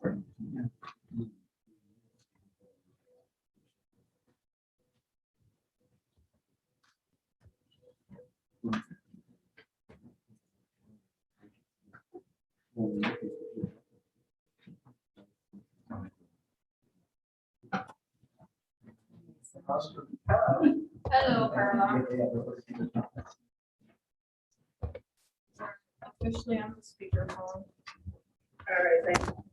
Hello, Carla. Officially on the speakerphone. All right, thank you.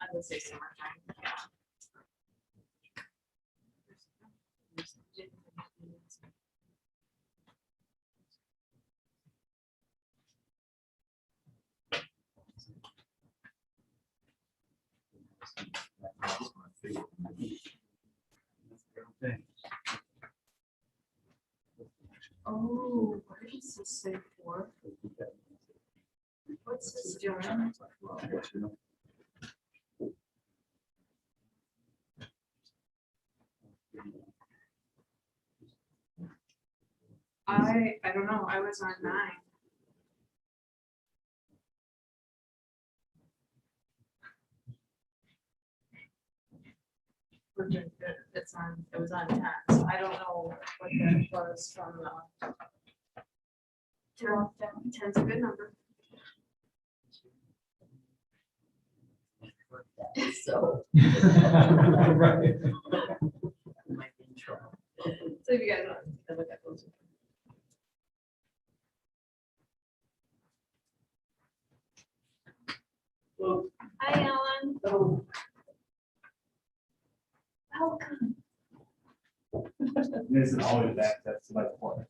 I would say summertime. Oh, what does this say for? What's this doing? I don't know. I was on 9. It's on. It was on 10. So I don't know what that was from the. 10's a good number. So. Right. Might be in trouble. So if you guys want to look at those. Well, Hi, Ellen. oh, Welcome. This is always that, that's my point.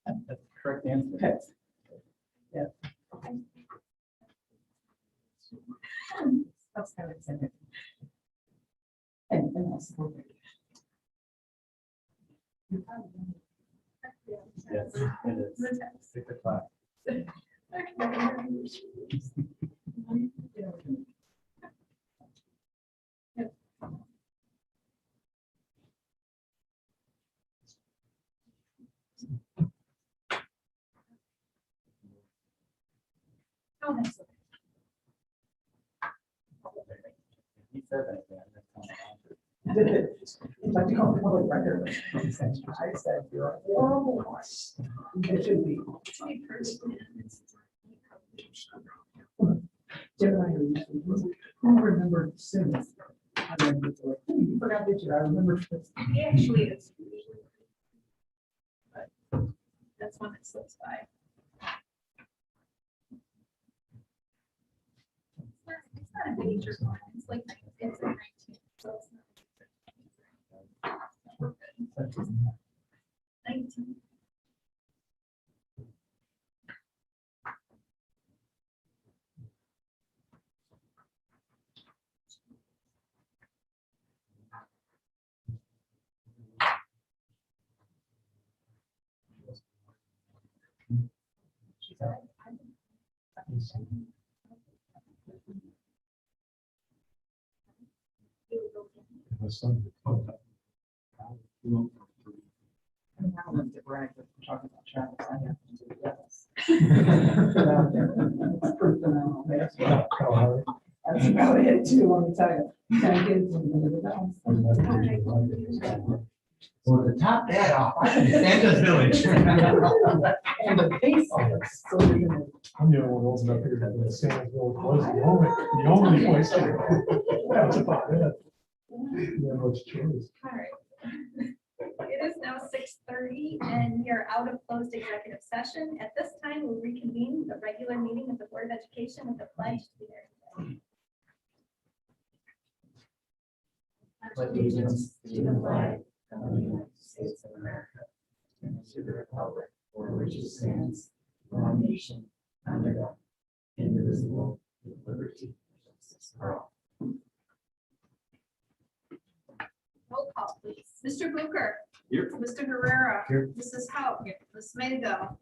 That's the correct answer. that's kind of exciting. And else. Yes, it is. 6 o'clock. Oh, that's okay. He said that. Yeah, that's how I Did it? If I do a public record, I said, you're horrible. It should be. To me personally, it's- Jim and I were usually, who remembered Sims? I remember, like, "Oh, you forgot that you, I remember this." He actually is. But that's when it slips by. It's not a major one. It's like, it's a 19, so it's not. We're good. 19. And now I'm to brag that we're talking about Travis. I have to do yes. It's pretty phenomenal. That's about it too, let me tell you. Thank you. Well, to top that off, I can Santa's Village. And the base. So you're gonna- I'm the only one old enough here that Santa's Village was the only place. That's about it. Yeah, much choice. All right. It is now 6:30 and we are out of closed executive session. At this time, we'll reconvene the regular meeting of the Board of Education with the pledge to be there. Allegiance to the flag of the United States of America and to the republic for which it stands, one nation, under God, indivisible, with liberty and justice for all. Roll call, please. Mr. Booker. Here. Mr. Herrera. Here. Mrs. Howe. Ms. Mayville.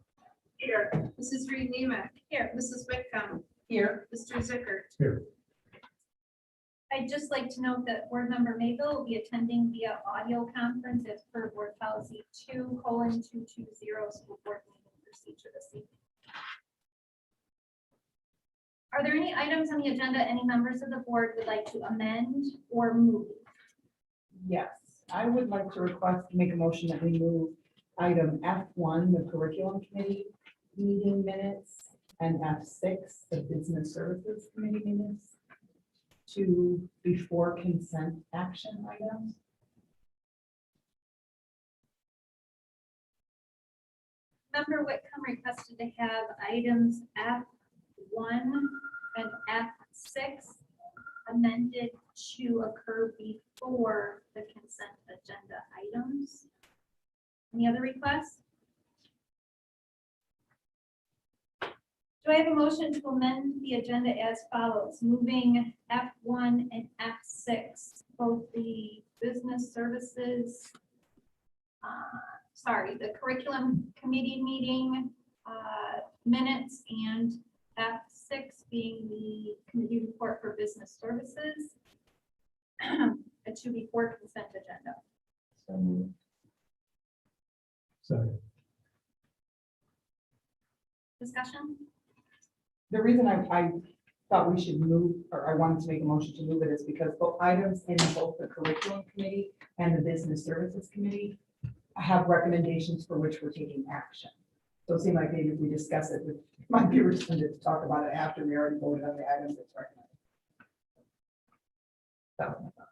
Here. Mrs. Reed Nemick. Here. Mrs. Whitcomb. Here. Mr. Zickert. Here. I'd just like to note that board member Mayville will be attending via audio conference as per board policy 2:220 school board meeting procedure this evening. Are there any items on the agenda any members of the board would like to amend or move? Yes, I would like to request, make a motion that we move item F1, the curriculum committee meeting minutes, and F6, the business services committee minutes, to before consent action items. Member Whitcomb requested to have items F1 and F6 amended to occur before the consent agenda items. Any other requests? Do I have a motion to amend the agenda as follows, moving F1 and F6, both the business services, the curriculum committee meeting minutes, and F6 being the committee report for business services to before consent agenda. So moved. Second. Discussion? The reason I thought we should move, or I wanted to make a motion to move it, is because both items in both the curriculum committee and the business services committee have recommendations for which we're taking action. So it seemed like maybe if we discuss it, it might be redundant to talk about it after we already voted on the items that's recommended. That was my thought.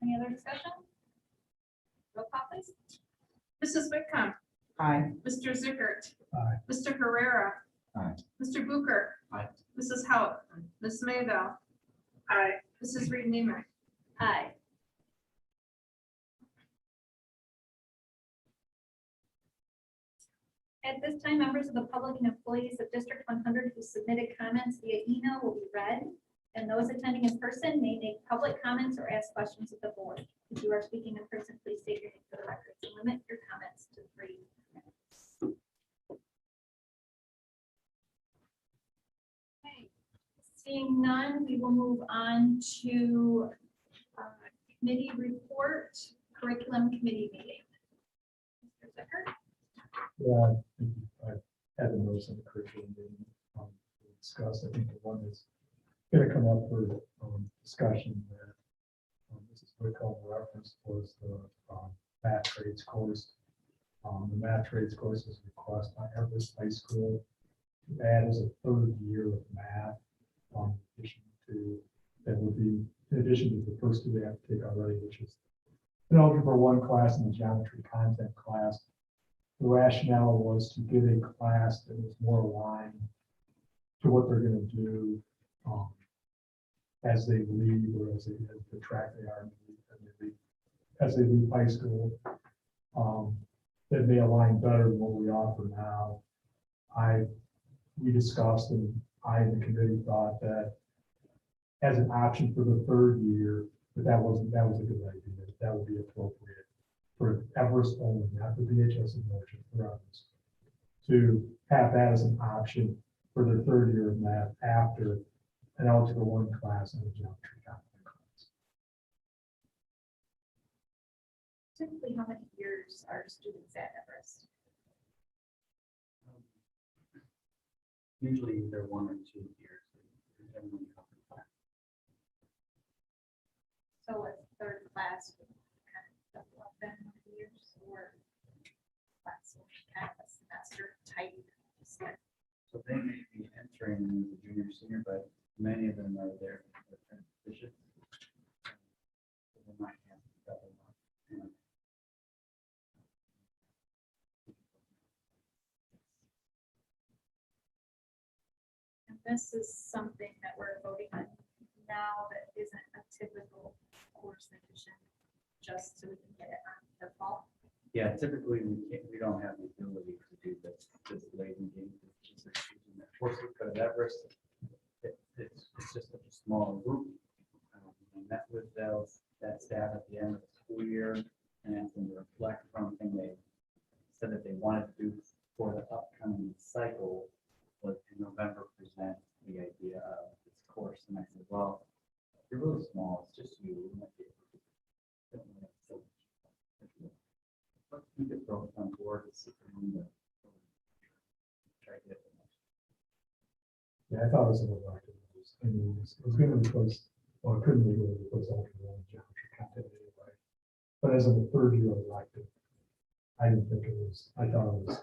Any other discussion? Roll call, please. Mrs. Whitcomb. Aye. Mr. Zickert. Aye. Mr. Herrera. Aye. Mr. Booker. Aye. Mrs. Howe. Ms. Mayville. Aye. Mrs. Reed Nemick. Aye. At this time, members of the public and employees of District 100 who submitted comments via email will be read, and those attending in person may make public comments or ask questions of the board. If you are speaking in person, please state your name for the record and limit your comments to 3 minutes. Okay. Seeing none, we will move on to committee report, curriculum committee meeting. Mr. Zickert? Yeah, I think I had the notes on the curriculum being discussed. I think the one that's going to come up for discussion that Mrs. Whitcomb referenced was the math trades course. The math trades course is a request by Everest High School to add as a third year of math. In addition to that would be in addition to the first 2 they have to take already, which is an Algebra 1 class and the geometry content class. The rationale was to get a class that was more aligned to what they're going to do as they leave or as the track they are as they leave high school. That may align better than what we offer now. We discussed and I and the committee thought that as an option for the third year, that was a good idea. That would be appropriate for Everest only, not for BHS and Motion, for others, to have that as an option for their third year of math after an Algebra 1 class and a geometry content class. Typically, how many years are students at Everest? Usually they're 1 or 2 years. Depending on the company class. So a third class would kind of double up in 1 year or class will be kind of a semester type schedule. So they may be entering as a junior, senior, but many of them are there for transition. So they might have to double up. And this is something that we're voting on now that isn't a typical course addition, just so we can get it on the fall. Yeah, typically we don't have the ability to do this late in game. Of course, because Everest, it's just such a small group. I met with that staff at the end of the school year and asked them to reflect on something they said that they wanted to do for the upcoming cycle was in November present the idea of this course. And I said, well, you're really small, it's just you. We might be able to- but we could throw it on board and see if we can try to get it. Yeah, I thought it was an elective. I mean, it was going to replace, well, it couldn't legally replace Algebra 1 geometry content anyway. But as of the third year elective, I didn't think it was, I thought it was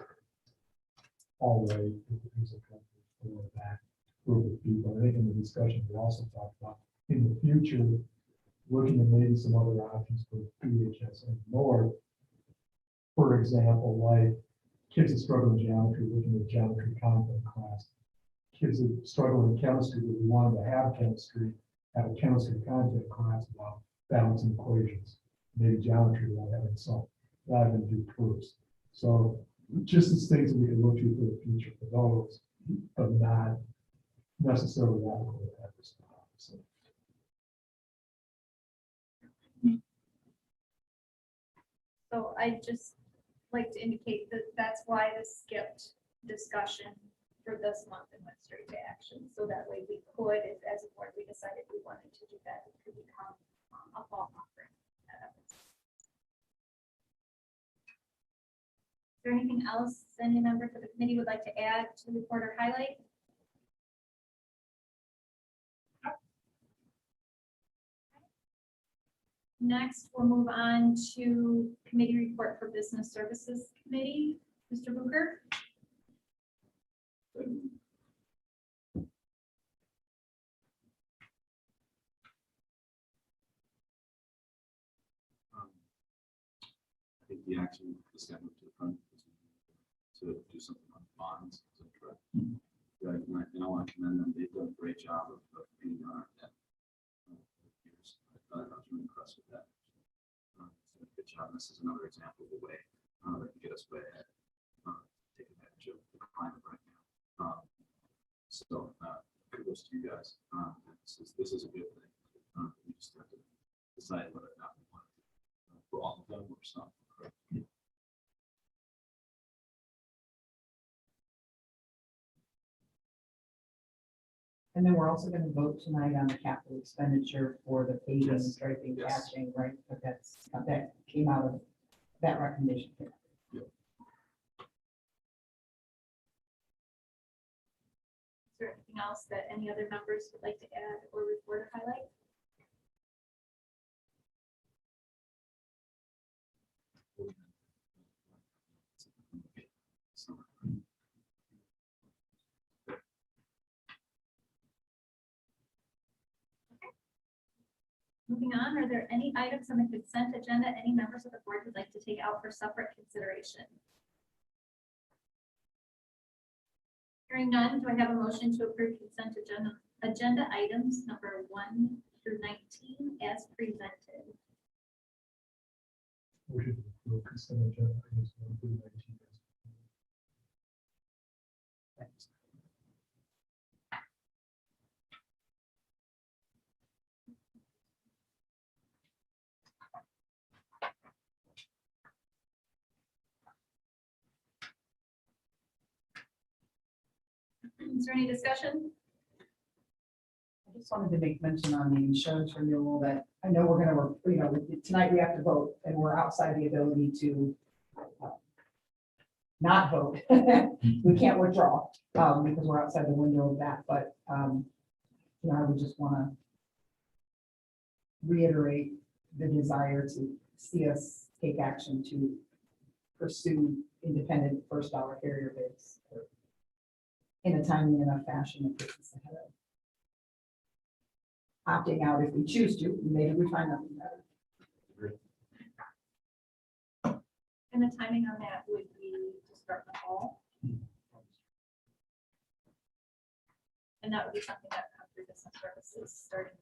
all right. It was a company for that group of people. I think in the discussion, we also talked about in the future, looking at maybe some other options for BHS and more. For example, like kids that struggle in geometry, looking at geometry content class. Kids that struggle in chemistry, that we wanted to have a chemistry content class about balancing equations. Maybe geometry without having some, rather than do proofs. So just as things that we can look to for the future for those, but not necessarily applicable to Everest. So So I just like to indicate that that's why this skipped discussion for this month and went straight to action. So that way we could, if as a board, we decided we wanted to do that, it could become a fall offering. Is there anything else any member for the committee would like to add to the report or highlight? Next, we'll move on to committee report for Business Services Committee. Mr. Booker? I think the action is going to move to the front to do something on bonds. Is that correct? Right, and I want to commend them. They've done a great job of being on our debt. Years. I was really impressed with that. It's a good job. This is another example of a way that can get us way ahead. Take advantage of the climate right now. So kudos to you guys. This is a good thing. We just have to decide whether or not we want to for all of them or some. Correct? And then we're also going to vote tonight on the capital expenditure for the paving, Yes. striping, Yes. patching, right? But that came out of that recommendation. Is there anything else that any other members would like to add or report or highlight? Moving on, are there any items on the consent agenda any members of the board would like to take out for separate consideration? Hearing none, do I have a motion to approve consent agenda items number 1 through 19 as presented? motion to approve consent agenda items 1 through 19. Thanks. Is there any discussion? I just wanted to make mention on the insurance renewal that I know we're gonna, tonight we have to vote and we're outside the ability to not vote. We can't withdraw, because we're outside the window of that, but, I would just wanna reiterate the desire to see us take action to pursue independent first dollar carrier bids in a timely enough fashion that puts us ahead of opting out if we choose to, maybe we find nothing better. And the timing on that would be to start in the fall. And that would be something that comes through business services starting.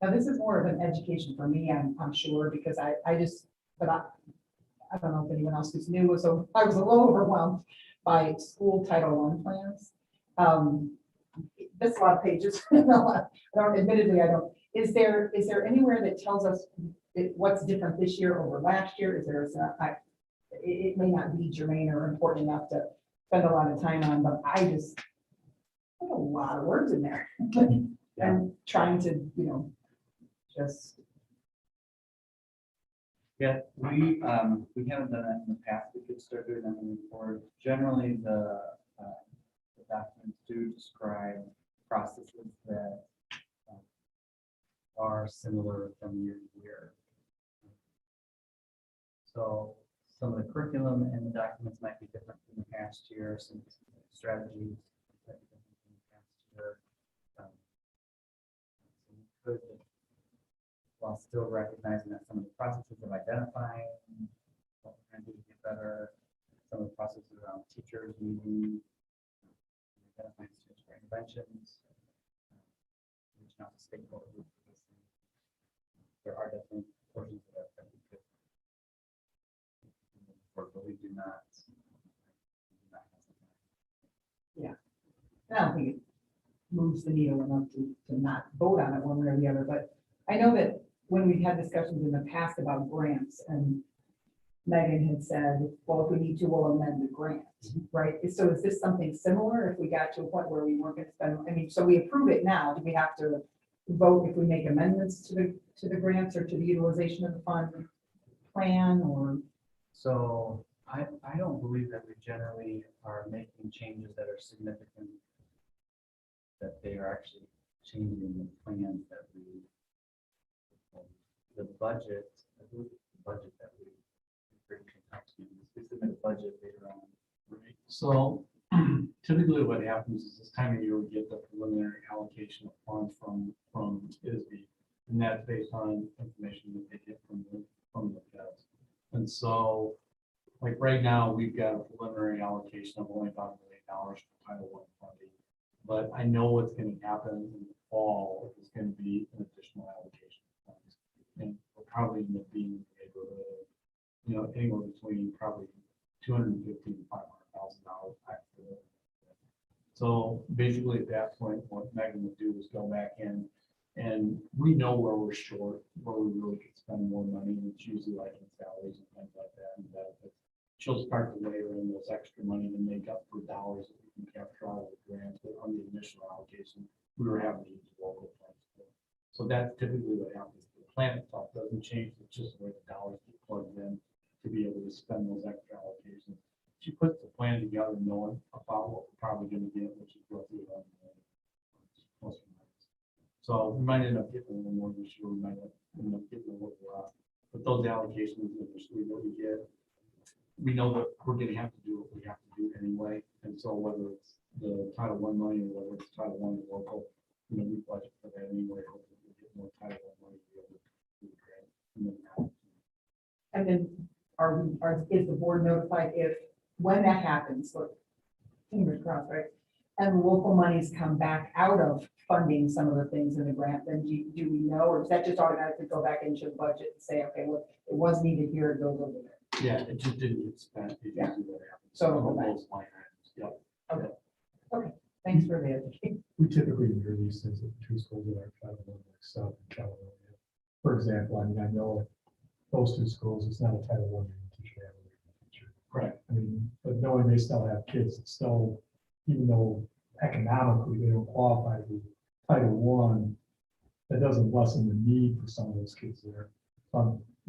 Now, this is more of an education for me, I'm sure, because I don't know if anyone else is new, so I was a little overwhelmed by school Title I plans. That's a lot of pages. Admittedly, I don't. Is there anywhere that tells us what's different this year over last year? It may not be germane or important enough to spend a lot of time on, but there's a lot of words in there. And trying to, just. Yeah, we haven't done that in the past. We could start doing that moving forward. Generally, the documents do describe processes that are similar from year to year. So some of the curriculum and the documents might be different from the past year, some strategies might be different from the past year. So we could, while still recognizing that some of the processes of identifying what we're trying to do to get better, some of the processes around teachers meeting, identifying students for interventions, reaching out to stakeholders. There are definitely portions of that that we could move forward, but we do not have something. I don't think it moves the needle enough to not vote on it one way or the other, but I know that when we've had discussions in the past about grants, and Megan had said, well, if we need to, we'll amend the grant, right? So is this something similar if we got to a point where we weren't going to spend, so we approve it now, do we have to vote if we make amendments to the grants or to the utilization of the fund plan, or? So I don't believe that we generally are making changes that are significant, that they are actually changing the plans that we, the budget, I believe the budget that we submit a budget later on. Right, so typically what happens is this time of year, we get the preliminary allocation of funds from ISB. And that's based on information that they get from the feds. And so, like right now, we've got a preliminary allocation of only about $1 million for Title I funding. But I know what's going to happen in the fall is going to be an additional allocation of funds. And we'll probably end up being in the neighborhood, anywhere between probably $250,000 to $500,000 extra. So basically at that point, what Megan would do is go back in, and we know where we're short, where we really could spend more money, and it's usually like in salaries and things like that, and benefits. She'll start to layer in those extra money to make up for dollars that we can capture out of the grants, but on the initial allocation, we were having to use local funds. So that's typically what happens. The plan itself doesn't change, it's just where the dollars get plugged in to be able to spend those extra allocations. She puts the plan together knowing about what we're probably going to get, which is roughly $1 million. So we might end up getting a little more this year, we might end up getting a little less. But those allocations initially that we get, we know that we're going to have to do what we have to do anyway. And so whether it's the Title I money or whether it's Title I local, we budget for that anyway. Hopefully we'll get more Title I money to be able to do the grant. And then is the board notified when that happens, look, fingers crossed, right? And local monies come back out of funding some of the things in the grant, then do we know, or does that just automatically go back into the budget and say, okay, look, it was needed here, it goes over there? Yeah, it just didn't get spent. It Yeah. usually what happens. So it'll go back. Those line items, yep. Thanks for the education. We typically release things at two schools that are Title I, like South and California. For example, I know those two schools, it's not a Title I teacher. Correct. But knowing they still have kids that still even though economically they don't qualify for Title I, that doesn't lessen the need for some of those kids there.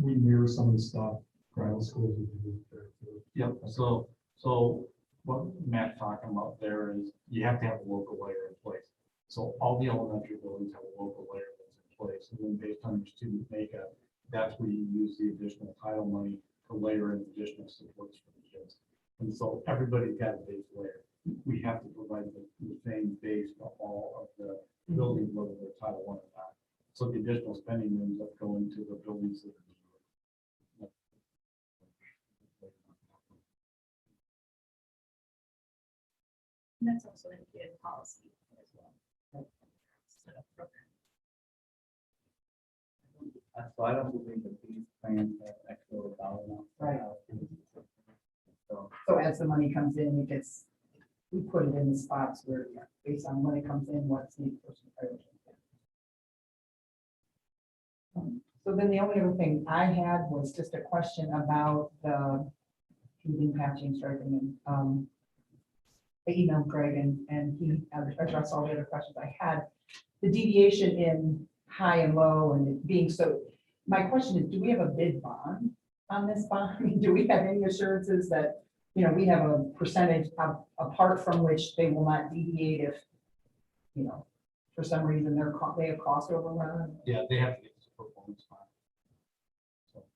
We mirror some of the stuff private schools would do there too. Yep, so what Matt's talking about there is you have to have a local layer in place. So all the elementary buildings have a local layer that's in place, and then based on your student makeup, that's where you use the additional title money to layer in additional supports for the kids. And so everybody's got a base layer. We have to provide the same base for all of the buildings, whether they're Title I or not. So the additional spending ends up going to the buildings that are. And that's also indicated in policy as well. So I don't believe that these plans have extra dollar amounts. Right. So, So as the money comes in, it gets, we put it in the spots where, based on when it comes in, what's needed for some priority. So then the only other thing I had was just a question about the heating, patching, striping, and I emailed Greg and he addressed all the other questions I had. The deviation in high and low and it being so, my question is, do we have a bid bond on this bond? I mean, do we have any assurances that, you know, we have a percentage apart from which they will not deviate if, you know, for some reason they have cost overrun? Yeah, they have to get this performance bond.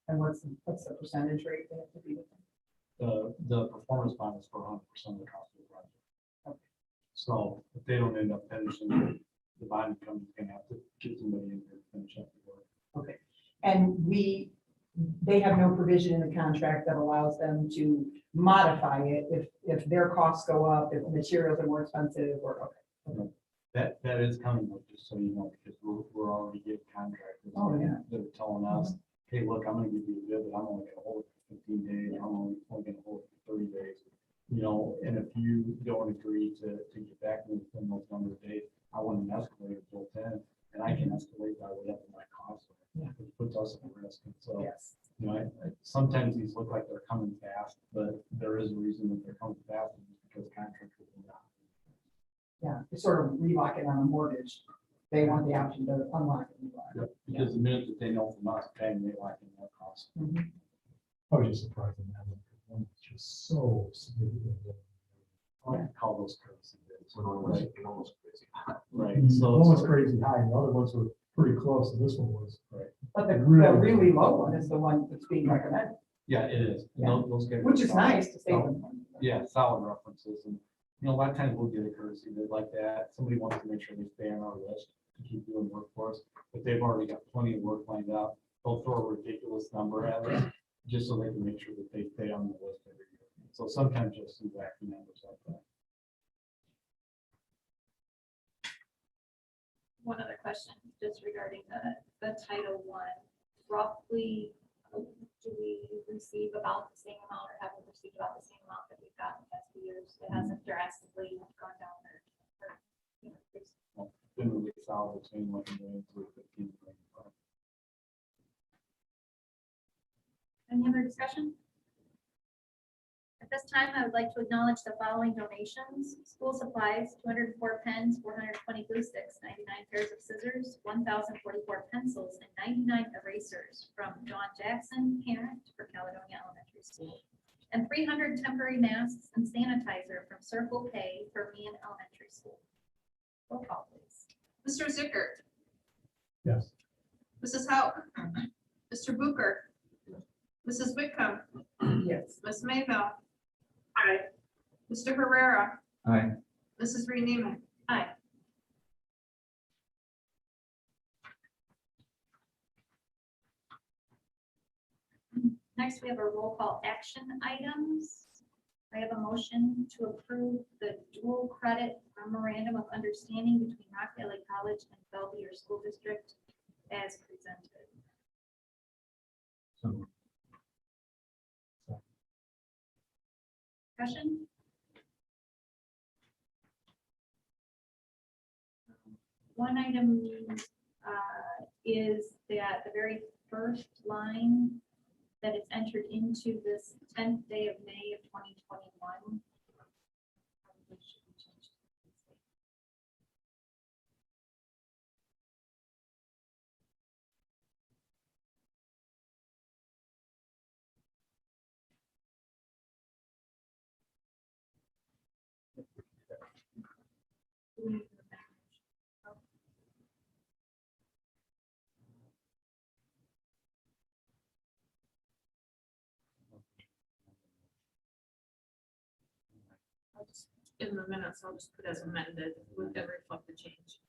And what's the percentage rate they have to be? The performance bond is for 100% of the cost of the project. Okay. So if they don't end up finishing, the bond company's gonna have to get somebody in here to finish up the work. Okay, and they have no provision in the contract that allows them to modify it if their costs go up, if materials are more expensive, or, okay. That is coming up, just so you know, because we're already getting contractors. Oh, yeah. That are telling us, hey, look, I'm gonna give you a bid, but I'm only gonna hold it for 15 days, I'm only gonna hold it for 30 days. You know, and if you don't agree to get back within those number of days, I want an escalator built in, and I can escalate by whatever my costs are. Yeah. Which puts us at risk, and so, Yes. you know, sometimes these look like they're coming fast, but there is a reason that they're coming fast, and it's because contractors will not. Yeah, it's sort of relocking on a mortgage. They want the option to unlock it. and relock it. Because the minute that they know from us, paying, they like in their costs. Mhm. I was just surprised in that one, because one was just so significant. I call those courtesy bids. It almost crazy. Right, so. One was crazy high, and the other ones were pretty close, and this one was. But the Really? really low one is the one that's being recommended, Yeah, it is. Yeah. Those get. which is nice to save them. money. Yeah, solid references, and, you know, a lot of times we'll get a courtesy bid like that, somebody wants to make sure they stay on our list to keep doing work for us, but they've already got plenty of work lined up, they'll throw a ridiculous number at us, just so they can make sure that they stay on the list every year. So sometimes you'll see wacky numbers like that. One other question, just regarding the Title I, roughly, do we receive about the same amount or have we received about the same amount that we've got in the past few years? It hasn't drastically gone down or increased. It's been really solid between 1 million to 15 million. Any other discussion? At this time, I would like to acknowledge the following donations. School supplies, 204 pens, 420 glue sticks, 99 pairs of scissors, 1,044 pencils, and 99 erasers from John Jackson, parent for Caledonia Elementary School. And 300 temporary masks and sanitizer from Circle K for Meehan Elementary School. Roll call, please. Mr. Zickert, Yes. Mrs. Hauk, Mr. Booker, Mrs. Whitcomb, Yes. Ms. Mayville. Aye. Mr. Herrera, Aye. Mrs. Reed Neiman. Aye. Next, we have a roll call action items. I have a motion to approve the dual credit memorandum of understanding between Rock Valley College and Belvidere School District as presented. So, Discussion? One item is that the very first line that it's entered into this 10th day of May of 2021. Do we need to amend? I'll just- In the minutes, I'll just put as amended with the reflect the change.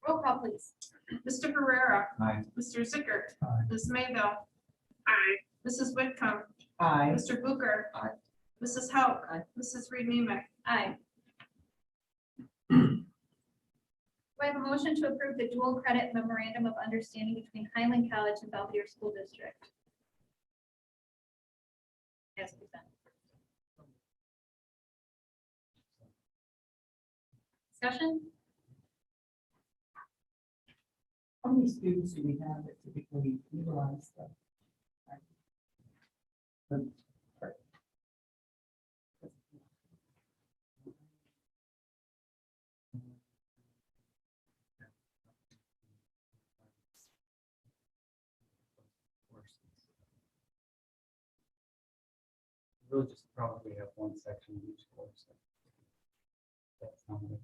Roll call, please. Mr. Herrera. Aye. Mr. Zickert. Aye. Ms. Mayville. Aye. Mrs. Whitcomb. Aye. Mr. Booker. Aye. Mrs. Hauk. Mrs. Reed Nemick. Aye. Do I have a motion to approve the dual credit memorandum of understanding between Highland College and Belvedere School District? As presented. Discussion? How many students do we have that typically utilize the? We'll just probably have one section of each course. That's not it.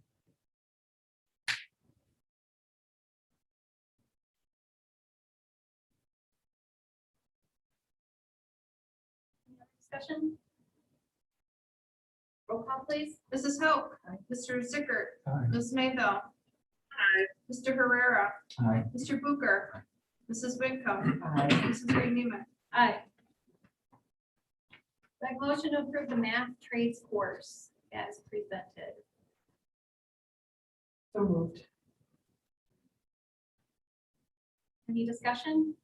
Any other discussion? Roll call, please. Mrs. Hauk. Mr. Zickert. Aye. Ms. Mayville. Aye. Mr. Herrera. Aye. Mr. Booker. Mrs. Whitcomb. Aye. Mrs. Reed Nemick. Aye. Do I have a motion to approve the math trades course as presented? So moved. Any discussion?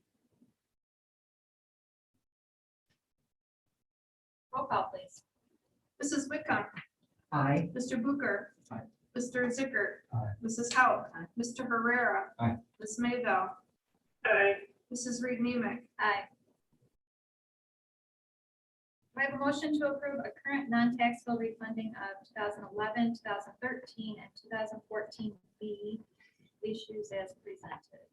Roll call, please. Mrs. Whitcomb. Aye. Mr. Booker. Aye. Mr. Zickert. Aye. Mrs. Hauk. Mr. Herrera. Aye. Ms. Mayville. Aye. Mrs. Reed Nemick. Aye. Do I have a motion to approve a current non-taxable refunding of 2011, 2013, and 2014 B issues as presented?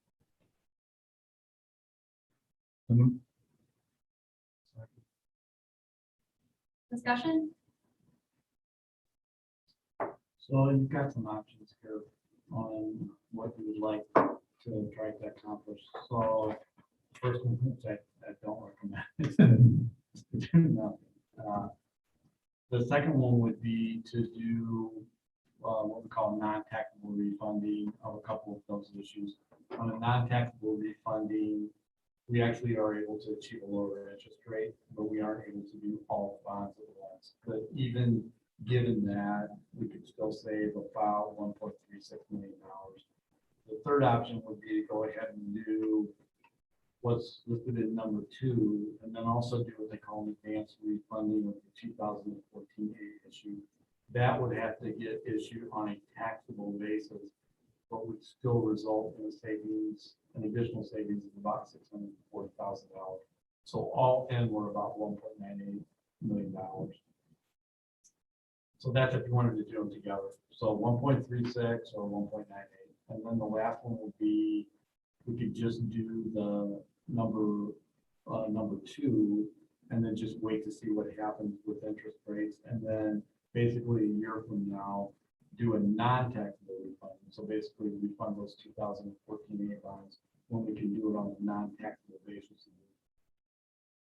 Discussion? So you've got some options here on what you would like to try to accomplish. So first one, which I don't recommend. is do nothing. The second one would be to do what we call non-taxable refunding of a couple of those issues. On a non-taxable refunding, we actually are able to achieve a lower interest rate, but we aren't able to do all the bonds at once. But even given that, we could still save about $1.36 million. The third option would be to go ahead and do what's listed in number 2, and then also do what they call an advanced refunding of the 2014 A issue. That would have to get issued on a taxable basis, but would still result in a savings, an additional savings of about $640,000. So all in, we're about $1.98 million. So that's if you wanted to do them together. So 1.36 or 1.98. And then the last one would be, we could just do the number 2, and then just wait to see what happens with interest rates. And then basically a year from now, do a non-taxable refund. So basically refund those 2014 A bonds when we can do it on a non-taxable basis.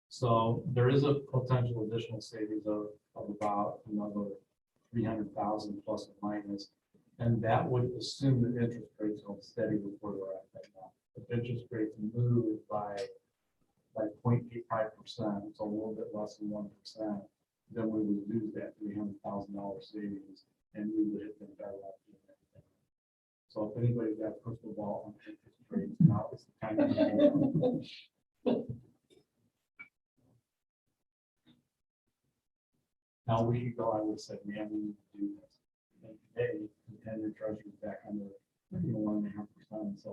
So there is a potential additional savings of about another 300,000 plus or minus. And that would assume that interest rates hold steady with where we're at right now. If interest rates move by 0.85%, so a little bit less than 1%, then we would lose that $300,000 savings, and we would have been better off doing everything. So if anybody's got a crystal ball on interest rates, now is the time to do it. Now, a week ago, I would have said, man, we need to do this. And today, the 10-year treasury is back under 1.5%, so.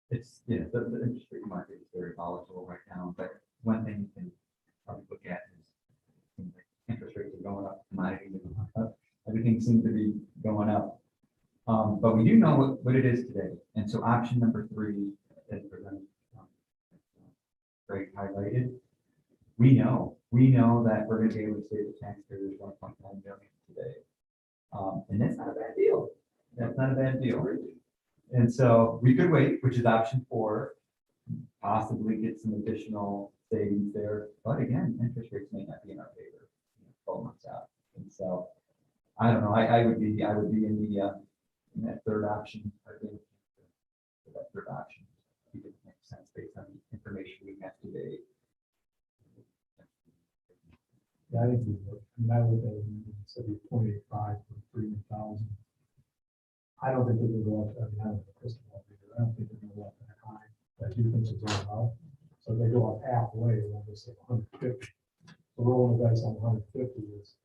It's, yeah, the interest rate market is very volatile right now, but one thing you can probably look at is things like interest rates are going up, commodities are going up, everything seems to be going up. But we do know what it is today. And so option number 3 is presented, Greg highlighted. We know that we're going to be able to save the taxpayers $1.9 billion today. And that's not a bad deal. That's not a bad deal. And so we could wait, which is option 4, possibly get some additional savings there. But again, interest rates may not be in our favor 12 months out. And so I don't know, I would be in in that third option. I think that third option, I think it makes sense based on the information we have today. Yeah, I think we would. I mean, I look at it and said 0.85 for 3,000. I don't think it would go up, I mean, I don't have a crystal ball either. I don't think they're gonna go up that high. I do think it's going up. So if they go up halfway, we'll just say 150. So rolling the dice on 150 is,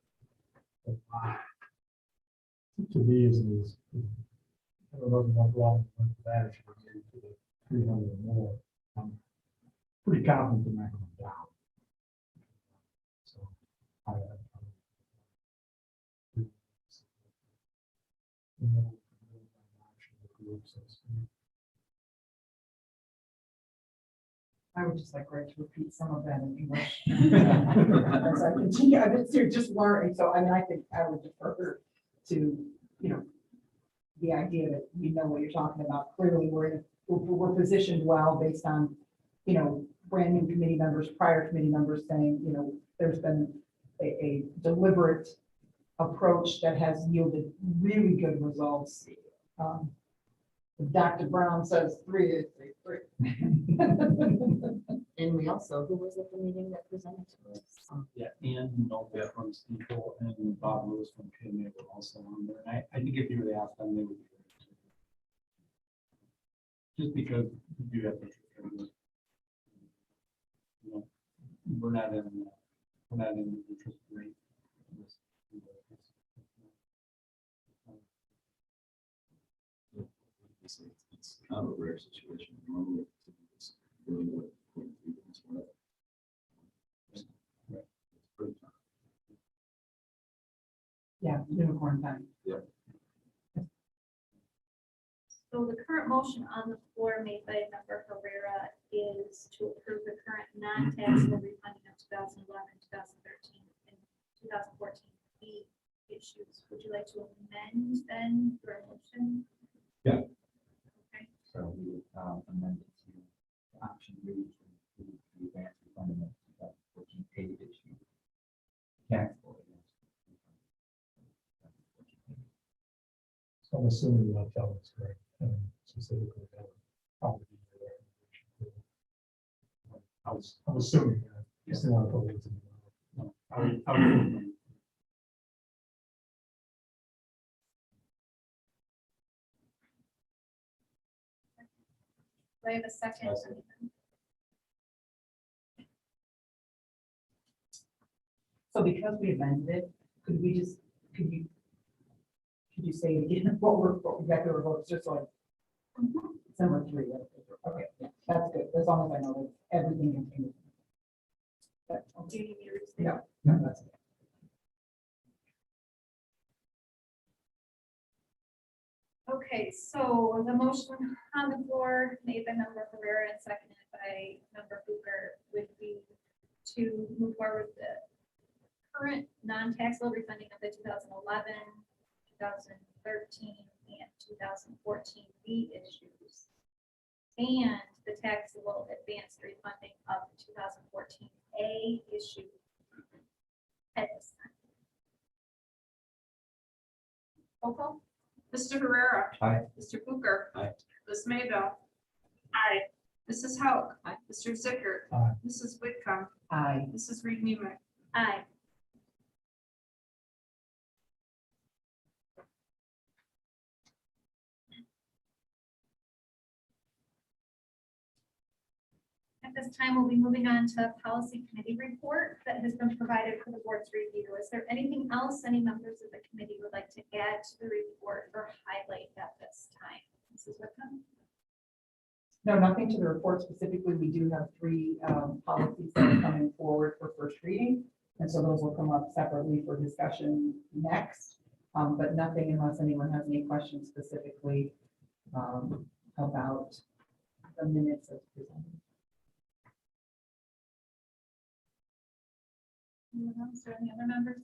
to me, is, I don't know if you want to go out and look for that, if you're getting to the 300 or more. I'm pretty confident they're not going down. So, I would just like Greg to repeat some of that in English. As I continue, I did just learning, so I mean, I think I would defer to, the idea that you know what you're talking about. Clearly, we're positioned well based on, brand new committee members, prior committee members saying, there's been a deliberate approach that has yielded really good results. Dr. Brown says 3 is 3. And we also, who was at the meeting that presented to us? Yeah, and Nova from Steeple and Bob Lewis from KMA were also on there. And I think if you were to ask them, they would be great. Just because we do have, we're not in the interest rate. It's kind of a rare situation. Normally, it's really what. Yeah, unicorn time. So the current motion on the floor made by Member Herrera is to approve the current non-taxable refunding of 2011, 2013, and 2014 fee issues. Would you like to amend then your motion? Yeah. Okay. So we would amend it to option 3 to include the advance refunding of 2014 paid issue. Taxable. So I'm assuming that tell us correct, specifically that would probably be the recommendation. I'm assuming that. Just want to put it in. I would Do I have a second? I'll second. So because we amended it, could you say it again, what exactly we're voting, just like number 3? Okay, yeah, that's good, as long as I know that everything is in. Do you need me to restate? No, that's it. Okay, so the motion on the floor made by Member Herrera and seconded by Member Booker would be to move forward with the current non-taxable refunding of the 2011, 2013, and 2014 B issues, and the taxable advanced refunding of the 2014 A issue at this time. Roll call. Mr. Herrera. Aye. Mr. Booker. Aye. Ms. Mayville. Aye. Mrs. Hauk. Aye. Mr. Zickert. Aye. Mrs. Whitcomb. Aye. Mrs. Reed Nemick. Aye. At this time, we'll be moving on to policy committee report that has been provided for the board's review. Is there anything else any members of the committee would like to add to the report or highlight at this time? Mrs. Whitcomb? No, nothing to the report specifically. We do have 3 policies that are coming forward for first reading. And so those will come up separately for discussion next, but nothing unless anyone has any questions specifically about the minutes as presented. Anyone else or any other members?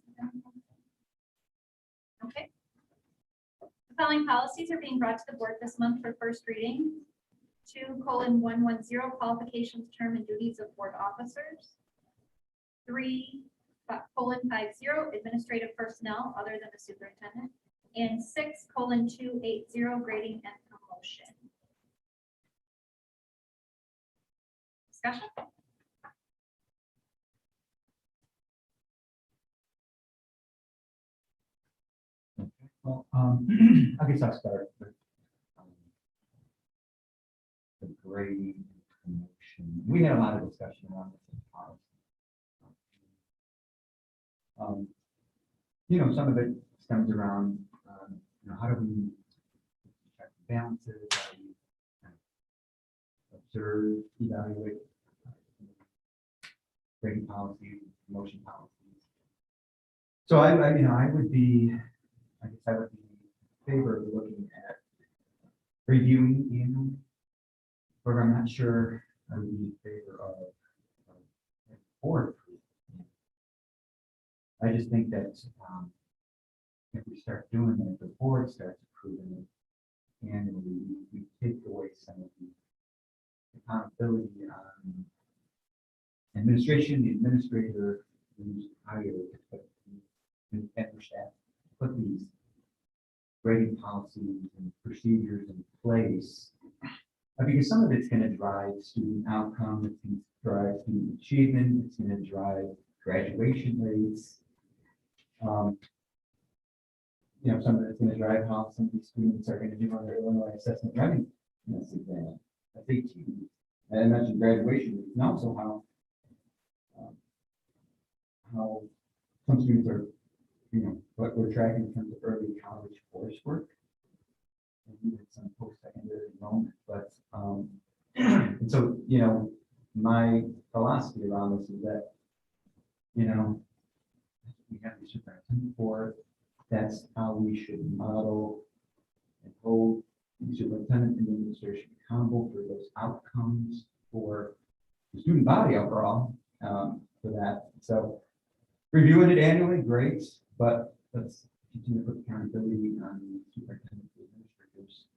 Okay. The following policies are being brought to the board this month for first reading. 2:110 qualifications, term and duties of board officers. 3:50 administrative personnel other than the superintendent. And 6:280 grading and promotion. Discussion? Well, I guess I'll start with the grading promotion. We had a lot of discussion around this in policy. Some of it stems around, how do we check the balances, how do we kind of observe, evaluate grading policies, promotion policies. So I would be in favor of looking at reviewing annually, but I'm not sure I would be in favor of board approval. I just think that if we start doing it, the board starts approving it annually, we take away some of the accountability on administration, the administrator who's hired, and for staff, put these grading policies and procedures in place. Because some of it's going to drive student outcome, it's going to drive student achievement, it's going to drive graduation rates. Some of it's going to drive how some of these students are going to do on their Illinois assessment readiness exam, SAT. And I mentioned graduation rates, and also how some students are, what we're tracking in terms of early college coursework, and even some post-secondary enrollment. But and so my philosophy around this is that we have the superintendent board. That's how we should model and hold the superintendent and administration accountable for those outcomes for the student body overall, for that. So reviewing it annually, great, but let's continue to put accountability on the superintendent and administrators.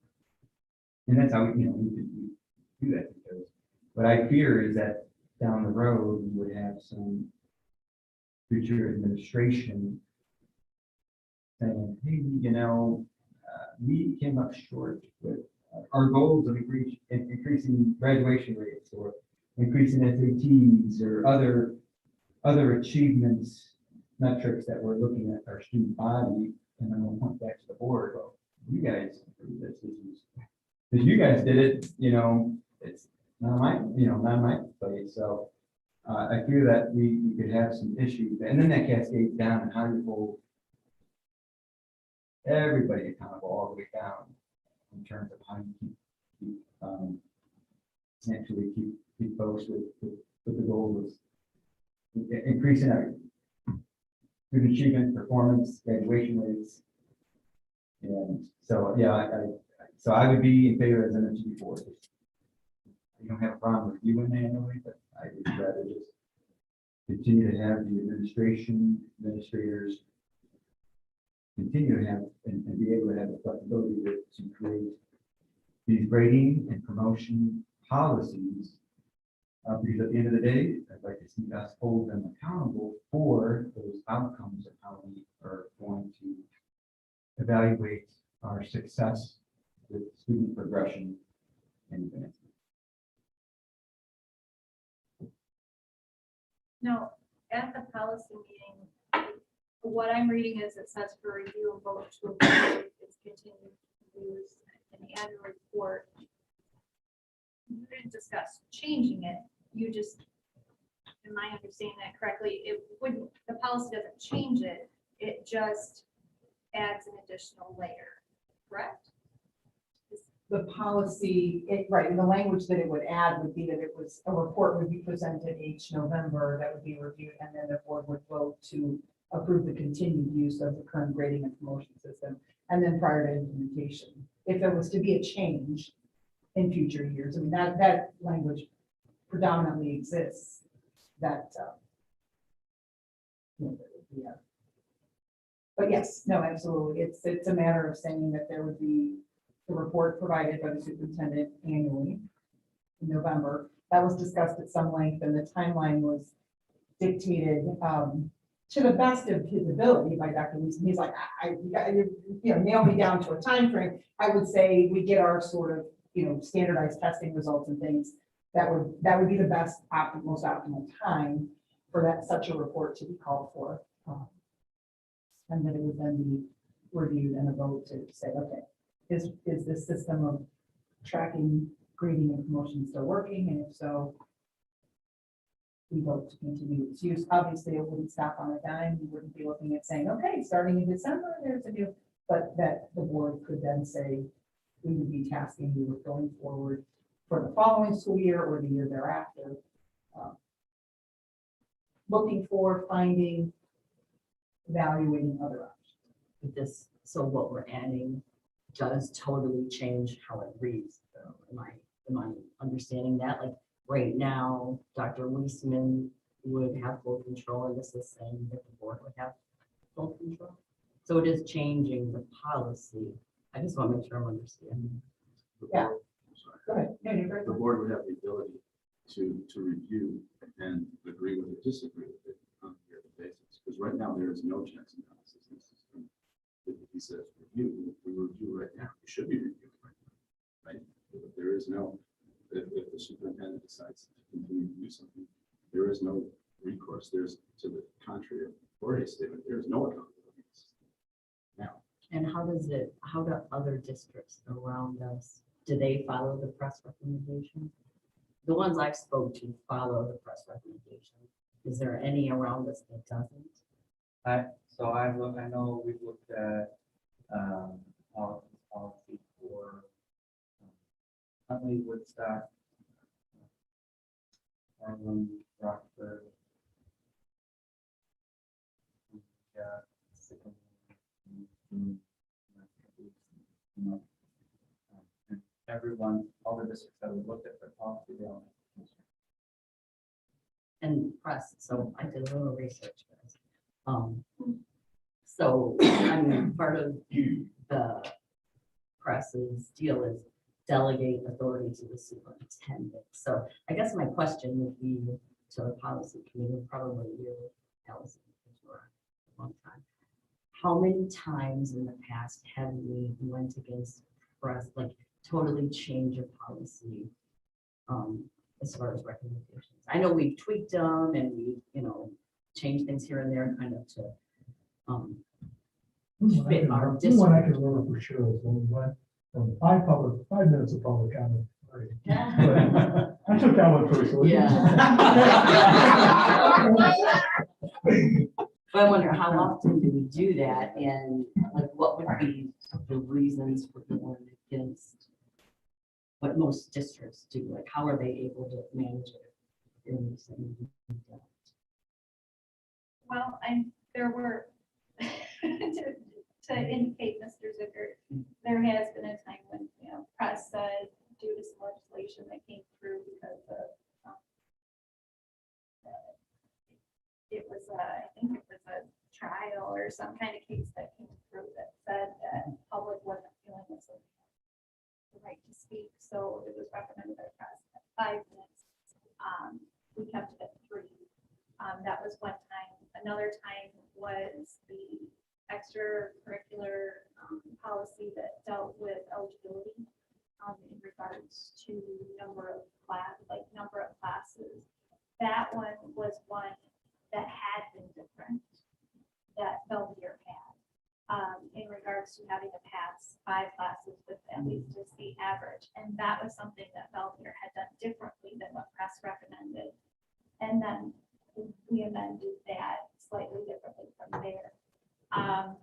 And that's how we do that, because what I fear is that down the road, we would have some future administration saying, hey, we came up short with our goals of increasing graduation rates or increasing SATs or other achievements metrics that we're looking at our student body, and then we'll point back to the board. Well, you guys approved this. Because you guys did it, it's not my place. So I fear that we could have some issues, and then that cascades down and how you hold everybody accountable all the way down in terms of how you keep folks with the goal of increasing our student achievement, performance, graduation rates. And so, so I would be in favor, as I mentioned before. You don't have a problem reviewing annually, but I would rather just continue to have the administrators continue to have and be able to have the flexibility to create these grading and promotion policies. Because at the end of the day, I'd like to see us hold them accountable for those outcomes of how we are going to evaluate our success with student progression and advancement. No, at the policy meeting, what I'm reading is it says for review and vote to approve is continued use in the annual report. You didn't discuss changing it. You just, am I understanding that correctly? It wouldn't, the policy doesn't change it. It just adds an additional layer, correct? The policy, right, and the language that it would add would be that a report would be presented each November that would be reviewed, and then the board would vote to approve the continued use of the current grading and promotion system, and then prior to implementation. If there was to be a change in future years, I mean, that language predominantly exists, that, But yes, no, absolutely. It's a matter of saying that there would be the report provided by the superintendent annually in November. That was discussed at some length, and the timeline was dictated to the best of his ability by Dr. Leeson. He's like, nail me down to a time frame. I would say we get our sort of, standardized testing results and things. That would be the best, most optimal time for such a report to be called for. And then it would then be reviewed and a vote to say, okay, is this system of tracking, grading, and promotion still working? And if so, we vote to continue its use. Obviously, it wouldn't stop on a dime. We wouldn't be looking at saying, okay, starting in December, there's a new, but that the board could then say, we would be tasking you with going forward for the following school year or the year thereafter. Looking for, finding, evaluating other options. This, so what we're adding does totally change how it reads. though. Am I understanding that? Like right now, Dr. Weissman would have full control, and this is saying that the board would have full control. So it is changing the policy. I just want to make sure I'm understanding. The Yeah. board- I'm sorry. Go ahead. No, you're great. The board would have the ability to review and agree with or disagree with it on a yearly basis. Because right now, there is no checks and balances in the system. If he says review, we review right now. We should be reviewing right now, right? But there is no, if the superintendent decides to continue to do something, there is no recourse. There's, to the contrary of Jorge's statement, there is no accountability. Now, And how do other districts around us, do they follow the press recommendation? The ones I've spoke to follow the press recommendation. Is there any around us that doesn't? I know we've looked at, policy for Huntley, Woodstock, Harlem, Rockford. Sycamore, and everyone, all the districts that we looked at their policy, they all. And press, so I did a little research, guys. So, I mean, part of the press's deal is delegate authority to the superintendent. So I guess my question would be to the policy committee, probably you, Allison, because you're a long time. How many times in the past have we went against press, like totally change a policy? As far as recommendations, I know we tweaked them and we, changed things here and there kind of to, fit our One I district. can remember for sure is when we went from 5 minutes of public comment. But I took that one personally. But I wonder how often do we do that, and like what would be the reasons for going against what most districts do? Like how are they able to manage it in the same? Well, there were, to indicate Mr. Zucker, there has been a time when, press said due to some legislation that came through because of, it was, I think it was a trial or some kind of case that came through that said that public wasn't feeling this the right to speak. So it was recommended by press at 5 minutes. We kept it at 3. That was one time. Another time was the extracurricular policy that dealt with eligibility in regards to number of classes. That one was one that had been different that Belvedere had in regards to having to pass 5 classes with at least just the average. And that was something that Belvedere had done differently than what press recommended. And then we amended that slightly differently from there.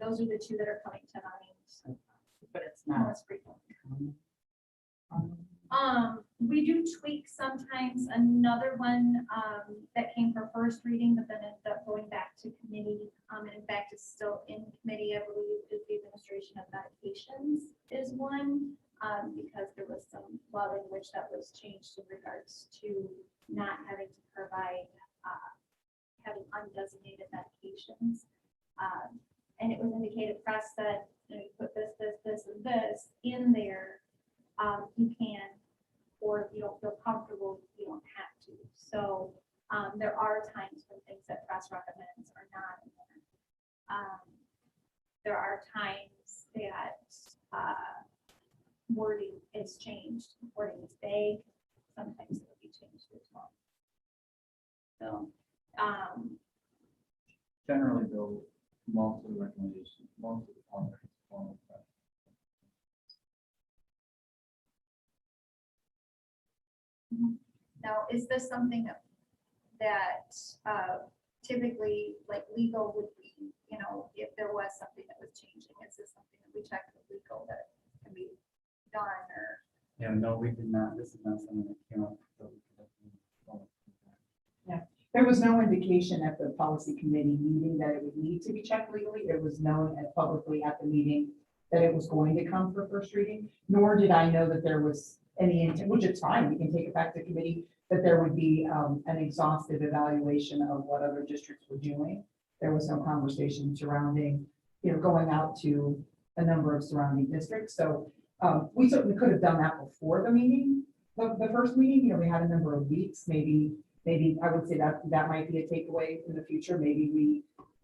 Those are the 2 that are coming to mind. But it's not. Most frequently. We do tweak sometimes. Another one that came for first reading, but then ended up going back to committee. And in fact, it's still in committee, I believe, is the administration of medications is one. Because there was some law language that was changed in regards to not having to provide having undesignated medications. and it was indicated, press said, you know, you put this, and this in there, you can, or if you don't feel comfortable, you don't have to. So, there are times when things that press recommends are not in there. There are times that, wording is changed, wording is vague, sometimes it will be changed as well. So, Generally, though, most of the recommendations, most of the comments. follow that. now, is this something that typically, like legal would be, you know, if there was something that was changing, is this something that we check with legal that can be done, or? Yeah, no, we did not, this is not something that came up. so we could definitely follow up with that. There was no indication at the policy committee meeting that it would need to be checked legally. It was known publicly at the meeting that it was going to come for first reading, nor did I know that there was any intent, which is fine, we can take it back to committee, that there would be an exhaustive evaluation of what other districts were doing. There was no conversation surrounding, you know, going out to a number of surrounding districts. So we certainly could have done that before the meeting, the first meeting, you know, we had a number of weeks, maybe I would say that might be a takeaway in the future. Maybe we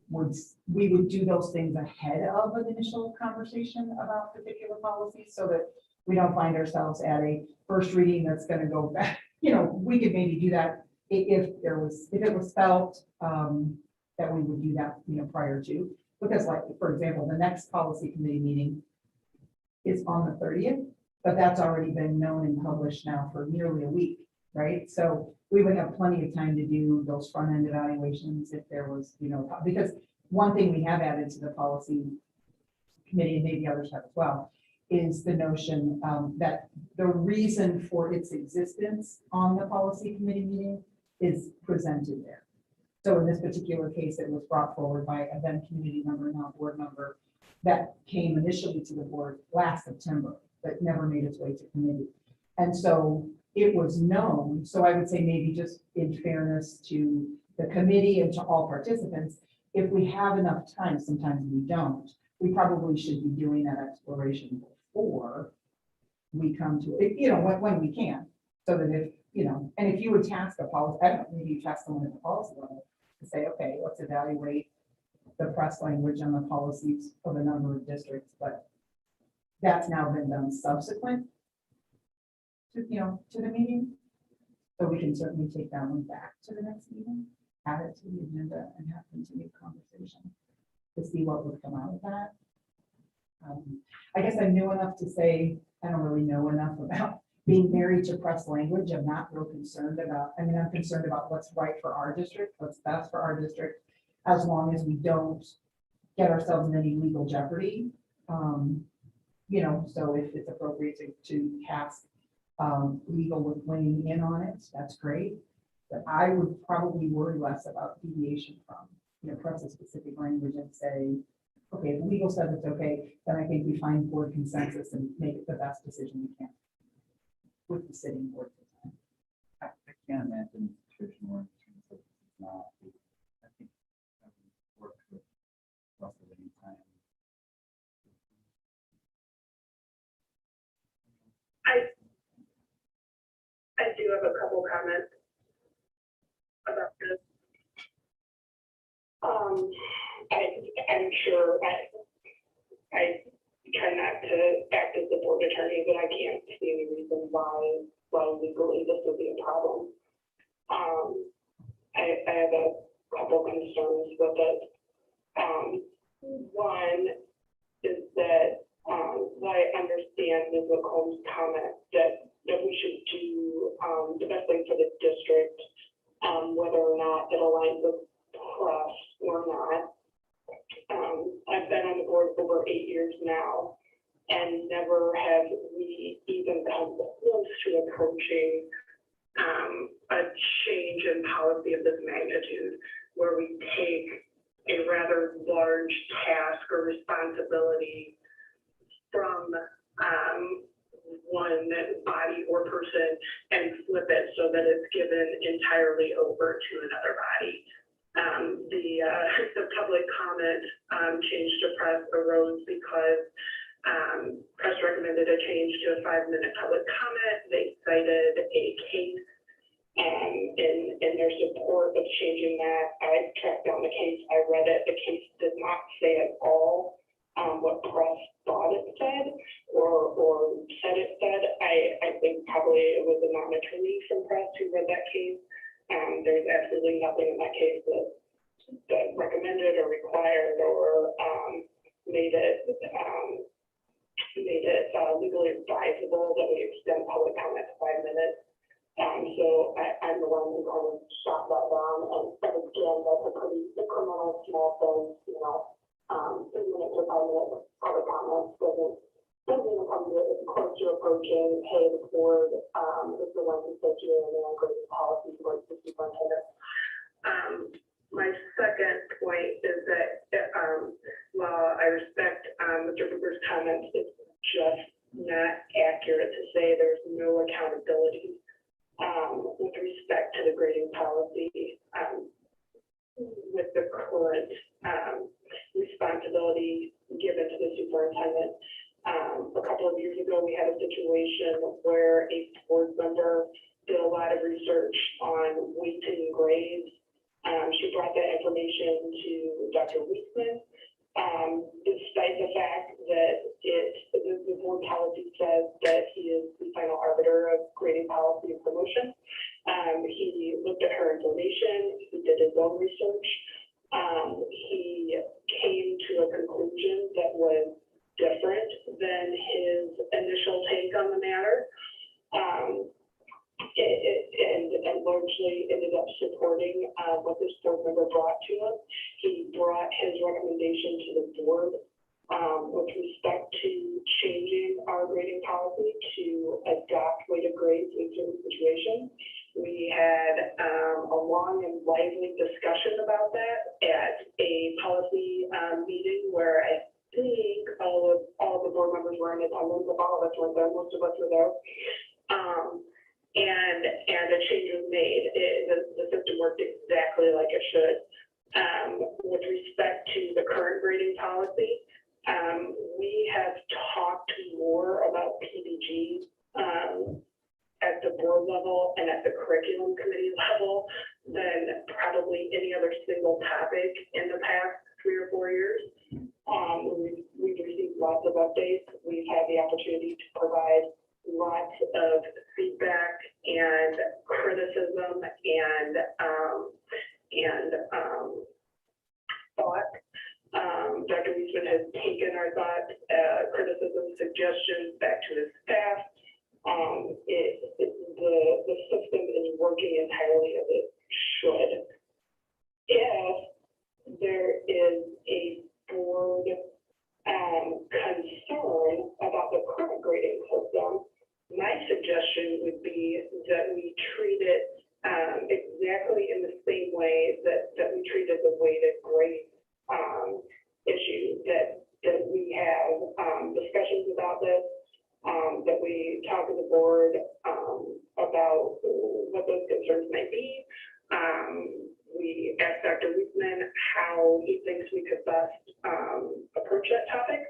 would do those things ahead of an initial conversation about particular policies so that we don't find ourselves at a first reading that's going to go back. You know, we could maybe do that if it was felt that we would do that, you know, prior to, because like, for example, the next policy committee meeting is on the 30th, but that's already been known and published now for nearly a week, right? So we would have plenty of time to do those front end evaluations if there was, you know, because one thing we have added to the policy committee, and maybe others have as well, is the notion that the reason for its existence on the policy committee meeting is presented there. So in this particular case, it was brought forward by a then community member, now board member, that came initially to the board last September, but never made its way to committee. And so it was known, so I would say maybe just in fairness to the committee and to all participants, if we have enough time, sometimes we don't, we probably should be doing that exploration before we come to it, you know, when we can. So that if, you know, and if you would task a policy, I don't know, maybe you task someone at the policy level to say, okay, let's evaluate the press language on the policies of a number of districts, but that's now been done subsequent to, you know, to the meeting. So we can certainly take that one back to the next meeting, add it to the agenda and have continued conversation to see what would come out of that. I guess I'm new enough to say, I don't really know enough about being married to press language. I'm not real concerned about, I mean, I'm concerned about what's right for our district, what's best for our district, as long as we don't get ourselves in any legal jeopardy. You know, so if it's appropriate to task legal with weighing in on it, that's great. But I would probably worry less about deviation from, you know, press a specific language and say, okay, if legal says it's okay, then I think we find board consensus and make it the best decision we can with the sitting board. I can't imagine traditional organizations that it's not. I think I would work with roughly any time. I do have a couple comments about this. I'm sure I try not to act as the board attorney, but I can't see any reason why legally this would be a problem. I have a couple concerns with it. One is that what I understand is Nicole's comment that we should do the best thing for the district, whether or not it aligns with press or not. I've been on the board for over 8 years now, and never have we even come close to approaching a change in policy of this magnitude, where we take a rather large task or responsibility from one body or person and flip it so that it's given entirely over to another body. the public comment change to press arose because press recommended a change to a 5-minute public comment. They cited a case in their support of changing that. I tracked down the case, I read it. The case did not say at all what press thought it said or said it said. I think probably it was a non-attorney from press who read that case. There's absolutely nothing in that case that recommended or required or made it legally advisable that we extend public comment to 5 minutes. So I'm the one who kind of shot that down, and again, that's a pretty incremental small thing, 3 minutes or 5 minutes public comments doesn't even come to it close to approaching, hey, the board is the one who said you're in the grading policy for the superintendent. My second point is that while I respect Mr. Cooper's comments, it's just not accurate to say there's no accountability with respect to the grading policy with the current responsibility given to the superintendent. A couple of years ago, we had a situation where a board member did a lot of research on weighting grades. She brought that information to Dr. Weissman, despite the fact that the board policy says that he is the final arbiter of grading policy and promotion. He looked at her information, he did his own research. He came to a conclusion that was different than his initial take on the matter. And largely ended up supporting what this board member brought to us. He brought his recommendation to the board with respect to changing our grading policy to adopt weighted grades in certain situations. We had a long and lively discussion about that at a policy meeting where I think all the board members were in attendance. All of us were there, most of us were there. And a change was made. The system worked exactly like it should. With respect to the current grading policy, we have talked more about PBGs at the board level and at the curriculum committee level than probably any other single topic in the past 3 or 4 years. We've received lots of updates. We've had the opportunity to provide lots of feedback and criticism and thought. Dr. Weissman has taken our thoughts, criticism, suggestions back to his staff. The system is working entirely as it should. If there is a board concern about the current grading system, my suggestion would be that we treat it exactly in the same way that we treated the weighted grade issue, that we have discussions about this, that we talk to the board about what those concerns might be. We asked Dr. Weissman how he thinks we could best approach that topic,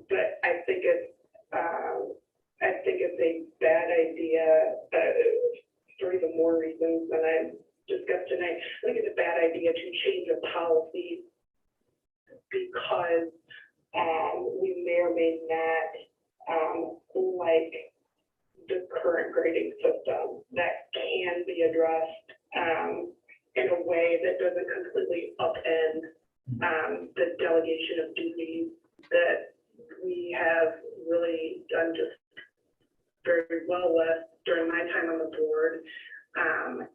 but I think it's a bad idea for even more reasons than I discussed tonight. I think it's a bad idea to change a policy because we may or may not like the current grading system. That can be addressed in a way that doesn't completely upend the delegation of duties that we have really done just very well with during my time on the board, and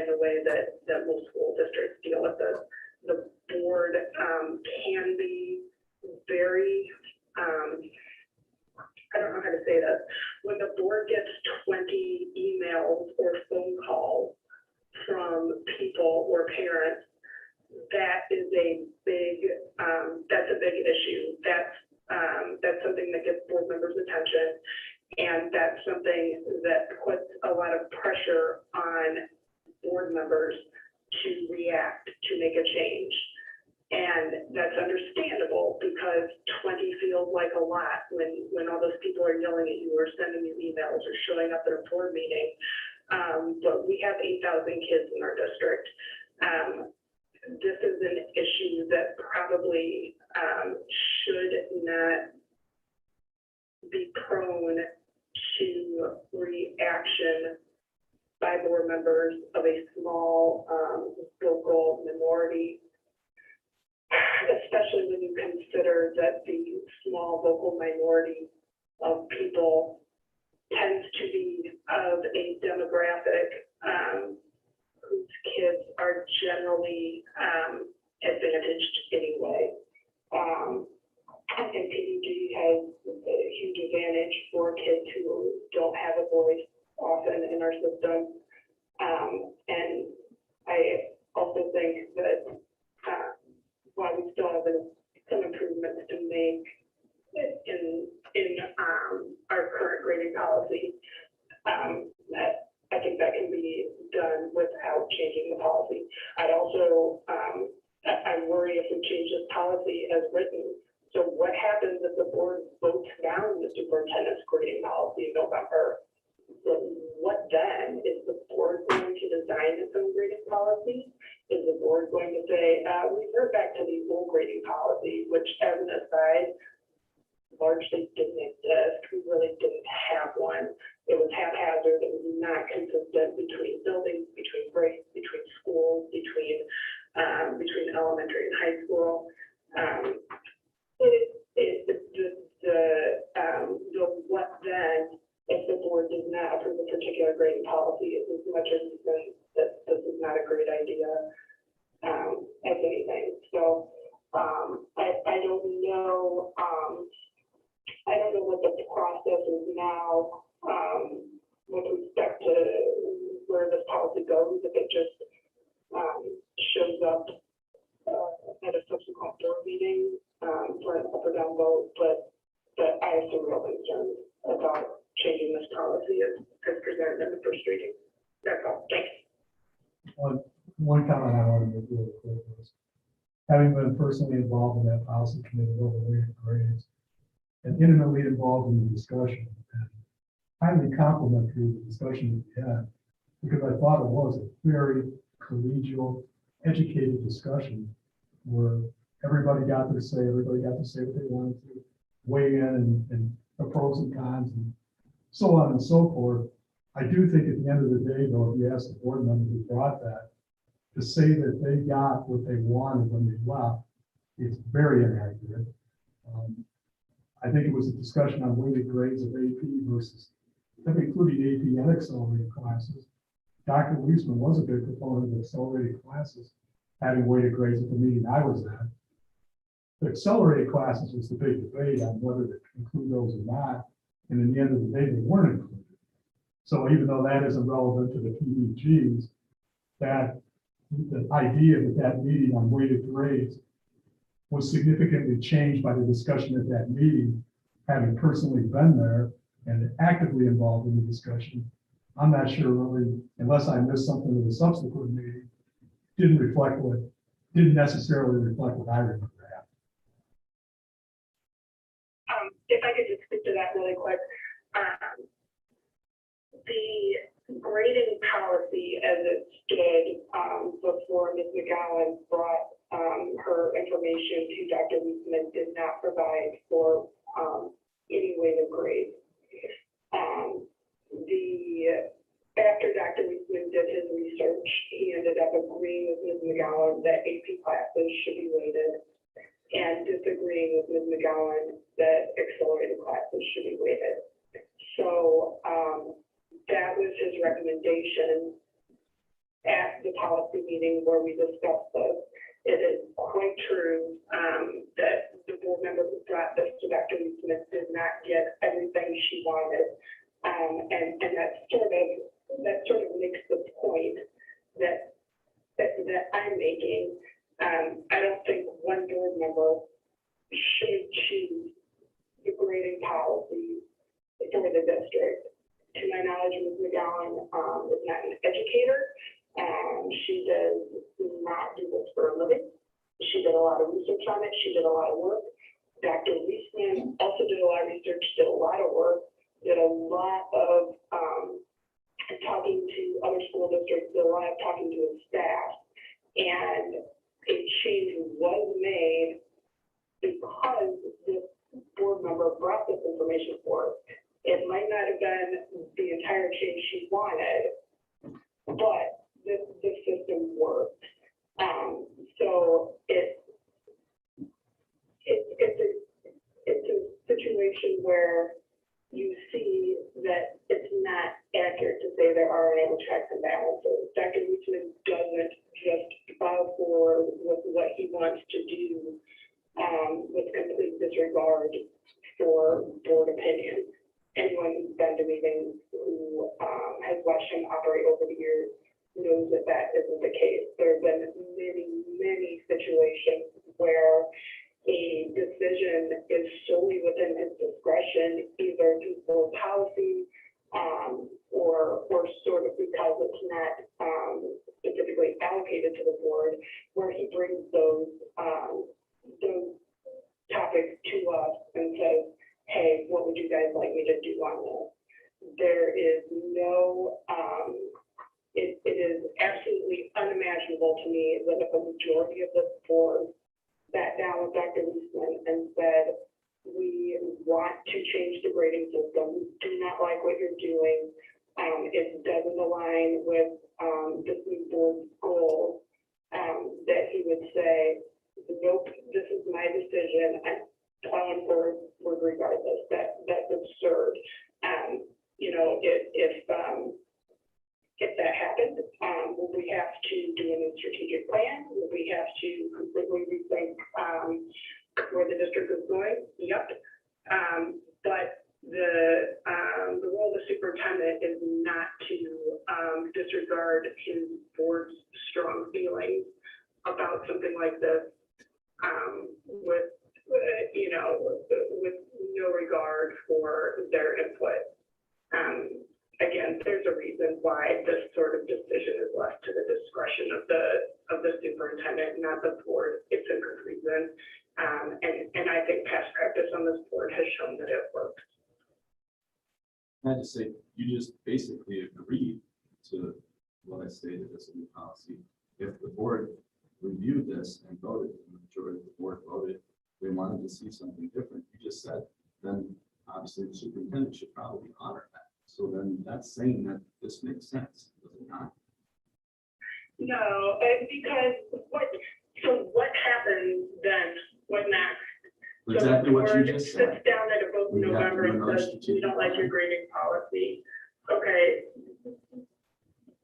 the way that most school districts deal with this. The board can be very, I don't know how to say this, when the board gets 20 emails or phone calls from people or parents, that is a big, that's a big issue. That's something that gets board members' attention, and that's something that puts a lot of pressure on board members to react, to make a change. And that's understandable because 20 feels like a lot when all those people are yelling at you or sending you emails or showing up at a board meeting. But we have 8,000 kids in our district. This is an issue that probably should not be prone to reaction by board members of a small vocal minority, especially when you consider that the small vocal minority of people tends to be of a demographic whose kids are generally advantaged anyway. I think PDG has a huge advantage for kids who don't have a voice often in our system. And I also think that while we still have some improvements to make in our current grading policy, that I think that can be done without changing the policy. I'd also, I worry if we change this policy as written. So what happens if the board votes down the superintendent's grading policy in November? What then? Is the board going to design its own grading policy? Is the board going to say, we revert back to the old grading policy, which as an aside, largely didn't exist. We really didn't have one. It was haphazard. It was not consistent between buildings, between grades, between schools, between elementary and high school. The what then if the board does not approve a particular grading policy is as much as that this is not a great idea as anything. So I don't know. I don't know what the process is now with respect to where this policy goes. If it just shows up at a subsequent board meeting for an up or down vote, but I have some real concerns about changing this policy as presented in the first reading. That's all. Thanks. One comment I wanted to make really quick was, having been personally involved in that policy committee over weighted grades and intimately involved in the discussion, and highly complimentary the discussion that we had, because I thought it was a very collegial, educated discussion where everybody got to say what they wanted to, weigh in and the pros and cons and so on and so forth. I do think at the end of the day, though, if you ask the board member who brought that, to say that they got what they wanted when they left, it's very inaccurate. I think it was a discussion on weighted grades of AP versus, including AP and accelerated classes. Dr. Weisman was a big proponent of accelerated classes, having weighted grades at the meeting I was at. The accelerated classes was the big debate on whether to include those or not. And in the end of the day, they weren't included. So even though that isn't relevant to the PDGs, that the idea that meeting on weighted grades was significantly changed by the discussion at that meeting, having personally been there and actively involved in the discussion. I'm not sure really, unless I missed something in the subsequent meeting, didn't necessarily reflect what I remember. If I could just speak to that really quick. The grading policy as it stood before Ms. McGowan brought her information to Dr. Weisman did not provide for any weighted grades. After Dr. Weisman did his research, he ended up agreeing with Ms. McGowan that AP classes should be weighted and disagreeing with Ms. McGowan that accelerated classes should be weighted. So that was his recommendation at the policy meeting where we discussed this. It is quite true that the board member who brought this to Dr. Weisman did not get everything she wanted. And that sort of makes the point that I'm making. I don't think one board member should choose the grading policy for the district. To my knowledge, Ms. McGowan is not an educator. She does not do this for a living. She did a lot of research on it. She did a lot of work. Dr. Reisman also did a lot of research, did a lot of work, did a lot of talking to other school districts, did a lot of talking to his staff. And a change was made because this board member brought this information forth. It might not have been the entire change she wanted, but the system worked. So it's a situation where you see that it's not accurate to say there are no checks and balances. Dr. Reisman doesn't just file forward with what he wants to do with complete disregard for board opinion. Anyone who's been to meetings who has watched him operate over the years knows that that isn't the case. There have been many situations where a decision is solely within his discretion, either through board policy or sort of because it's not specifically allocated to the board, where he brings those topics to us and says, hey, what would you guys like me to do on this? There is no, it is absolutely unimaginable to me that if a majority of the board sat down with Dr. Reisman and said, we want to change the grading system, we do not like what you're doing, it doesn't align with this new board's goals, that he would say, nope, this is my decision, I'm plowing forward regardless. That's absurd. You know, if that happened, will we have to do a new strategic plan? Will we have to completely rethink where the district is going? Yep. But the role of the superintendent is not to disregard his board's strong feelings about something like this with no regard for their input. Again, there's a reason why this sort of decision is left to the discretion of the superintendent, not the board. It's a good reason. And I think past practice on this board has shown that it works. I just say, you just basically agreed to what I stated as a new policy. If the board reviewed this and voted, and the majority of the board voted, they wanted to see something different, you just said, then obviously the superintendent should probably honor that. So then that's saying that this makes sense, does it not? No, because what happens then? What next? Exactly what you just So the board said. sits down at a vote in We have to November do and another says, we strategic don't like your plan. grading policy. Okay,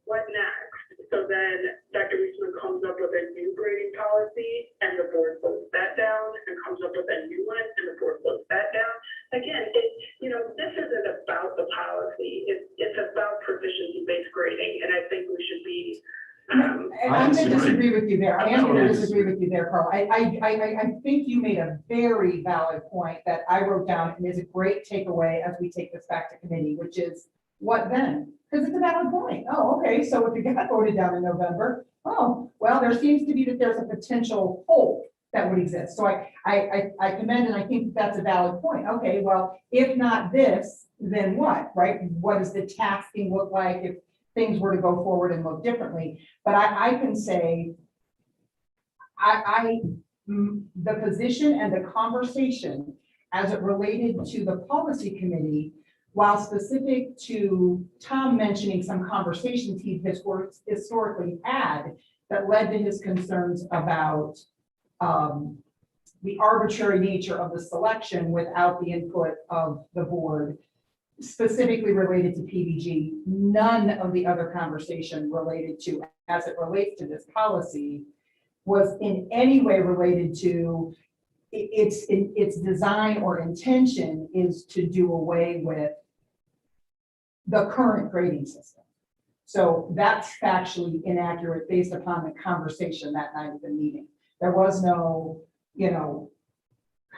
what next? So then Dr. Reisman comes up with a new grading policy and the board votes that down and comes up with a new one and the board votes that down. Again, this isn't about the policy. It's about proficiency-based grading. And I think we should be, And I'm gonna disagree with you there. I am gonna disagree with you there, Carl. I think you made a very valid point that I wrote down and is a great takeaway as we take this back to committee, which is what then? Because it's a valid point. Oh, okay, so if it got voted down in November, oh, well, there seems to be that there's a potential hole that would exist. So I commend and I think that's a valid point. Okay, well, if not this, then what, right? What does the tasking look like if things were to go forward and look differently? But I can say, the position and the conversation as it related to the policy committee, while specific to Tom mentioning some conversations he historically had that led to his concerns about the arbitrary nature of the selection without the input of the board, specifically related to PVG, none of the other conversation related to, as it relates to this policy, was in any way related to its design or intention is to do away with the current grading system. So that's factually inaccurate based upon the conversation that night of the meeting. There was no,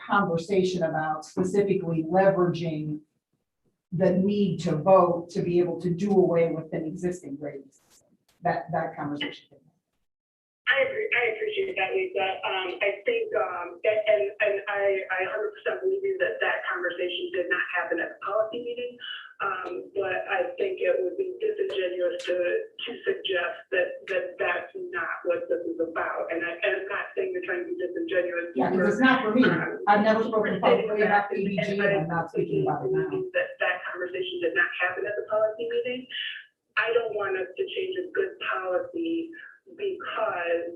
conversation about specifically leveraging the need to vote to be able to do away with an existing grading system. that conversation. I appreciate that, Lisa. I think, and I 100% believe you that that conversation did not happen at the policy meeting. But I think it would be disingenuous to suggest that that's not what this is about. And I'm not saying you're trying to be disingenuous. Yeah, because it's not for me. I've never spoken publicly about PBG, and I'm not speaking about it now. That conversation did not happen at the policy meeting. I don't want us to change a good policy because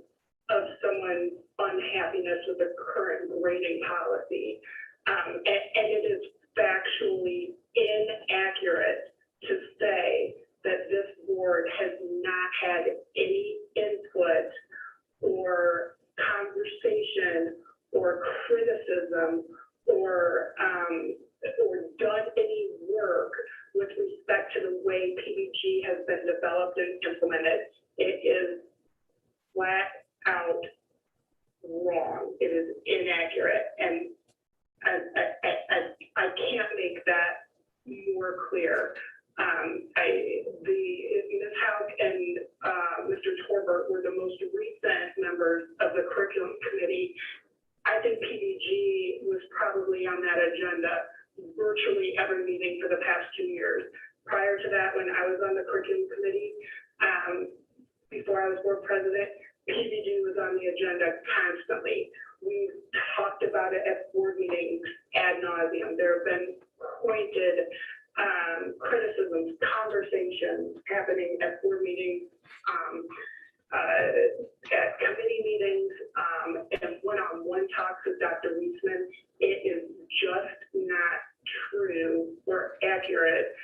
of someone's unhappiness with the current grading policy. And it is factually inaccurate to say that this board has not had any input or conversation or criticism or done any work with respect to the way PBG has been developed and implemented. It is flat out wrong. It is inaccurate. And I can't make that more clear. Ms. Hauk and Mr. Torbert were the most recent members of the curriculum committee. I think PBG was probably on that agenda virtually every meeting for the past 2 years. Prior to that, when I was on the curriculum committee, before I was board president, PBG was on the agenda constantly. We've talked about it at board meetings ad nauseum. There have been pointed criticisms, conversations happening at board meetings, at committee meetings, and one-on-one talks with Dr. Weissman. It is just not true or accurate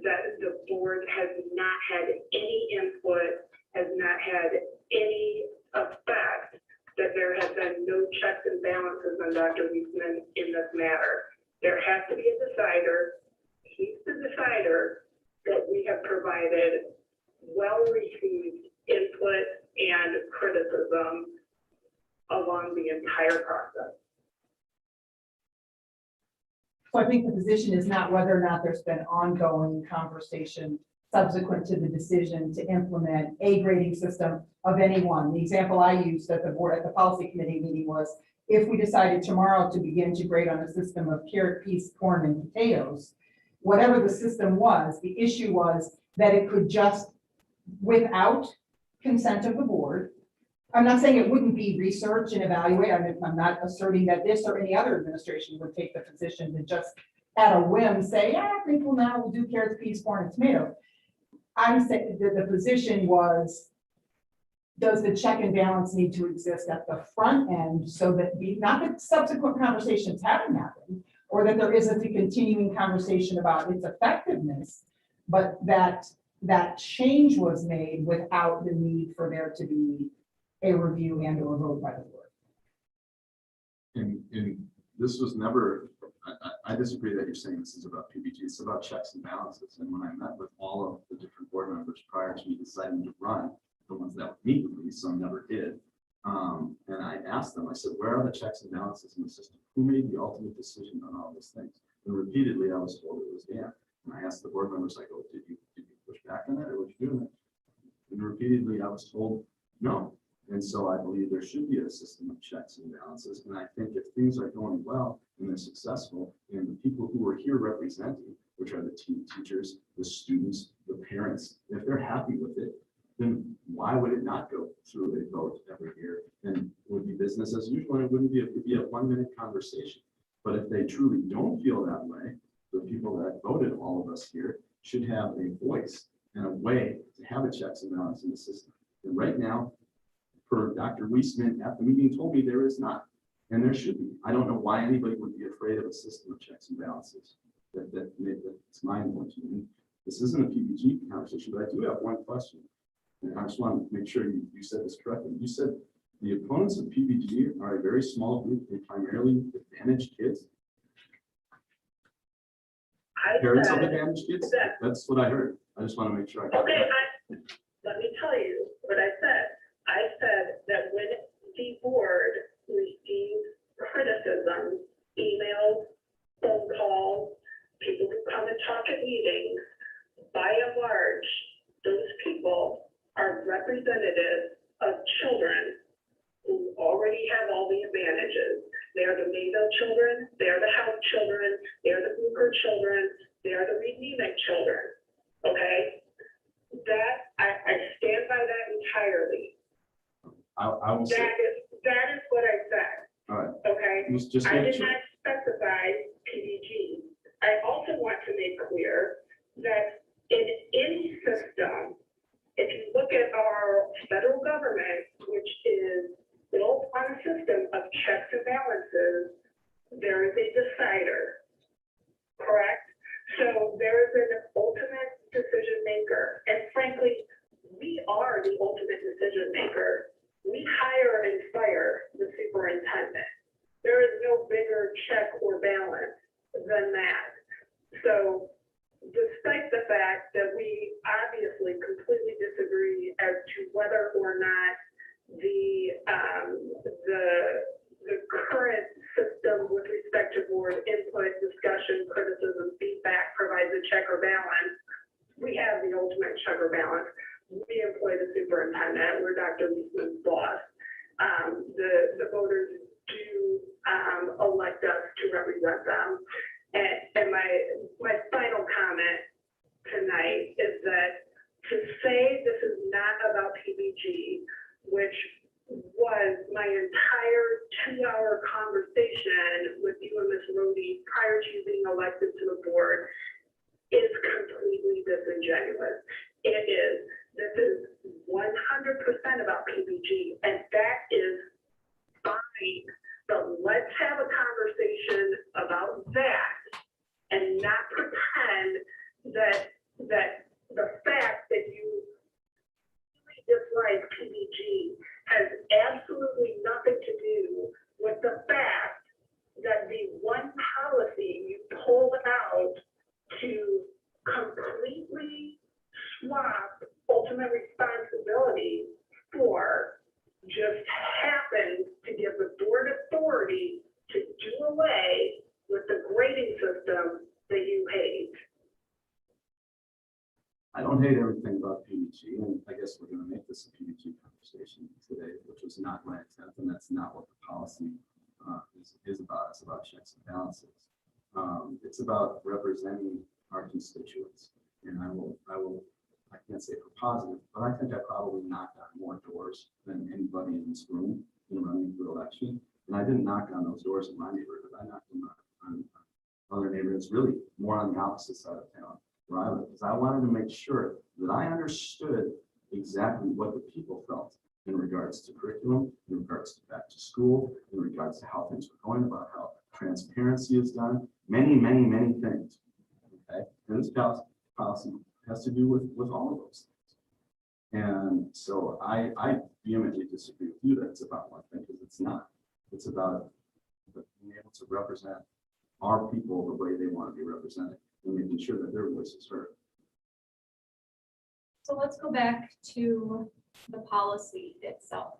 that the board has not had any input, has not had any effect, that there have been no checks and balances on Dr. Weissman in this matter. There has to be a decider. He's the decider, that we have provided well-received input and criticism along the entire process. So I think the position is not whether or not there's been ongoing conversation subsequent to the decision to implement a grading system of any one. The example I used at the board, at the policy committee meeting was, if we decided tomorrow to begin to grade on a system of carrot, peas, corn, and potatoes, whatever the system was, the issue was that it could just, without consent of the board. I'm not saying it wouldn't be research and evaluate. I'm not asserting that this or any other administration would take the position to just at a whim say, yeah, I think well now we'll do carrots, peas, corn, and tomatoes. I'm saying that the position was, does the check and balance need to exist at the front end so that not that subsequent conversations haven't happened, or that there isn't a continuing conversation about its effectiveness, but that change was made without the need for there to be a review and or vote by the board. And this was never, I disagree that you're saying this is about PBG. It's about checks and balances. And when I met with all of the different board members prior to me deciding to run, the ones that would meet with me, some never did. And I asked them, I said, where are the checks and balances in the system? Who made the ultimate decision on all these things? And repeatedly, I was told it was Dan. And I asked the board members, I go, did you push back on that, or what you doing? And repeatedly, I was told no. And so I believe there should be a system of checks and balances. And I think if things are going well and they're successful, and the people who are here representing, which are the teachers, the students, the parents, if they're happy with it, then why would it not go through a vote every year? And it would be business as usual, and it wouldn't be a 1-minute conversation. But if they truly don't feel that way, the people that voted, all of us here, should have a voice and a way to have a checks and balances in the system. And right now, per Dr. Weissman at the meeting told me there is not, and there should be. I don't know why anybody would be afraid of a system of checks and balances. That's mind-blowing to me. This isn't a PBG conversation, but I do have one question. And I just want to make sure you said this correctly. You said the opponents of PBG are a very small group and primarily advantaged kids. Parents of advantaged kids? That's what I heard. I just want to make sure I got Okay, that. let me tell you what I said. I said that when the board receives criticism, emails, phone calls, people who come and talk at meetings, by and large, those people are candidates of children who already have all the advantages. They are the Mayville children, they are the Health children, they are the Booker children, they are the Reed-Nemick children, okay? That, I stand by that entirely. I will say, That is what I said, all right, okay? just I make did sure. not specify PDG. I also want to make clear that in any system, if you look at our federal government, which is built on a system of checks and balances, there is a decider, correct? So there is an ultimate decision maker. And frankly, we are the ultimate decision maker. We hire and fire the superintendent. There is no bigger check or balance than that. So despite the fact that we obviously completely disagree as to whether or not the current system with respect to board input, discussion, criticism, feedback provides a check or balance, we have the ultimate check or balance. We employ the superintendent, we're Dr. Leesman's boss. The voters do elect us to represent them. And my final comment tonight is that to say this is not about PBG, which was my entire 2-hour conversation with you and Ms. Rhodey prior to you being elected to the board, is completely disingenuous. It is. This is 100% about PBG, and that is fine. But let's have a conversation about that and not pretend that the fact that you really dislike PBG has absolutely nothing to do with the fact that the one policy you pulled out to completely swap ultimate responsibility for just happens to give the board authority to do away with the grading system that you hate. I don't hate everything about PBG, and I guess we're gonna make this a PBG conversation today, which was not my intent, and that's not what the policy is about. It's about checks and balances. It's about representing our constituents, and I can't say for positive, but I think I probably knocked on more doors than anybody in this room in running for election. And I didn't knock on those doors in my neighborhood. I knocked on other neighborhoods, really more on the opposite side of town where I live, because I wanted to make sure that I understood exactly what the people felt in regards to curriculum, in regards to back to school, in regards to how things were going, about how transparency is done, many, many, many things. Okay, and this policy has to do with all of those things. And so I vehemently disagree with you that it's about one thing, because it's not. It's about being able to represent our people the way they want to be represented and making sure that their voice is heard. So let's go back to the policy itself.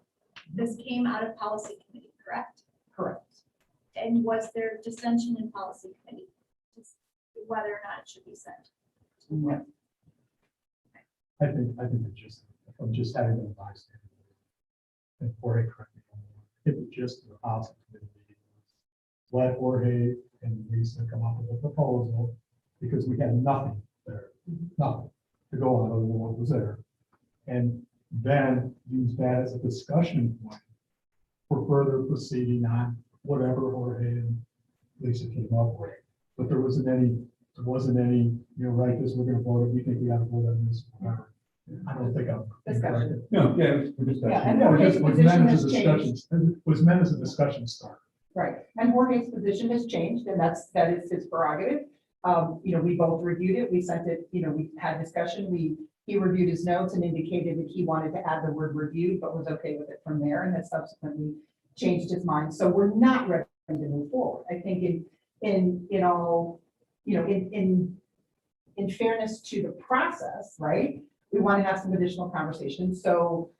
This came out of policy committee, correct? Correct. And was there dissension in policy committee? Just whether or not it should be sent? Yeah. I think it just, from just having been a bystander. And Jorge, correct me if I'm wrong, it was just the policy committee meeting. Let Jorge and Lisa come up with a proposal, because we had nothing there, nothing to go on other than what was there. And then use that as a discussion point for further proceeding on whatever Jorge and Lisa came up with. But there wasn't any, right, this, we're gonna vote, we think we have to vote on this, whatever. I don't think I'm. Discussion. No, yeah, it was discussion. Yeah, and Yeah, Jorge's it was position meant as a has discussion, was meant as a discussion start. Right, and Jorge's position has changed, and that is his prerogative. We both reviewed it, we sent it, we had discussion, he reviewed his notes and indicated that he wanted to add the word reviewed, but was okay with it from there, and then subsequently changed his mind. So we're not ready to move forward. I think in all, in fairness to the process, right? We want to have some additional conversations. So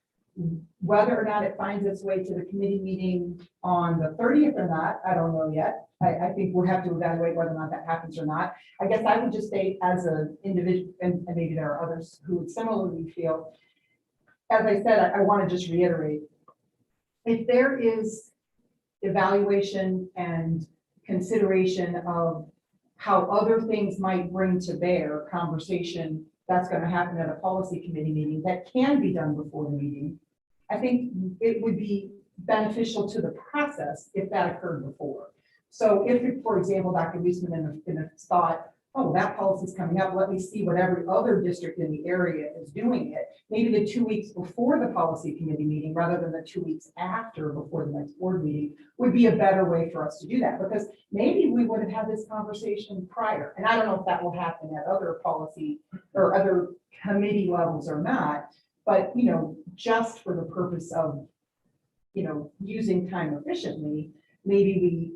whether or not it finds its way to the committee meeting on the 30th or not, I don't know yet. I think we'll have to evaluate whether or not that happens or not. I guess I would just say as an individual, and maybe there are others who would similarly feel, as I said, I want to just reiterate, if there is evaluation and consideration of how other things might bring to bear conversation that's going to happen at a policy committee meeting that can be done before the meeting, I think it would be beneficial to the process if that occurred before. So if, for example, Dr. Weisman in a thought, oh, that policy's coming up, let me see what every other district in the area is doing it. Maybe the 2 weeks before the policy committee meeting, rather than the 2 weeks after, before the next board meeting, would be a better way for us to do that, because maybe we would have had this conversation prior. And I don't know if that will happen at other policy or other committee levels or not, but, you know, just for the purpose of, you know, using time efficiently, maybe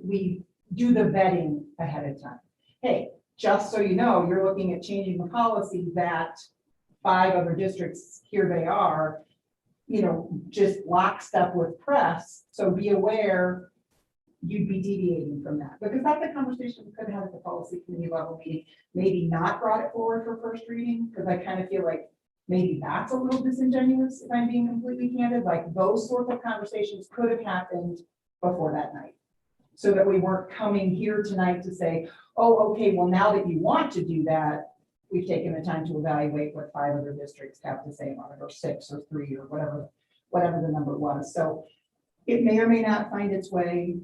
we do the vetting ahead of time. Hey, just so you know, you're looking at changing the policy that 5 other districts, here they are, you know, just lockstep with press. So be aware you'd be deviating from that, because that's a conversation we could have at the policy committee level meeting, maybe not brought it forward for first reading, because I kind of feel like maybe that's a little disingenuous, if I'm being completely candid. Like those sorts of conversations could have happened before that night, so that we weren't coming here tonight to say, oh, okay, well, now that you want to do that, we've taken the time to evaluate what 5 other districts have to say on it, or 6 or 3 or whatever the number was. So it may or may not find its way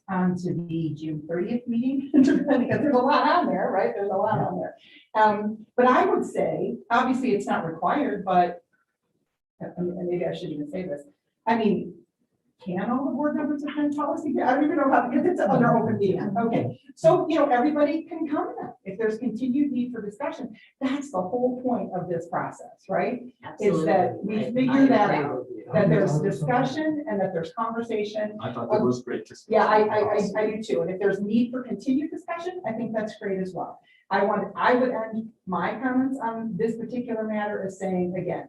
onto the June 30th meeting, because there's a lot on there, right? There's a lot on there. But I would say, obviously it's not required, but and maybe I shouldn't even say this. I mean, can all the board members attend policy? I don't even know how, because it's under open meeting. Okay, so, you know, everybody can come then. If there's continued need for discussion, that's the whole point of this process, right? Is that we figure that out, that there's discussion and that there's conversation. I thought that was great. Yeah, I do too. And if there's need for continued discussion, I think that's great as well. I would end my comments on this particular matter as saying, again,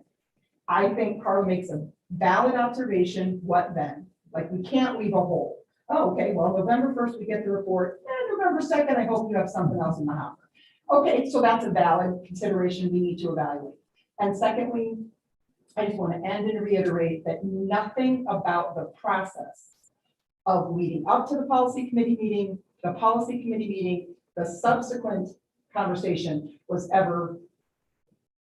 I think Carl makes a valid observation. What then? Like, we can't leave a hole. Oh, okay, well, November 1st, we get the report. November 2nd, I hope you have something else in the hopper. Okay, so that's a valid consideration we need to evaluate. And secondly, I just want to end and reiterate that nothing about the process of leading up to the policy committee meeting, the policy committee meeting, the subsequent conversation was ever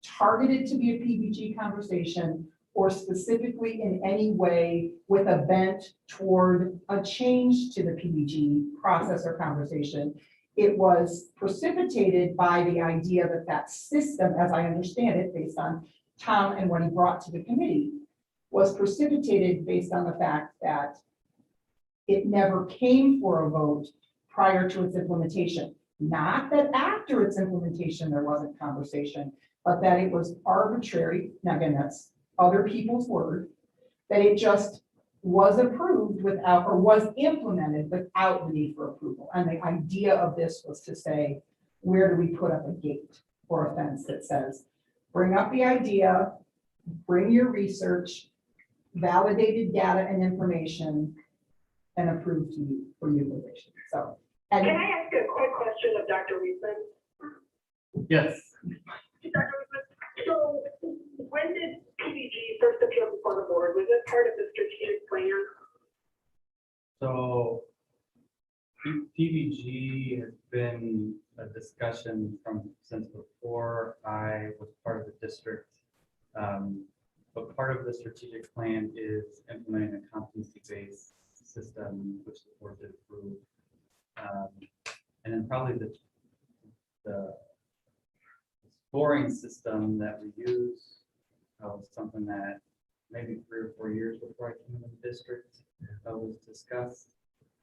targeted to be a PBG conversation, or specifically in any way with a bent toward a change to the PBG process or conversation. It was precipitated by the idea that that system, as I understand it, based on Tom and what he brought to the committee, was precipitated based on the fact that it never came for a vote prior to its implementation. Not that after its implementation there wasn't conversation, but that it was arbitrary. Now, again, that's other people's word, that it just was approved without, or was implemented without the need for approval. And the idea of this was to say, where do we put up a gate or a fence that says, bring up the idea, bring your research, validated data and information, and approve to you for utilization. So, and Can I ask a quick question of Dr. Weisman? Yes. Dr. Weisman, so when did PBG first appear before the board? Was it part of the strategic plan? So PBG has been a discussion since before I was part of the district. But part of the strategic plan is implementing a competency-based system, which the board did approve. And then probably the scoring system that we use was something that maybe 3 or 4 years before I came into the district was discussed.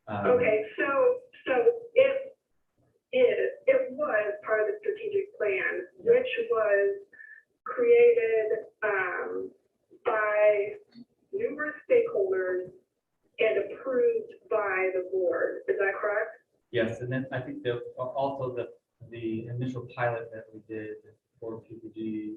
Okay, so it was part of the strategic plan, which was created by numerous stakeholders and approved by the board. Is that correct? Yes, and then I think also the initial pilot that we did for PPG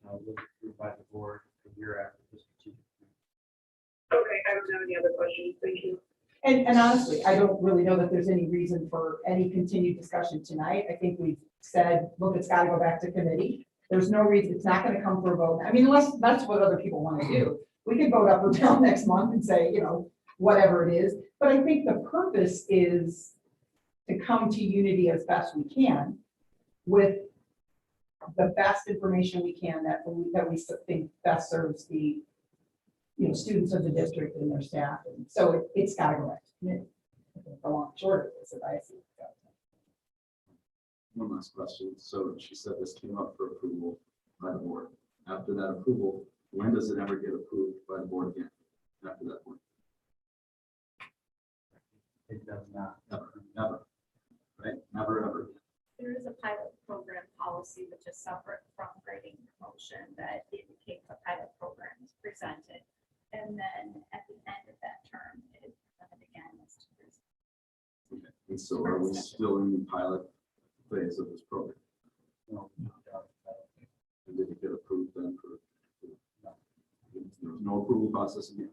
was approved by the board a year after the strategic plan. Okay, I don't have any other questions. Thank you. And honestly, I don't really know that there's any reason for any continued discussion tonight. I think we've said, look, it's got to go back to committee. There's no reason, it's not gonna come for a vote. I mean, unless that's what other people want to do. We could vote up or down next month and say, whatever it is. But I think the purpose is to come to unity as best we can with the best information we can that we think best serves the, students of the district and their staff. And so it's gotta go back to committee. The long and short of this, if I see it. One last question. So she said this came up for approval by the board. After that approval, when does it ever get approved by the board again? After that point? It does not. Never. Right? Never, ever. There is a pilot program policy which is separate from grading promotion that indicates a pilot program is presented. And then at the end of that term, it is presented again as to this. Okay. And so are we still in the pilot phase of this program? No, no, And did it get approved then for? There was no approval process again?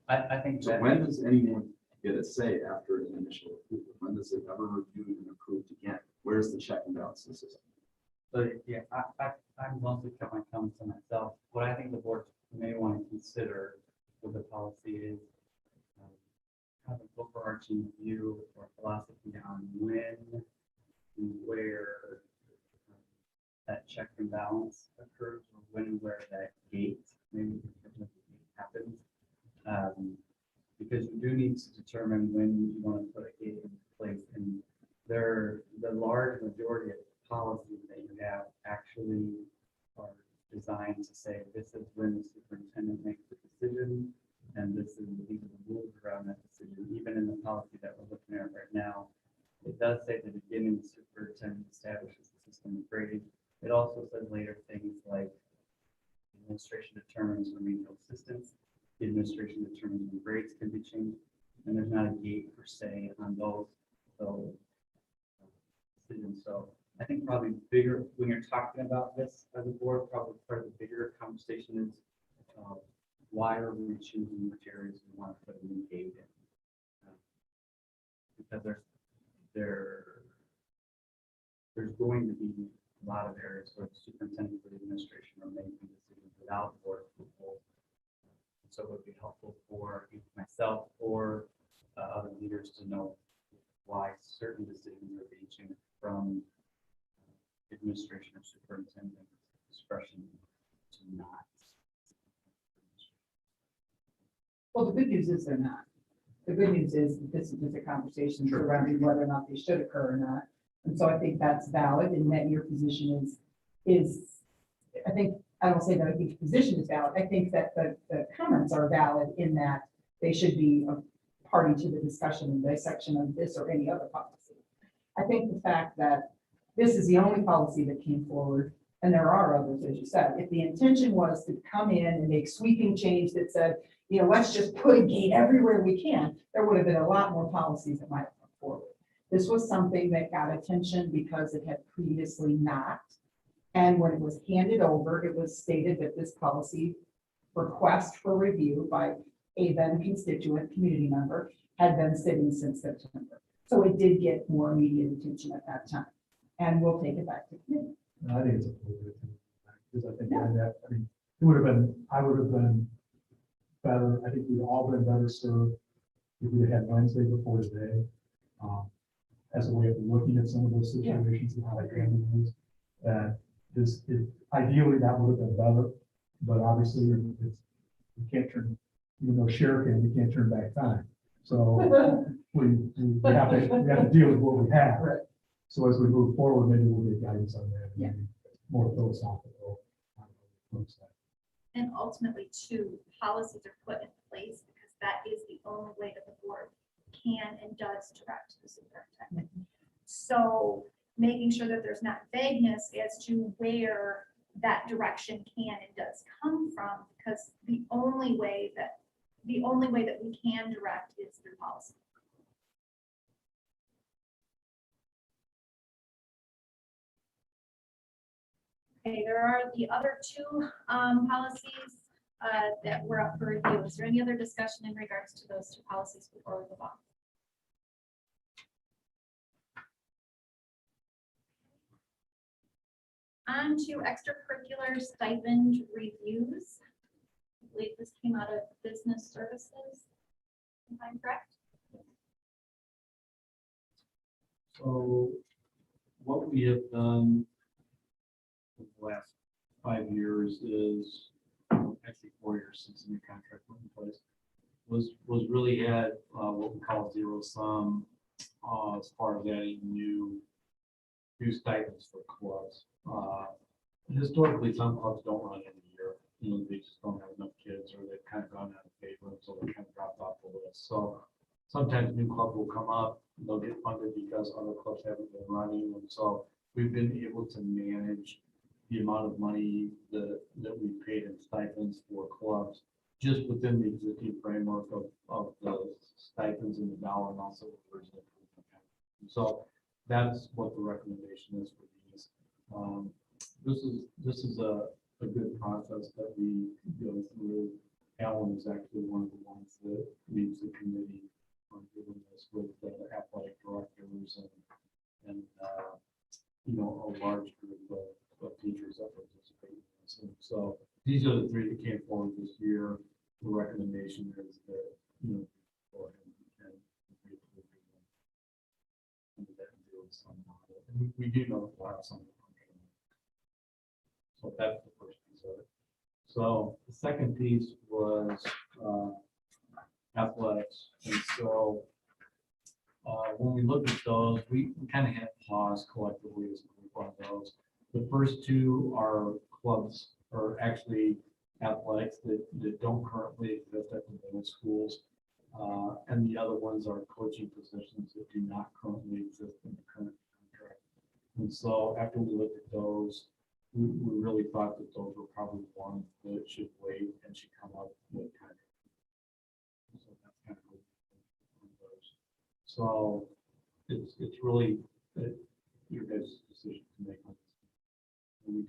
I think So that. when does anyone get a say after an initial approval? When does it ever reviewed and approved again? Where's the check and balance system? So, yeah, I'm mostly kept my comments to myself. What I think the board may want to consider with the policy is have an overarching view or philosophy on when and where that check and balance occurs, or when and where that gate maybe happens. Because you do need to determine when you want to put a gate in place, and the large majority of policies that you have actually are designed to say this is when the superintendent makes the decision, and these are the rules around that decision. Even in the policy that we're looking at right now, it does say at the beginning the superintendent establishes the system of grading. It also says later things like administration determines remedial assistance, the administration determines when grades can be changed, and there's not a gate per se on those decisions. So I think probably bigger, when you're talking about this as a board, probably part of the bigger conversation is why are we choosing which areas we want to put a new gate in? Because there's going to be a lot of areas where the superintendent or the administration are making decisions without board approval. So it would be helpful for myself or other leaders to know why certain decisions are being changed from administration or superintendent discretion to not. Well, the good news is they're not. The good news is that this is just a conversation surrounding whether or not they should occur or not. And so I think that's valid, and that your position is, I think, I don't say that I think your position is valid. I think that the comments are valid in that they should be a party to the discussion and dissection of this or any other policy. I think the fact that this is the only policy that came forward, and there are others, as you said, if the intention was to come in and make sweeping change that said, let's just put a gate everywhere we can, there would have been a lot more policies that might have come forward. This was something that got attention because it had previously not. And when it was handed over, it was stated that this policy request for review by a then constituent community member had been sitting since September. So it did get more immediate attention at that time. And we'll take it back to committee. I think it's a little bit, because I think it would have been, I would have been better. I think we'd all been better served if we had Wednesday before today, as a way of looking at some of those situations and how they handle those. That ideally that would have been better, but obviously we can't turn, even though sheriff can, we can't turn back time. So we have to deal with what we have. Right. So as we move forward, maybe we'll get guidance on that. Yeah. More philosophical. And ultimately, too, policies are put in place because that is the only way that the board can and does direct the superintendent. So making sure that there's not vagueness as to where that direction can and does come from, because the only way that we can direct is through policy. Okay, there are the other two policies that were up for review. Is there any other discussion in regards to those two policies before we move on? On to extracurricular stipend reviews. I believe this came out of business services. If I'm correct? So what we have done in the last 5 years is, actually 4 years since the new contract went in place, was really at what we call zero sum as part of adding new stipends for clubs. Historically, some clubs don't run every year. You know, they just don't have enough kids, or they've kind of gone out of favor, so they kind of dropped off the list. So sometimes new clubs will come up, they'll get funded because other clubs haven't been running, and so we've been able to manage the amount of money that we paid in stipends for clubs just within the existing framework of the stipends and the dollar amounts that were originally approved. So that's what the recommendation is for these. This is a good process that we go through. Alan is actually one of the ones that leads the committee on doing this with the athletic directors and you know, a large group of teachers that participate in this. And so these are the 3 that came forward this year. The recommendation is that, you know, go ahead and agree to it. Under that zero sum model. And we do know that we'll have some. So that's the first piece of it. So the second piece was athletics. And so when we looked at those, we kind of had pause collectively as a group on those. The first 2 are clubs, or actually athletics that don't currently exist at the middle schools. And the other ones are coaching positions that do not currently exist in the current contract. And so after we looked at those, we really thought that those were probably ones that should wait and should come up with kind of. So that's kind of what we did on those. So it's really your guys' decision to make on this. And we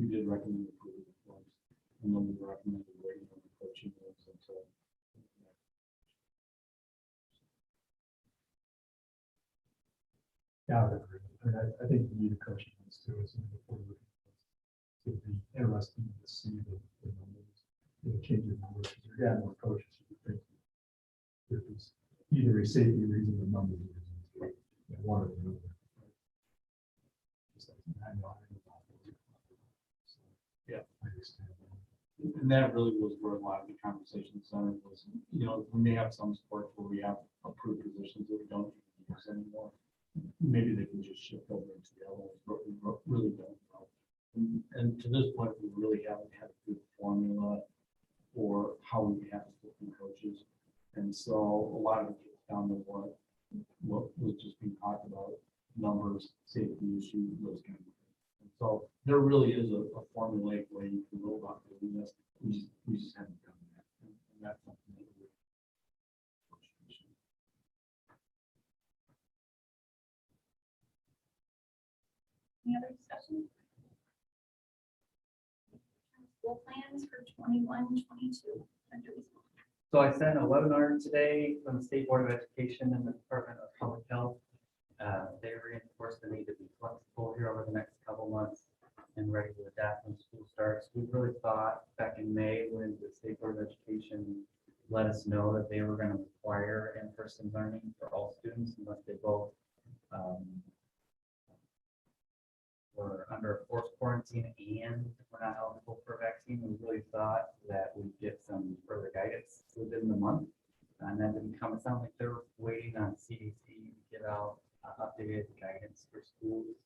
did recommend approval of clubs, and then we recommended waiting on the coaching ones until. Yeah, I would agree. I mean, I think you need a coaching ones too, so before we look at this. It'd be interesting to see the numbers, changing numbers, because you're getting more coaches, you would think. If it's either a safety reason or number of reasons, but one or the other. Just like, I know. So, Yeah. I understand that. And that really was where a lot of the conversation centered was, you know, we may have some sports where we have approved positions that we don't use anymore. Maybe they can just shift over into the other ones, but we really don't know. And to this point, we really haven't had a good formula for how we have different coaches. And so a lot of it gets down to what was just being talked about, numbers, safety issues, those kind of things. And so there really is a formulaic way you can go about doing this. We just haven't done that. And that's something that we're. Any other discussion? School plans for 21-22. So I sent a webinar today from the State Board of Education and the Department of Public Health. They reinforced the need to be flexible here over the next couple months and ready to adapt when school starts. We really thought back in May when the State Board of Education let us know that they were going to require in-person learning for all students unless they both were under forced quarantine and were not eligible for a vaccine. We really thought that we'd get some further guidance within the month. And that didn't come. It sounds like they're waiting on CDC to get out updated guidance for schools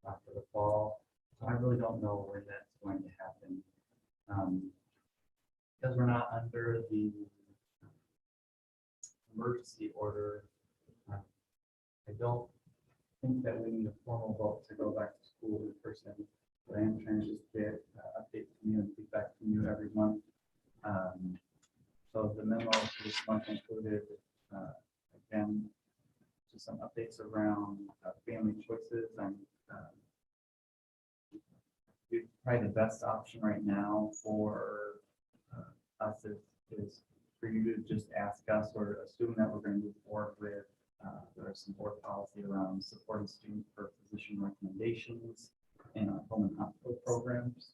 for the fall. So I really don't know when that's going to happen. Because we're not under the emergency order, I don't think that we need a formal vote to go back to school in person. But I am trying to just get updates from you and feedback from you every month. So the memo for this month included, again, just some updates around family choices. And probably the best option right now for us is for you to just ask us or assume that we're going to move forward with there's some board policy around supporting students for physician recommendations. in our home and hospital programs.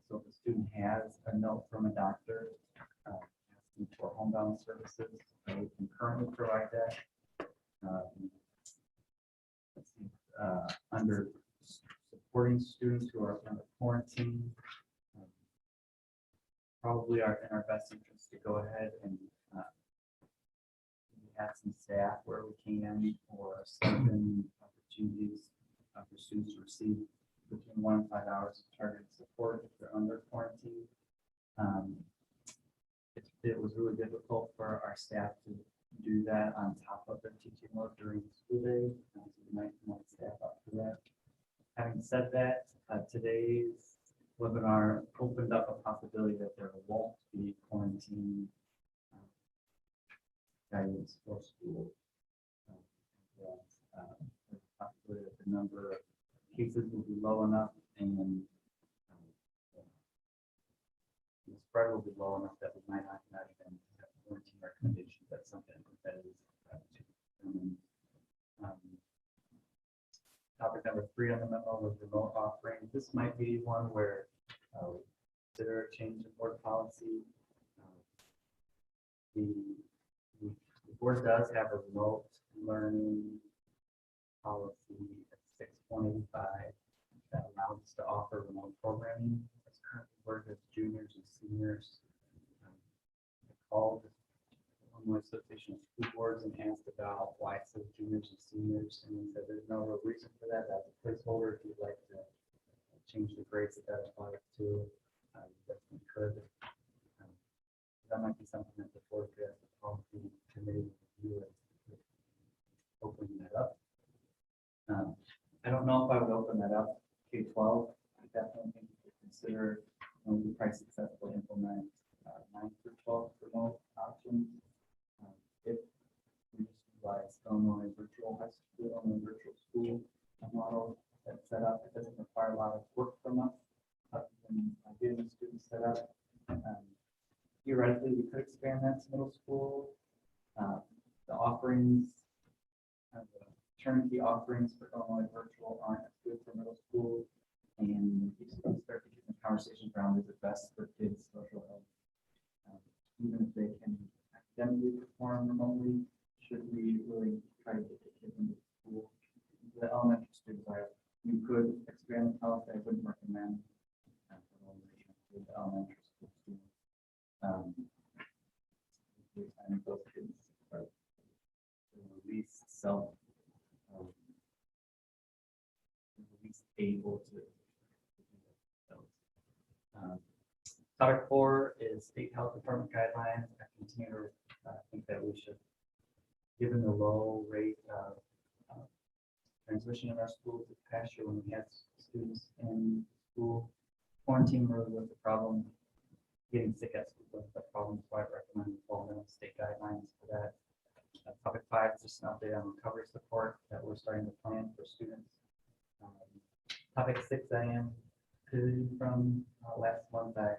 So if a student has a note from a doctor asking for homebound services, we can currently provide that. Let's see, under supporting students who are under quarantine, probably are in our best interest to go ahead and add some staff where we can, or stipend opportunities for students to receive between 1 and 5 hours of targeted support if they're under quarantine. It was really difficult for our staff to do that on top of their teaching load during the school day. So we might want staff up for that. Having said that, today's webinar opened up a possibility that there won't be quarantine guidance for school. There's a possibility that the number of cases will be low enough and the spread will be low enough that we might not even have quarantine recommendations. That's something that is to determine. Topic number 3 on the memo was remote offerings. This might be one where we consider a change in board policy. The board does have a remote learning policy at 6.85 that allows us to offer remote programming. It's currently worked with juniors and seniors. I called the Illinois Association of School Boards and asked about why it says juniors and seniors, and they said there's no real reason for that. As a placeholder, if you'd like to change the grades that applies to, you could. That might be something that the board could, as a policy committee, review it, opening that up. I don't know if I would open that up K-12. I definitely think you could consider when we probably successfully implement 9 through 12 remote options. If we just utilize Illinois virtual high school, Illinois virtual school model that's set up, it doesn't require a lot of work from us other than getting the students set up. Theoretically, we could expand that to middle school. The offerings, the turnkey offerings for Illinois virtual aren't as good for middle school. And you start to get the conversation around, is it best for kids' social health? Even if they can academically perform remotely, should we really try to get the kids into school? The elementary students, you could expand the policy. I wouldn't recommend the elementary school students. I think those kids are the least least able to do those. Topic 4 is state health department guidelines. I continue to think that we should, given the low rate of transmission in our schools this past year when we had students in school, quarantine really was the problem. Getting sick at school was the problem, so I recommend following state guidelines for that. Topic 5 is just an update on recovery support that we're starting to plan for students. Topic 6, I am pivoting from last month. I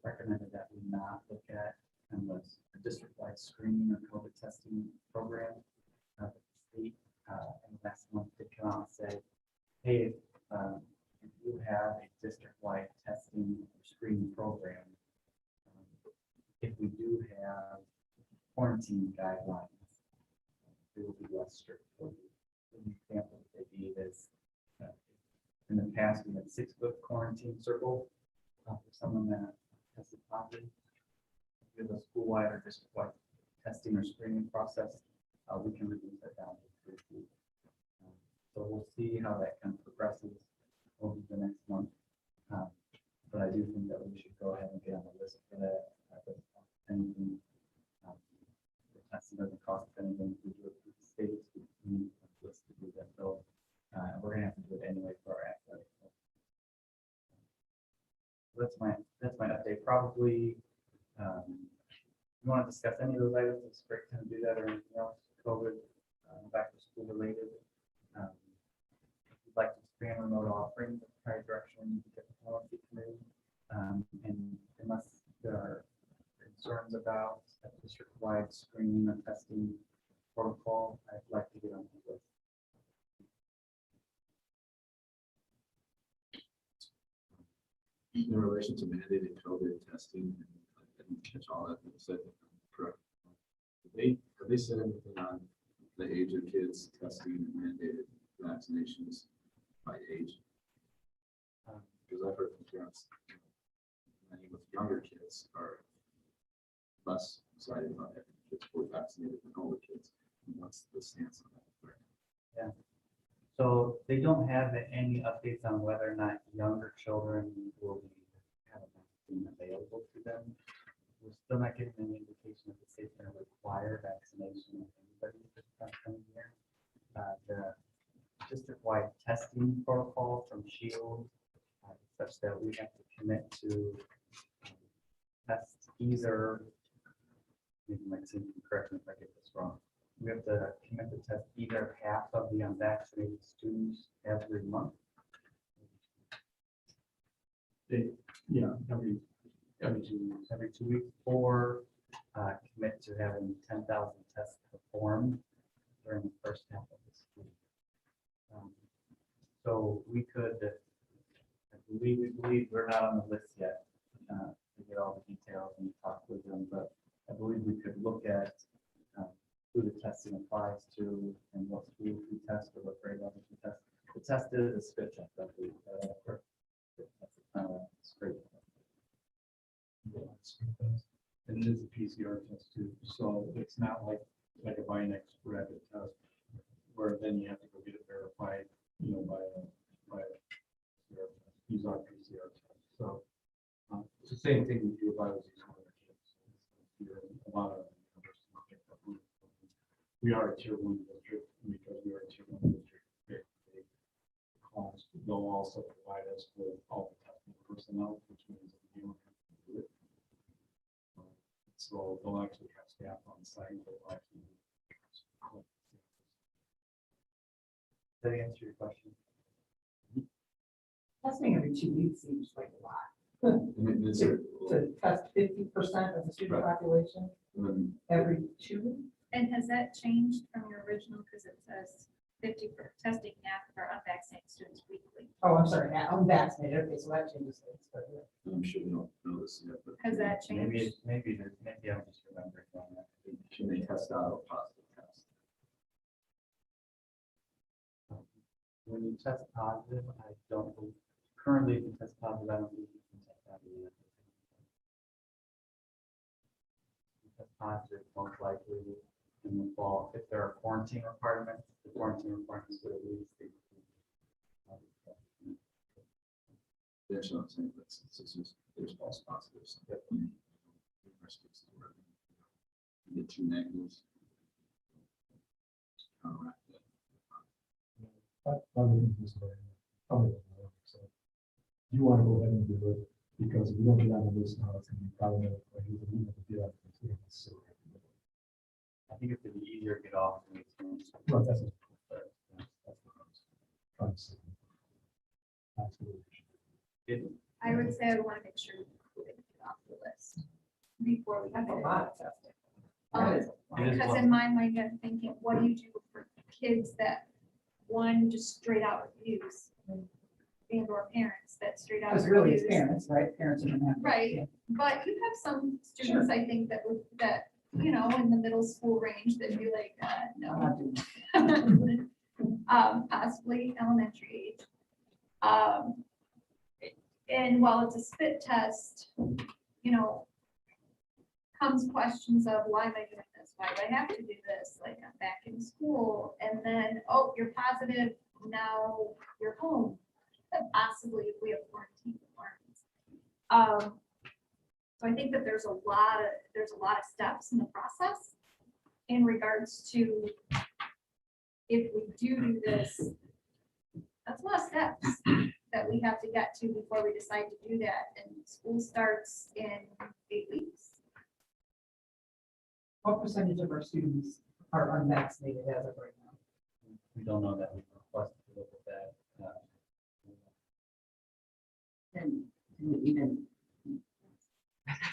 recommended that we not look at unless a district-wide screening or COVID testing program. The state and last month did come out and say, hey, if you have a district-wide testing or screening program, if we do have quarantine guidelines, it will be less strict for you. An example that they gave is in the past we had 6-foot quarantine circle for someone that tested positive. If we have a school-wide or district-wide testing or screening process, we can reduce that down to 3 feet. So we'll see how that kind of progresses over the next month. But I do think that we should go ahead and get on the list for that. Anything, the testing doesn't cost anything. We do it through the states. We need a list to do that. So we're gonna have to do it anyway for our athletic. So that's my update. Probably you want to discuss any of those items, it's great to do that or anything else. COVID, back to school related. If you'd like to expand remote offerings, prior direction, get the policy committee. And unless there are concerns about a district-wide screening and testing protocol, I'd like to get on the list. In relation to mandated COVID testing, and I didn't catch all that, but said correct. Have they said anything on the age of kids testing and mandated vaccinations by age? Because I've heard from parents, many with younger kids are less excited about having kids fully vaccinated than older kids. And what's the stance on that? So they don't have any updates on whether or not younger children will be have a vaccine available to them. We're still not getting any indication that the state's going to require vaccination of anybody this upcoming year. The district-wide testing protocol from Shield is such that we have to commit to test either, maybe Maxine can correct me if I get this wrong. We have to commit to test either half of the unvaccinated students every month. Yeah, Every 2 weeks, or commit to having 10,000 tests performed during the first half of the school. So we could, we believe we're not on the list yet to get all the details and talk with them, but I believe we could look at who the testing applies to and what schools we test or what grade levels we test. The test is a spit check, I believe. That's a straight. and it is a PCR test too, so it's not like a Binax rapid test, where then you have to go get it verified, by use our PCR test. So it's the same thing we do if I was using one of the kids. A lot of we are a tier 1 district, because we are a tier 1 district. They'll also provide us with all the testing personnel, which means that we don't have to do it. So they'll actually have staff on site that will actually. Did I answer your question? Testing every 2 weeks seems like a lot. And is there, To test 50% of the student Right. population and every 2 weeks? And has that changed from your original, because it says 50 for testing half of our unvaccinated students weekly? Oh, I'm sorry, now I'm vaccinated. Okay, so that changes things. But yeah. I'm sure you don't know this yet, but Has that changed? Maybe I'm just remembering wrong. can they test out a positive test? When you test positive, I don't believe, currently if you test positive, I don't believe you can test out of it. You test positive, most likely in the fall, if there are quarantine requirements, the quarantine requirements would at least be. That's what I'm saying, that's, it's just, there's false positives. Universities where you get 2 negatives. Counteract that. So you want to go ahead and do it, because if you don't get on the list now, it's going to be problematic. Like, you have to get on the list. So, I think it's gonna be easier to get off. Than it's well, that's what I was trying to say. Absolutely. I would say I would want to make sure we include it off the list before we. That's a lot of testing. Um, That is a lot. It is Because one. in my mind, I'm thinking, what do you do for kids that, one, just straight out refuse? And or parents that straight out Because really it's refuse. parents, right? Parents are gonna have. to- Right. yeah. But you have some students, I think, that would, that, in the middle school range that be like, I'm no. not doing that. Possibly elementary age. And while it's a spit test, comes questions of why am I doing this? Why do I have to do this? Like, I'm back in school, and then, oh, you're positive, now you're home. Possibly if we have quarantine requirements. So I think that there's a lot of steps in the process in regards to if we do this, that's a lot of steps that we have to get to before we decide to do that. And school starts in 8 weeks. What percentage of our students are unvaccinated as of right now? We don't know that. We requested to look at that. And even.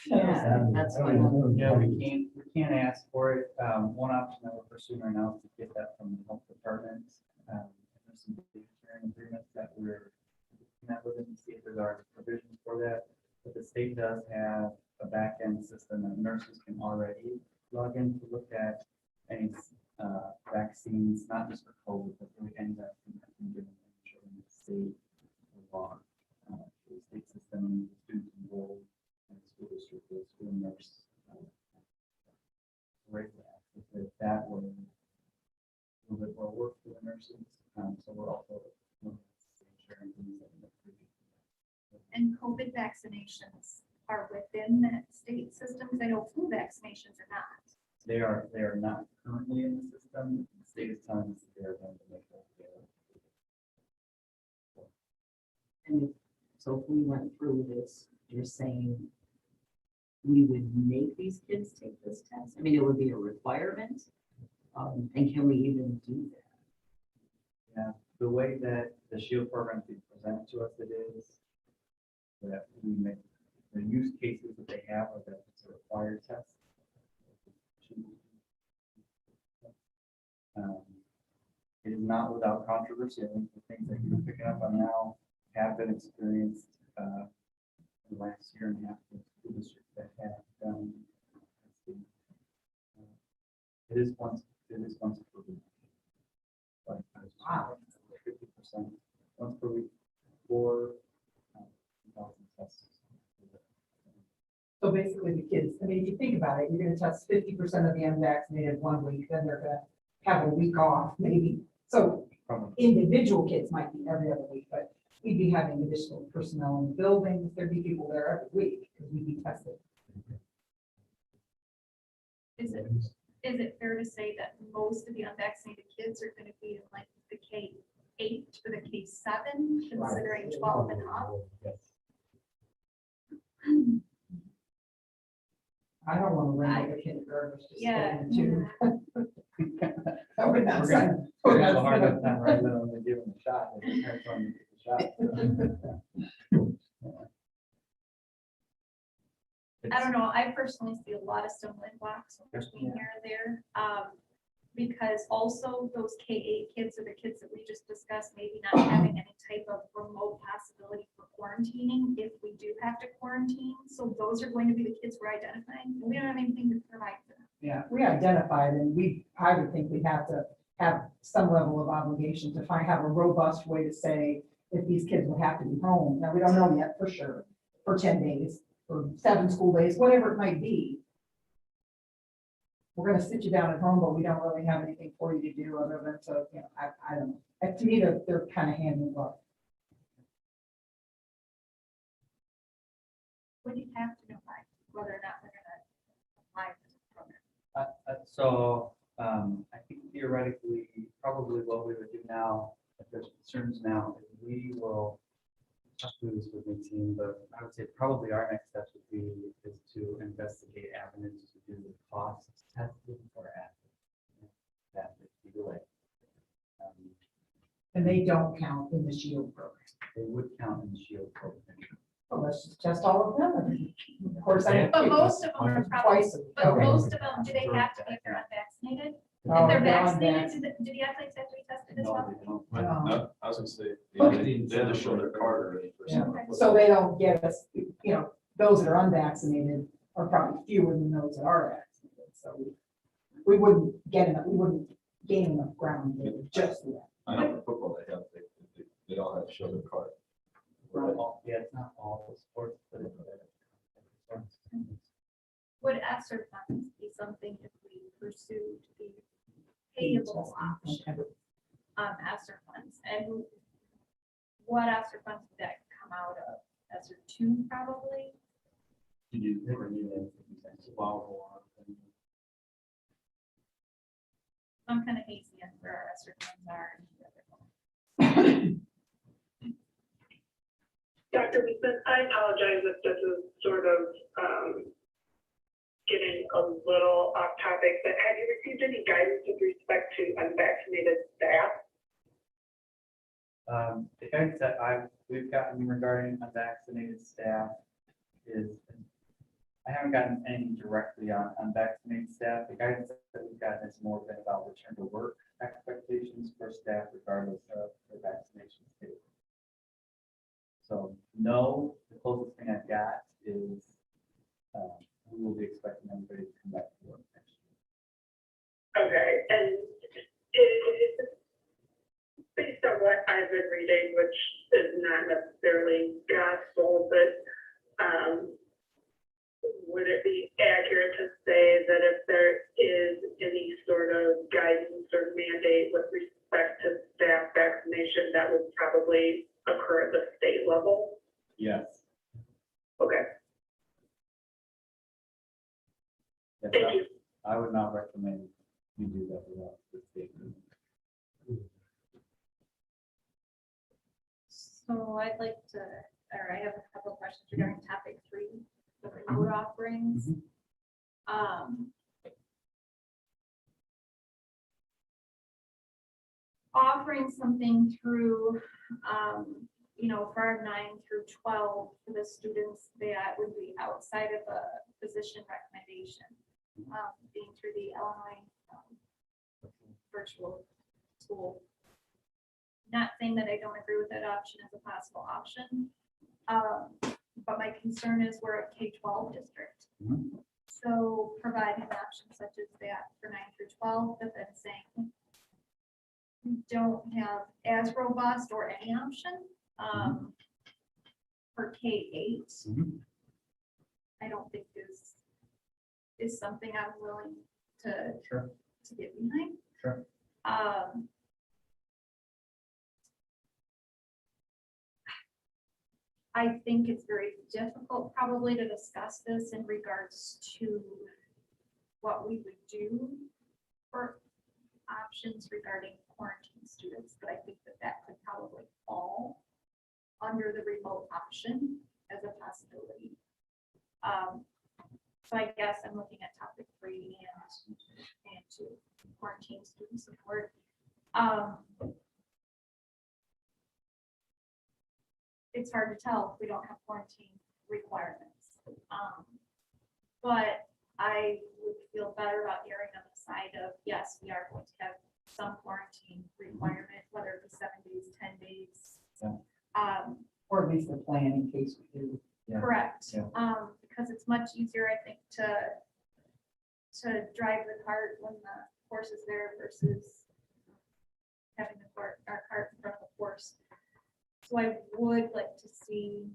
Yeah, That's I fine. don't know. Yeah, we can't ask for it. One option that we're pursuing right now is to get that from the health department. There's some sharing agreements that we're met with them to see if there's already provisions for that, but the state does have a back-end system that nurses can already log in to look at any vaccines, not just for COVID, but really any vaccine that's been given to children in the state or the state system, students enrolled in the school district, the school nurse. Right, that way, a little bit more work for the nurses, so we're also sharing things that. And COVID vaccinations are within that state system? 'Cause I know flu vaccinations are not. They are not currently in the system. The state is telling us that they are going to make that available. And so if we went through this, you're saying we would make these kids take this test? I mean, it would be a requirement? And can we even do that? Yeah, the way that the SHIELD program is presented to us, it is that we make, the use cases that they have are that it's a required test. It is not without controversy. I think the things that you're picking up on now have been experienced in the last year and a half with school districts that have done. It is once per week. Like, Wow. 50% once per week for 2,000 tests. So basically the kids, I mean, if you think about it, you're gonna test 50% of the unvaccinated one week, then they're gonna have a week off, maybe. So From individual kids might be every other week, but we'd be having additional personnel in the buildings. There'd be people there every week because we'd be tested. Is it fair to say that most of the unvaccinated kids are gonna be in like the K-8 or the K-7, considering 12 and up? I don't want to run like a kindergarten. just Yeah. going to- That would not We're sound. We're gonna have a hard enough time right now when they give them a shot. They have fun to get the shot. I don't know, I personally see a lot of stumbling blocks between here and there. Because also those K-8 kids are the kids that we just discussed, maybe not having any type of remote possibility for quarantining if we do have to quarantine. So those are going to be the kids we're identifying. We don't have anything to provide for them. Yeah, we identified and I would think we'd have to have some level of obligation to have a robust way to say if these kids would have to be home. Now, we don't know yet for sure, for 10 days, for 7 school days, whatever it might be. We're gonna sit you down at home, but we don't really have anything for you to do other than to, I don't know. To me, they're kind of hand in glove. Would you have to know by whether or not they're gonna apply for the program? So, I think theoretically, probably what we would do now, if there's concerns now, is we will talk through this with the team, but I would say probably our next steps would be is to investigate avenues to do the cost testing or that either way. And they don't count in the SHIELD program. They would count in the SHIELD program. Well, let's just test all of them. Of course, I. But most of them are probably, Twice a week. but Okay. most of them, do they have to be if they're unvaccinated? Oh, If they're they're vaccinated, do the athletes have to be tested as No, well? they don't. No, I was gonna say, they had to show their card already. for Yeah. some- So they don't get us, those that are unvaccinated are probably fewer than those that are vaccinated. So we wouldn't we wouldn't gain enough ground there just yet. I know for football, they all have to show their card. Yeah, it's not all the sports, but it's. Would ESSER funds be something if we pursued the payable option on ESSER funds? And what ESSER funds would that come out of? ESSER 2 probably? You never need it. It's allowable. I'm kind of hazy on where our ESSER funds are. and where they're going. Dr. Wiesman, I apologize if this is sort of getting a little off topic, but have you received any guidance with respect to unvaccinated staff? The guidance that we've gotten regarding unvaccinated staff is, I haven't gotten anything directly on unvaccinated staff. The guidance that we've gotten is more been about return to work expectations for staff regardless of their vaccination status. So no, the closest thing I've got is, we will be expecting everybody to come back to work next year. Okay, and it, based on what I've been reading, which is not necessarily gospel, but, would it be accurate to say that if there is any sort of guidance or mandate with respect to staff vaccination, that would probably occur at the state level? Yes. Okay, Yes, thank you. I would not recommend you do that without the state. So I'd like to, or I have a couple of questions regarding topic 3, the remote offerings. Offering something through, for our 9 through 12 for the students that would be outside of a physician recommendation, being through the Illinois virtual school. Not saying that I don't agree with that option as a possible option. But my concern is we're a K-12 district. Mhm. So providing an option such as that for 9 through 12, but then saying we don't have as robust or any option for K-8, Mhm. I don't think is something I'm willing to Sure. get behind. Sure. I think it's very difficult probably to discuss this in regards to what we would do for options regarding quarantine students, but I think that could probably fall under the remote option as a possibility. So I guess I'm looking at topic 3 and 2, quarantine student support. It's hard to tell if we don't have quarantine requirements. But I would feel better about erring on the side of, yes, we are going to have some quarantine requirement, whether it be 7 days, 10 days. Yeah. Or at least a plan in case we do. Yeah. Correct. Yeah. Because it's much easier, I think, to drive the cart when the horse is there versus having the cart in front of the horse. So I would like to see,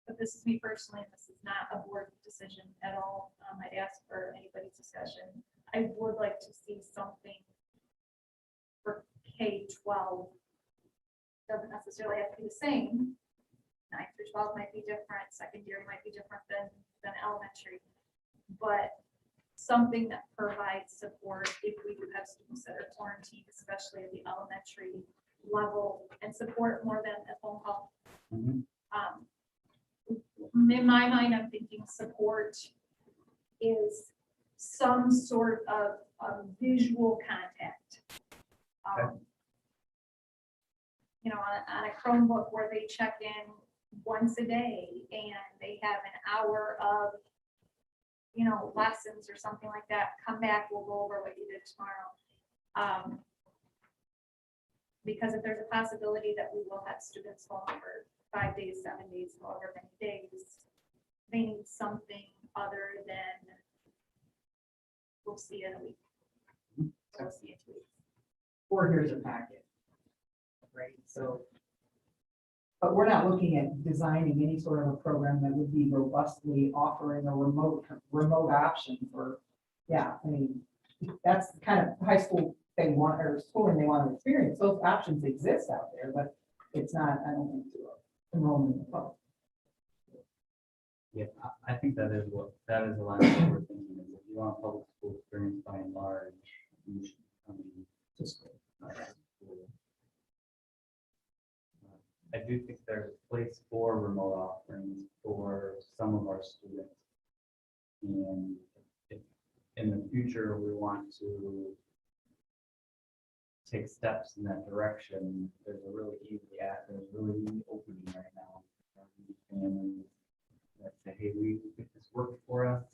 but this is me personally, and this is not a board decision at all. I'd ask for anybody's discussion. I would like to see something for K-12. Doesn't necessarily have to be the same. 9 through 12 might be different, secondary might be different than elementary. But something that provides support if we do have students that are quarantined, especially at the elementary level, and support more than a phone call. Mhm. In my mind, I'm thinking support is some sort of visual contact. On a Chromebook where they check in once a day and they have an hour of, lessons or something like that. Come back, we'll go over what you did tomorrow. Because if there's a possibility that we will have students home for 5 days, 7 days, however many days, they need something other than we'll see you in a week. We'll see you in 2 weeks. Or here's a packet. Right, so. But we're not looking at designing any sort of a program that would be robustly offering a remote option for, that's the kind of high school they want, or schooling they want to experience. Those options exist out there, but it's not, I don't think, to enroll in the public. Yeah, I think that is a line of what we're thinking, is if you want public school experience by and large, you should come to school. not to school. I do think there's a place for remote offerings for some of our students. And if in the future we want to take steps in that direction, there's a really easy opening right now. for these families that say, hey, we think this worked for us.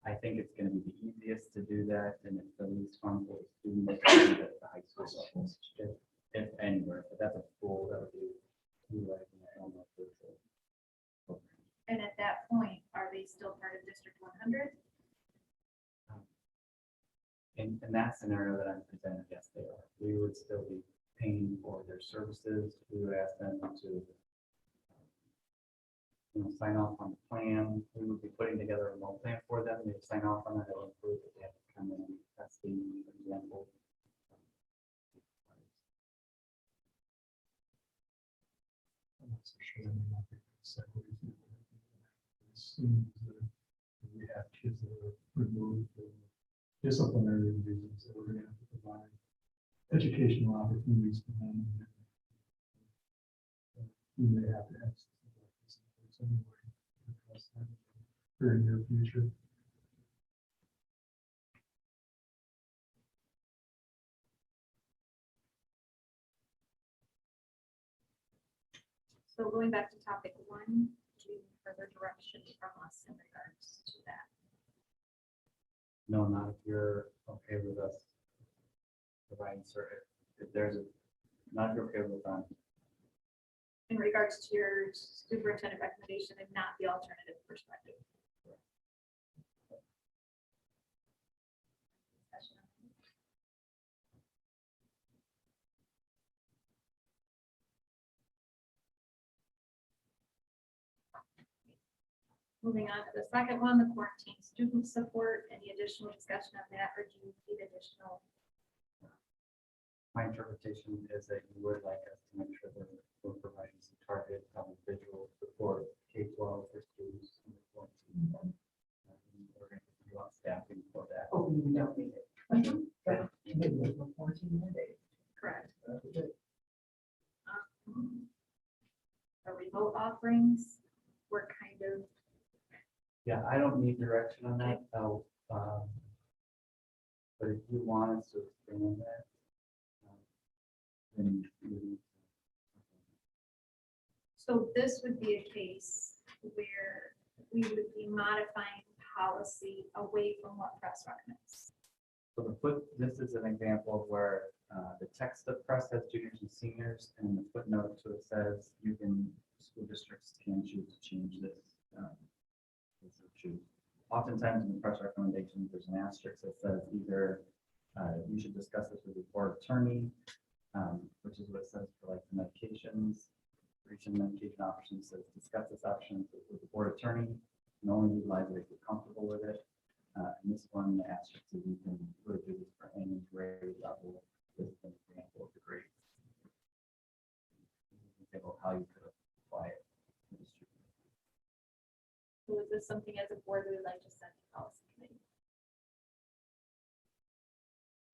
I think it's going to be the easiest to do that, and it's the least harmful to students at the high school level, if anywhere. But that would in that scenario that I'm presenting, yes, they are. We would still be paying for their services. We would ask them to sign off on the plan. We would be putting together a remote plan for them. They would sign off on it. It will include that they have to come in and testing, for example. I'm not so sure. I mean, I think it's separate. It seems that we have kids that are removed for disciplinary reasons, that we're gonna have to provide educational opportunities for them. We may have to have something like this in place anyway, to address that in the very near future. So going back to topic 1, do you need further direction from us in regards to that? No, not if you're okay with us providing service. If there's a, not if you're okay with them. In regards to your superintendent recommendation and not the alternative perspective? Moving on to the second one, the quarantine student support. Any additional discussion on that, or do you need additional? My interpretation is that you would like us to make sure that we're providing some targeted visual support K-12 for students. In the quarantine. We're going to do on staffing for that. Oh, we don't need it. Maybe we're 14 more days. Correct. The remote offerings were kind of, Yeah, I don't need direction on that. But if you want us to expand that, then we- so this would be a case where we would be modifying policy away from what press recommends. so this is an example of where the text of press has juniors and seniors, and the footnote to it says school districts can choose to change this. As they choose. Oftentimes in the press recommendations, there's an asterisk that says either you should discuss this with your board attorney, which is what it says for like the medications. Recent medication options says discuss this option with the board attorney and only utilize it if you're comfortable with it. And this one, the asterisk is you can really do this for any grade level. This is an example of the grades. Example of how you could apply it. To the student. So is this something as a board we would like to send to policy committee?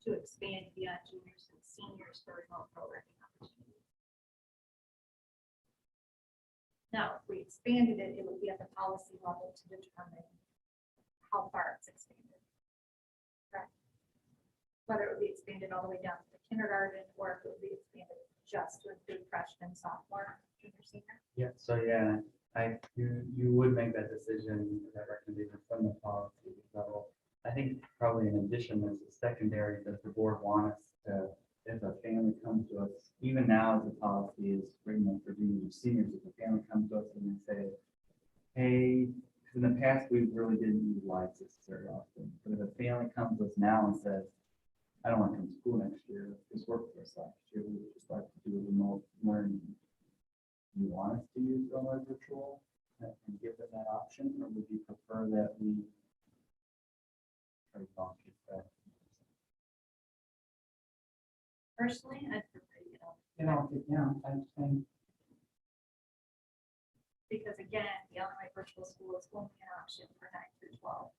To expand beyond juniors and seniors for remote programming opportunities. Now, if we expanded it, it would be at the policy level to determine how far it's expanded. Correct? Whether it would be expanded all the way down to the kindergarten or if it would be expanded just to include freshman, sophomore, junior, senior. Yeah, so yeah, you would make that decision, that recommendation from the policy level. I think probably in addition, there's a secondary that the board wants to, if a family comes to us, even now as the policy is written for juniors and seniors, if a family comes to us and they say, hey, in the past, we really didn't utilize this very often, but if a family comes to us now and says, I don't want to come to school next year, this worked for us last year, we would just like to do remote learning. Do you want us to use remote virtual and give them that option, or would you prefer that we try to talk to that? Personally, I'd prefer, I'm saying. because again, the Illinois virtual school is only an option for 9 through 12.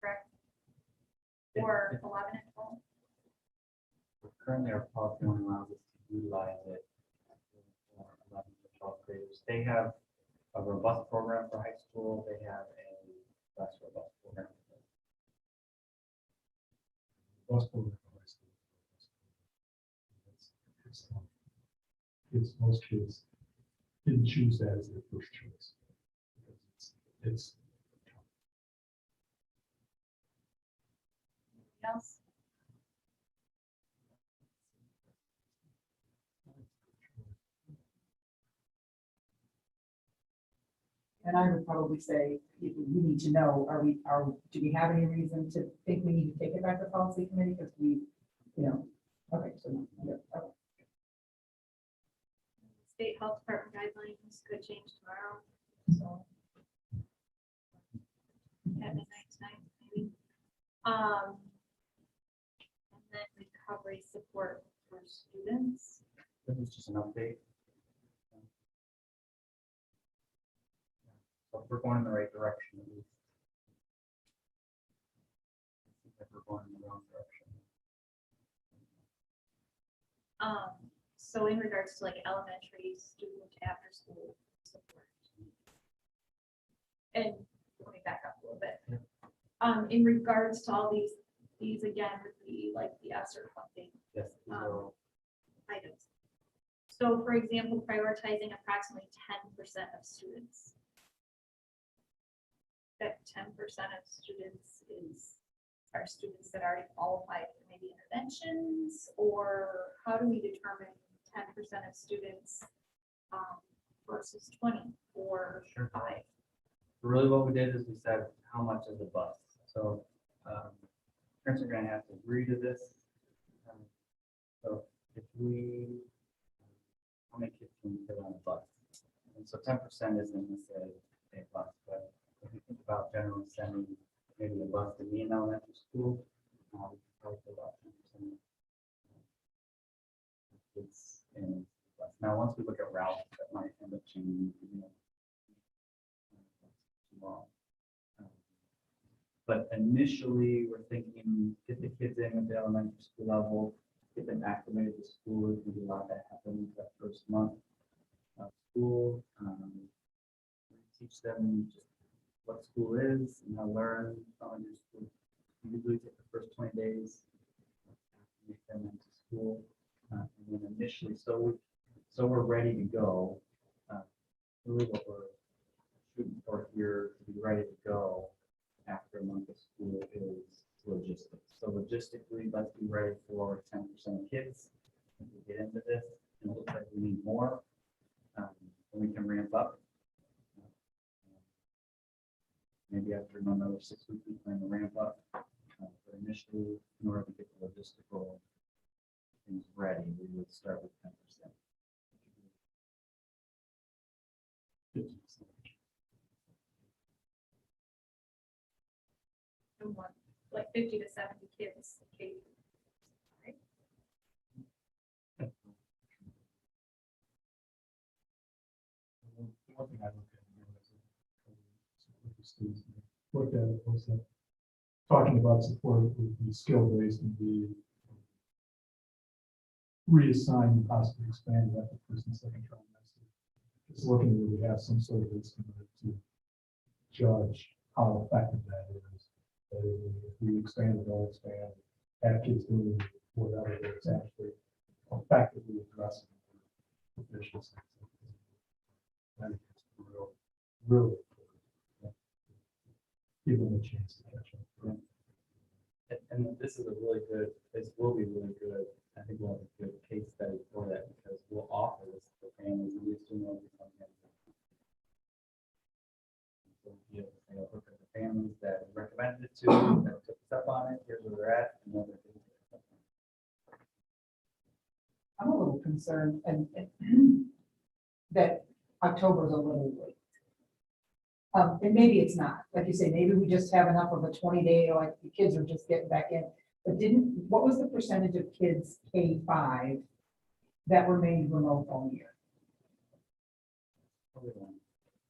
Correct? Or 11 and 12. Currently, our policy only allows us to utilize it for 11 to 12 graders. They have a robust program for high school. They have a less robust program. Bus program for high school. Kids, most kids didn't choose that as their first choice. Because it's Anything else? And I would probably say, we need to know, do we have any reason to think we need to take it back to policy committee? Because we, okay, so, yeah, okay. State Health Department guidelines could change tomorrow, so. At midnight tonight, maybe. And then recovery support for students. This is just an update. So if we're going in the right direction, at least. I think that we're going in the wrong direction. So in regards to like elementary student after school support. And let me back up a little bit. In regards to all these again would be like the ESSER funding Yes. these are all- items. So for example, prioritizing approximately 10% of students. That 10% of students are students that already qualify for maybe interventions, or how do we determine 10% of students versus 20 or Sure. 5? Really what we did is we said, how much is a bus? So parents are gonna have to agree to this. So if how many kids can we fit on a bus? And so 10% isn't necessarily a bus, but if you think about generally sending maybe a bus to me in elementary school, we could probably fit about 10% of kids in the bus. Now, once we look at routes, that might end up changing, too long. But initially, we're thinking, get the kids in at the elementary school level, get them acclimated to school. There's gonna be a lot that happens that first month of school. Teach them just what school is and how to learn elementary school. We usually take the first 20 days, make them into school, and then initially, so we're ready to go. Really, what we're shooting for here to be ready to go after a month of school is logistics. So logistically, let's be ready for 10% of kids. If we get into this, and it looks like we need more, then we can ramp up. Maybe after another 6 weeks, we plan to ramp up. But initially, in order to get the logistical things ready, we would start with 10%. And one, like 50 to 70 kids. Okay. Right? One thing I looked at, looked at it was that talking about support would be skill-based and be reassigned and possibly expanded after first and second trimester. Just looking where we have some sort of instrument to judge how effective that is. That if we expand it, don't expand, have kids doing whatever, it's actually effectively addressing proficiency. I think it's really important. Give them a chance to catch up. And this is a really good, this will be really good. I think we'll have a good case study for that because we'll offer this to families and we assume they'll be something. So you know, say, look at the families that we recommended it to, that took us up on it, here's where they're at, and then they're doing it. I'm a little concerned and that October is a little late. And maybe it's not, like you say, maybe we just have enough of a 20-day, like the kids are just getting back in. But what was the percentage of kids K-5 that remained remote all year? Probably around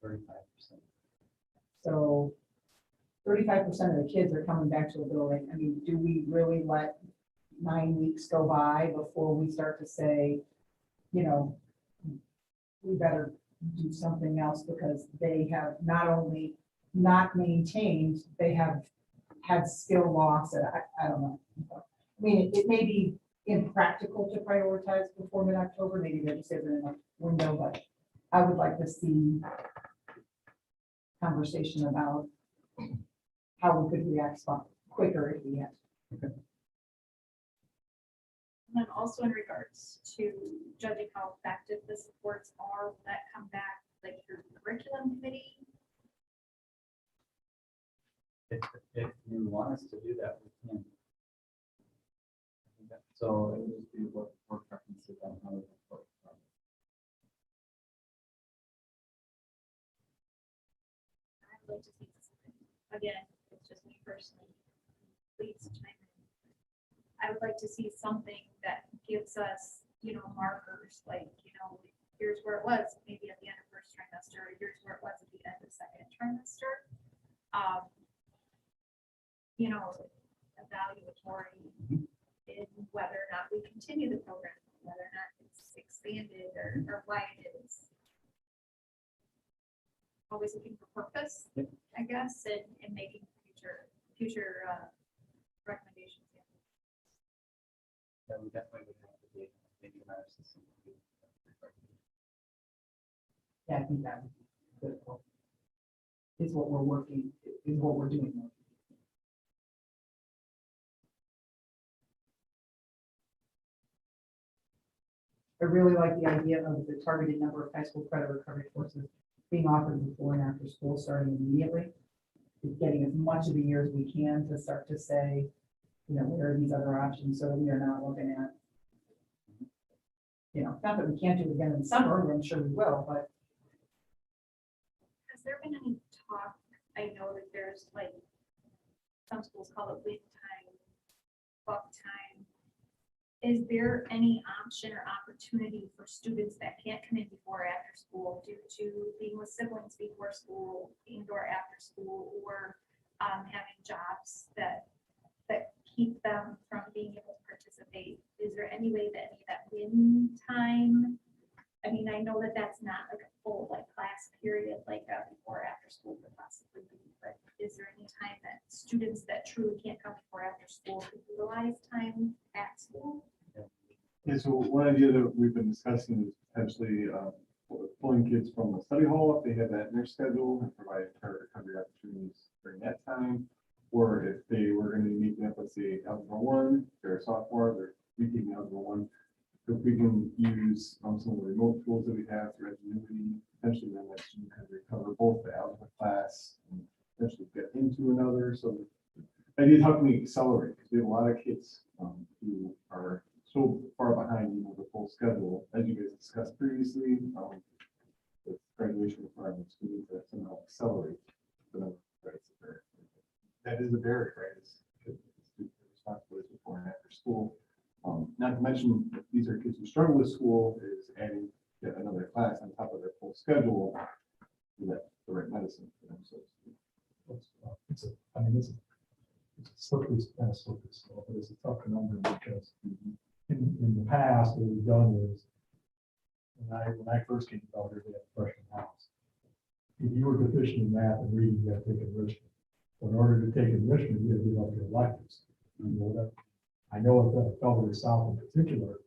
35%. So 35% of the kids are coming back to a building. I mean, do we really let 9 weeks go by before we start to say, we better do something else because they have not only not maintained, they have had skill loss, and I don't know. I mean, it may be impractical to prioritize before mid-October, maybe there just isn't enough window, but I would like to see conversation about how we could react quicker if we had. And then also in regards to judging how effective the supports are, will that come back like your curriculum committee if you want us to do that, we can. So it would just be what work preferences on how we work. I would like to see something. Again, it's just me personally. Please chime in. I would like to see something that gives us, markers, like, here's where it was, maybe at the end of first trimester, or here's where it was at the end of second trimester. Evaluatory in whether or not we continue the program, whether or not it's expanded or why it is. Always looking for purpose, I guess, and making future recommendations. That we definitely would have to be maybe in our system. Yeah, I think that would be good. Is what we're doing. I really like the idea of the targeted number of high school credit recovery courses being offered before and after school, starting immediately. It's getting as much of the year as we can to start to say, what are these other options, so we are not looking at, not that we can't do it again in summer, I'm sure we will, but Has there been any talk? I know that there's some schools call it wait time, buck time. Is there any option or opportunity for students that can't come in before or after school due to being with siblings before school, and/or after school, or having jobs that keep them from being able to participate? Is there any way that any of that win time? I mean, I know that that's not like a full class period before or after school could possibly be, but is there any time that students that truly can't come before or after school could utilize time at school? Yeah, so one idea that we've been discussing is potentially pulling kids from the study hall if they have that in their schedule and provide recovery opportunities during that time. Or if they were going to be meeting up, let's say Algebra 1, they're a sophomore, they're repeating Algebra 1. If we can use some of the remote tools that we have through Edgenuity, potentially then that student can recover both the algebra class and potentially get into another. So the idea is how can we accelerate? Because we have a lot of kids who are so far behind the full schedule, as you guys discussed previously, with graduation requirements, we need to somehow accelerate the number of credits that is a barrier, right? It's responsibilities before and after school. Not to mention, if these are kids who struggle with school, is adding yet another class on top of their full schedule. Is that the right medicine for them? So It's a slippery slope, but it's a tough conundrum because in the past, what we've done is when I first came to Belgrade, they had a freshman house. If you were deficient in math and reading, you had to take enrichment. In order to take enrichment, you had to give up your electives. I know at Belvedere South in particular,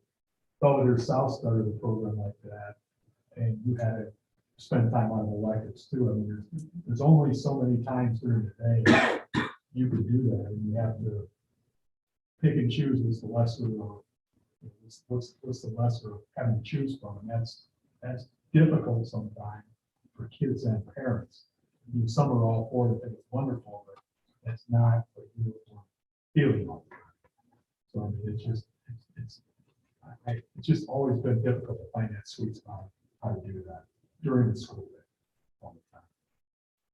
Belvedere South started a program like that, and you had to spend time on electives too. I mean, there's only so many times during the day you could do that, and you have to pick and choose what's the lesser of what's the lesser of having to choose from, and that's difficult sometimes for kids and parents. I mean, some are all for it, think it's wonderful, but that's not what you're feeling all the time. So I mean, it's just always been difficult to find that sweet spot, how to do that during the school day all the time.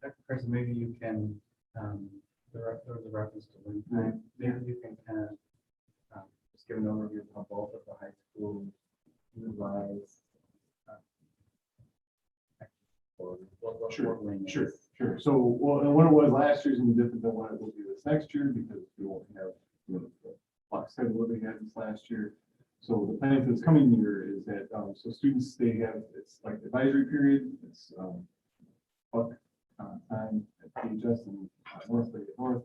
Dr. Carson, maybe you can, there was a reference to win time. Maybe you can kind of just give an overview of how both of the high schools utilize. Sure. So, and what it was last year is going to be different than what it will be this next year because we won't have the block schedule that we had this last year. So the plan for this coming year is that so students it's like advisory period. It's buck time at PHS and North Lake North.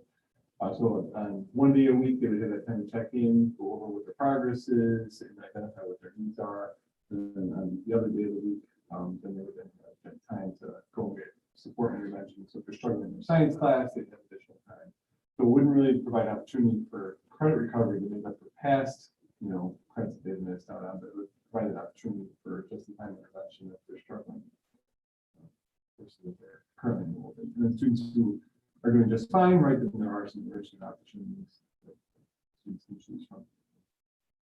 So on 1 day a week they would have that time to check in, go over what their progress is, and identify what their needs are. And then on the other day of the week, then they would then have time to go and get support intervention. So if they're struggling in their science class, they'd have additional time. So it wouldn't really provide opportunity for credit recovery to make up for past, credits they've missed out on, but it would provide an opportunity for just-in-time intervention if they're struggling versus if they're currently enrolled. And then students who are doing just fine, right? But there are some enrichment opportunities that students can choose from.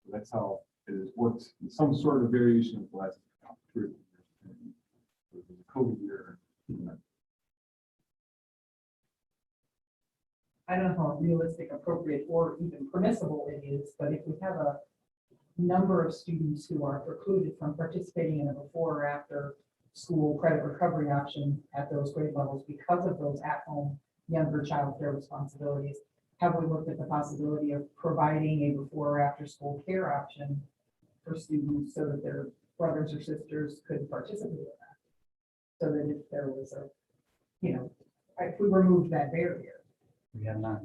So that's how it has worked in some sort of variation of the last 3 years. The COVID year. I don't know how realistic, appropriate, or even permissible it is, but if we have a number of students who are precluded from participating in a before or after school credit recovery option at those grade levels because of those at-home younger child care responsibilities, have we looked at the possibility of providing a before or after school care option for students so that their brothers or sisters could participate in that? So that if there was a, if we removed that barrier. We have not.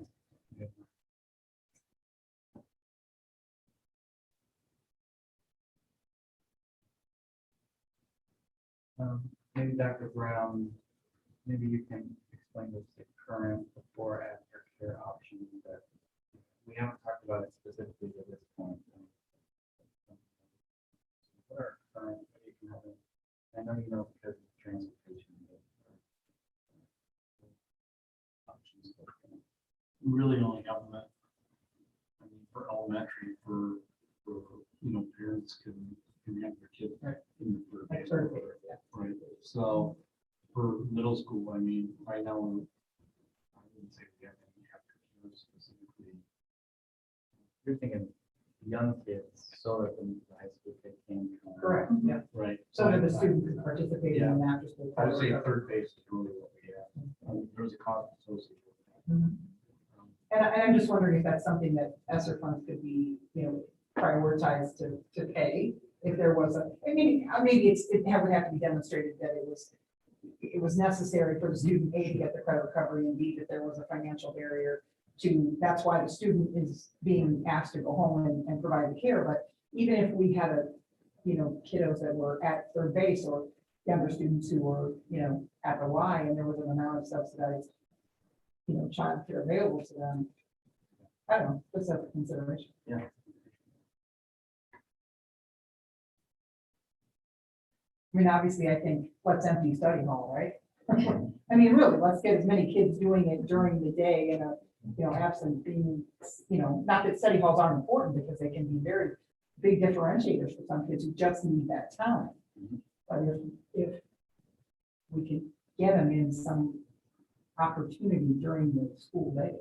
Maybe Dr. Brown, maybe you can explain the current before after care options that we haven't talked about it specifically at this point. What are current, you can have it, I know you know because of transportation. Options. We really only have that. I mean, for elementary, for parents can have their kids. Right. In the third Like grade. third grade, yeah. Right, so for middle school, I mean, right now, I wouldn't say we have any after care specifically. You're thinking young kids, so that the high school kid can. come. Correct, yeah. Right. So that the student could participate in an after school. I would say program. third base is really what we have. There's a cost associated with that. Mhm. And I'm just wondering if that's something that ESSER funds could be, prioritized to pay. If there was maybe it would have to be demonstrated that it was necessary for the student A to get the credit recovery and B that there was a financial barrier to, that's why the student is being asked to go home and provide the care. But even if we had kiddos that were at third base or younger students who were, at the Y and there was an amount of subsidized, child care available to them. I don't know, just a consideration. Yeah. I mean, obviously, I think let's empty study hall, right? I mean, really, let's get as many kids doing it during the day and, absent being, not that study halls aren't important because they can be very big differentiators for some kids who just need that time. But if we can get them in some opportunity during the school day.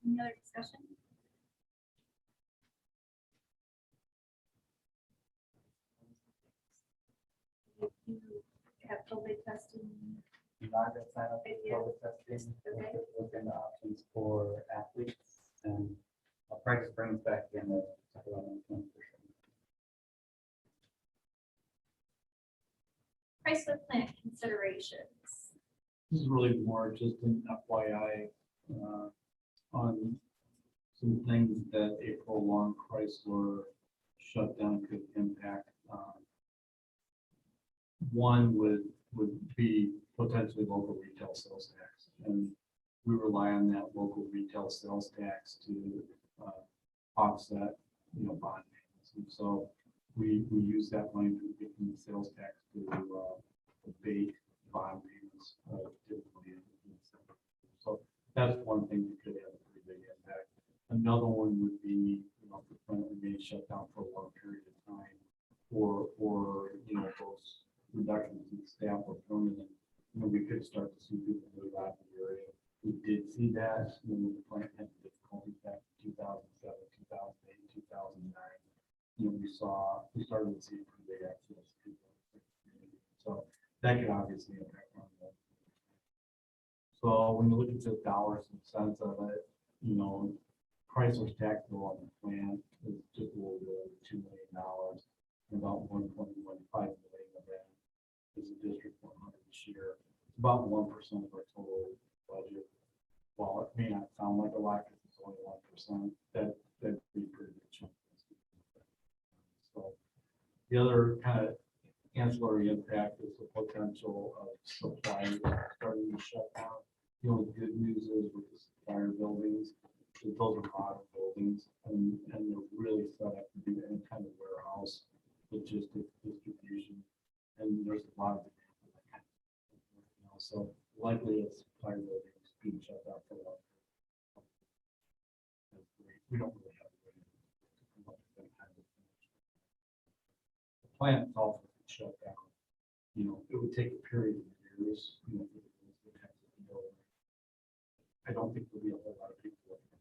Any other discussion? You have COVID testing. Not gonna sign up for Yeah. COVID testing, Okay. looking at options for athletes, and I'll probably just bring it back in the. Chrysler plant considerations. This is really more just an FYI on some things that a prolonged Chrysler shutdown could impact. One would be potentially local retail sales tax, and we rely on that local retail sales tax to offset, bond payments. And so we use that money to get from the sales tax to abate bond payments typically. So that's one thing that could have a pretty big impact. Another one would be, if the plant remains shut down for a long period of time, or those reductions in staff or permanent, we could start to see people move out of the area. We did see that when the plant had difficulties back in 2007, 2008, 2009. We started to see pretty big access to people. So that could obviously impact on that. So when you look at the dollars and cents of it, Chrysler's tax bill on the plant is just a little bit over $2 million, and about 1.15 million of that is a District 100 this year. It's about 1% of our total budget. While it may not sound like a lot because it's only 1%, that'd be a pretty big chunk. So the other kind of ancillary impact is the potential of suppliers starting to shut down. The good news is with the supplier buildings, those are modern buildings and they're really set up to do any kind of warehouse logistics plant itself would shut down. You know, it would take a period of years, you know, for the rules to have to be over. I don't think there'll be a whole lot of people. That can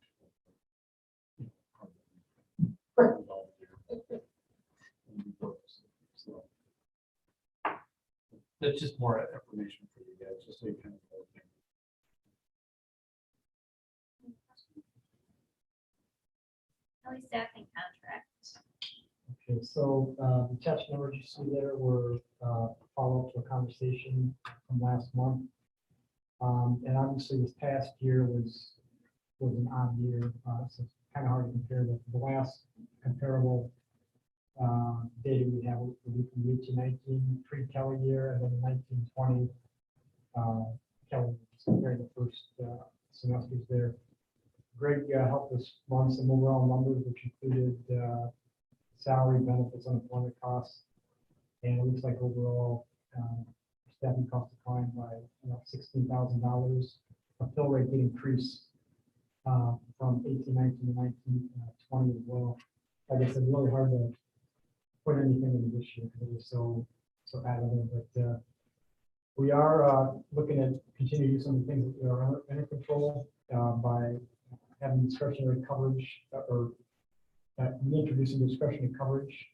So that's just more information for you guys, just so you kind of know. Kelly staffing contract. Okay, so the attached numbers you see there were follow up to a conversation from last month. And obviously this past year was an odd year, so it's kind of hard to compare the last comparable data we have would be from the 18-19 pre-Kelly year, and then the 19-20 Kelly, comparing the first semesters there. Greg helped us run some overall numbers, which included salary, benefits, unemployment costs, and it looks like overall staffing costs declined by $16,000. A fill rate did increase from 18-19 to 19-20 as well. Like I said, really hard to put anything in this year because it was so additive. But we are looking at continue to do some of the things that are under control by having discretionary coverage or reintroducing discretionary coverage,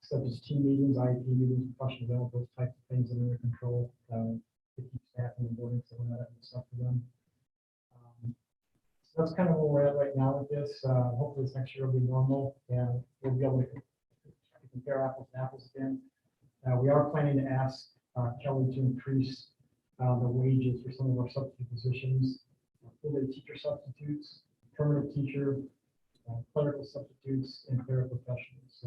such as team meetings, IEP meetings, professional development, those types of things that are under control to keep staff in the building, so we're not having stuff for them. So that's kind of where we're at right now with this. Hopefully this next year will be normal and we'll be able to compare apples to apples again. We are planning to ask Kelly to increase the wages for some of our substitute positions, full-day teacher substitutes, permanent teacher, clerical substitutes, and paraprofessionals,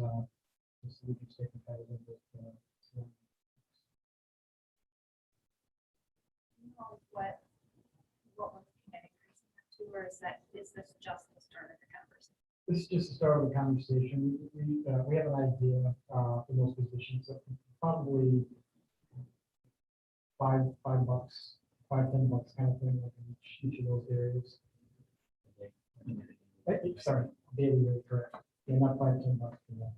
just so we can stay competitive with. You know what we're looking at increasing that to, or is this just the start of the conversation? This is just the start of the conversation. We have an idea for those positions, so probably $5, $10 kind of thing, like in each of those areas. Sorry, daily rate, correct. Yeah, not $5, $10 for that.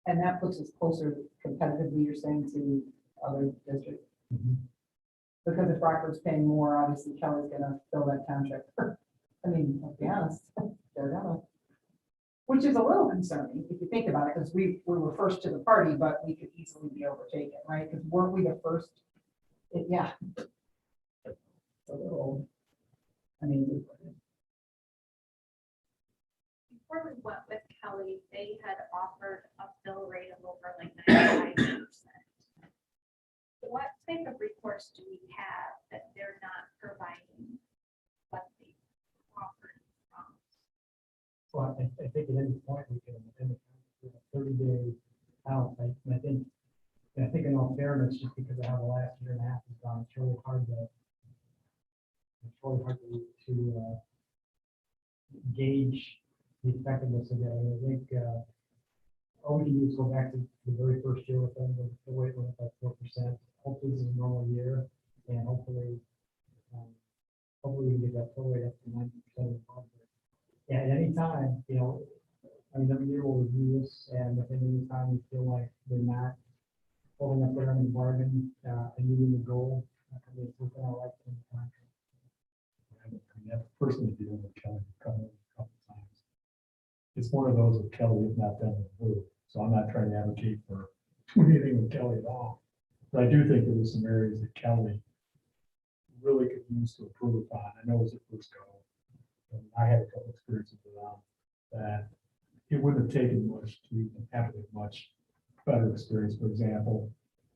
And that puts us closer competitively, you're saying, to other districts? Because if Rockford's paying more, obviously Kelly's gonna fill that contract. I mean, let's be honest, they're gonna. Which is a little concerning if you think about it, because we were first to the party, but we could easily be overtaken, right? Because weren't we the first? Yeah. A little. I mean. Before we went with Kelly, they had offered a fill rate of over like 95%. What type of recourse do we have that they're not providing what they offered from? Well, I think at any point we can, in a 30-day out, and I think in all fairness, just because of how the last year and a half has gone, it's really hard to gauge the effectiveness of that. I think all we can do is go back to the very first year with them, the rate went up by 4%. Hopefully this is a normal year, and hopefully we can get that fill rate up to 90% of the budget. Yeah, at any time, I mean, every year we'll review this, and if any time we feel like they're not holding up their end of the bargain and meeting the goal, I mean, it's within our rights in the contract. I mean, that's personally dealing with Kelly a couple times. It's one of those with Kelly, if not done with her. So I'm not trying to advocate for anything with Kelly at all. But I do think there were some areas that Kelly really could use to improve upon. I know it was at first go. And I had a couple experiences with them that it wouldn't have taken much to even have a much better experience. For example,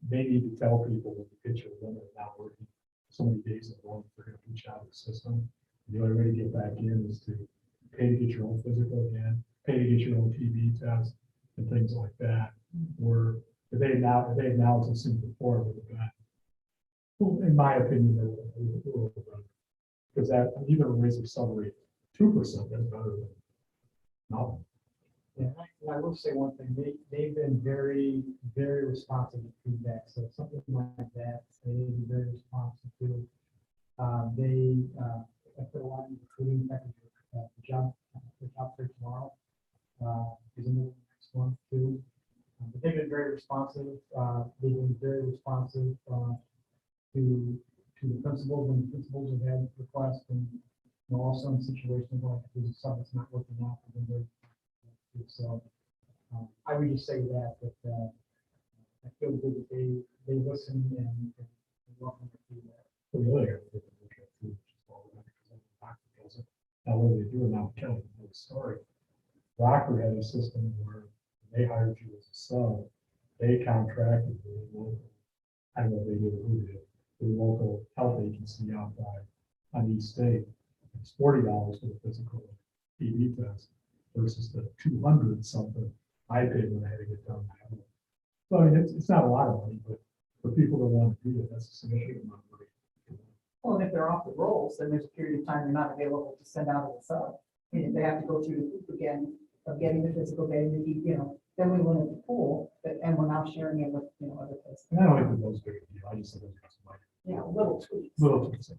they need to tell people that the picture of them is not working so many days in a row for him to reach out of the system. And the only way to get back in is to pay to get your own physical again, pay to get your own TB test and things like that. Where if they acknowledged this before, it would have been, well, in my opinion, they would have been, because that even a raise of salary 2%, that's better than nothing. Yeah, and I will say one thing, they've been very, very responsive to feedback, so something like that, they need to be very responsive to. They put a lot in recruiting, the job fair tomorrow. There's a next responsive, they've been very responsive, to the principals, when the principals have had requests, and, you know, also in situations like if there's something that's not working out, then they're, so, I would just say that, I feel good that they listen and welcome to do that. The other area that we look at too, which is all right, because I'm a doctor, does it. Now, what they do now, telling the whole story. Rocker had a system where they hired you as a sub, they contracted with a local, I don't know if they did or who did, the local health agency out on East State. It's $40 for the physical TB test versus the 200 something I paid when I had to get done. So I mean, it's not a lot of money, but for people that want to do it, that's a significant amount of money. Well, and if they're off the rolls, then there's a period of time they're not available to send out as a sub. I mean, if they have to go through the hoop again of getting the physical, getting the, you know, then we went at the pool, and we're now sharing it with, you know, other places. And I don't think those big a deal. I just think those are some like You know, little tweaks. little things.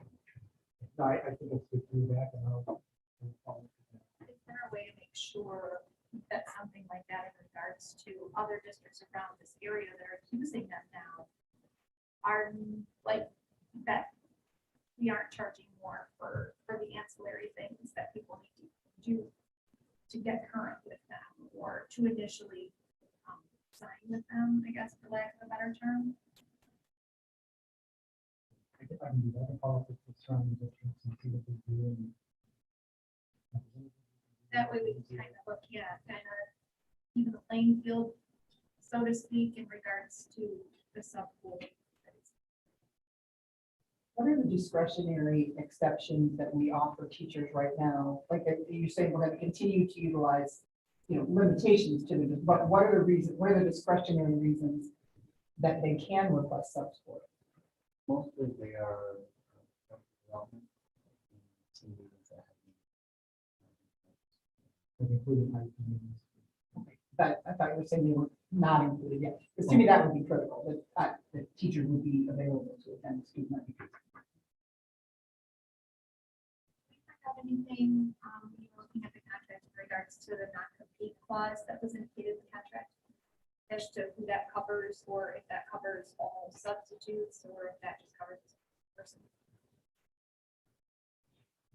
No, I think it's good feedback, and I'll. Is there a way to make sure that something like that in regards to other districts around this area that are using them now are like that we aren't charging more for the ancillary things that people need to do to get current with them or to initially sign with them, I guess, for lack of a better term? I can do that, I can follow up with the surrounding districts and see what they do. That way we can kind of look at kind of even the playing field, so to speak, in regards to the sub-pool. What are the discretionary exceptions that we offer teachers right now? Like, you say we're going to continue to utilize, you know, limitations to the, but what are the reasons, what are the discretionary reasons that they can request subs for? Mostly they are development. Including IPs. But I thought you were saying they were not included yet, because to me that would be critical, that the teacher would be available to attend the student. Have anything, you were looking at the contract in regards to the non-compete clause that was indicated in the contract? As to who that covers, or if that covers all substitutes, or if that just covers the person.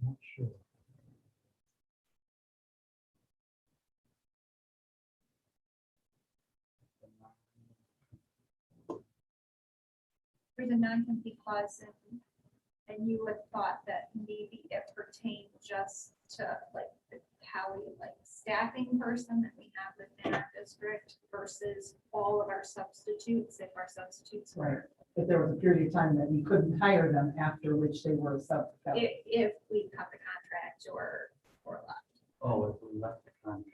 Not sure. There's a non-compete clause and you would thought that maybe it pertained just to like the tally, like staffing person that we have within our district versus all of our substitutes, if our substitutes Right. were, But there was a period of time that we couldn't hire them after which they were a sub. if we cut the contract or left. Oh, if we left the contract.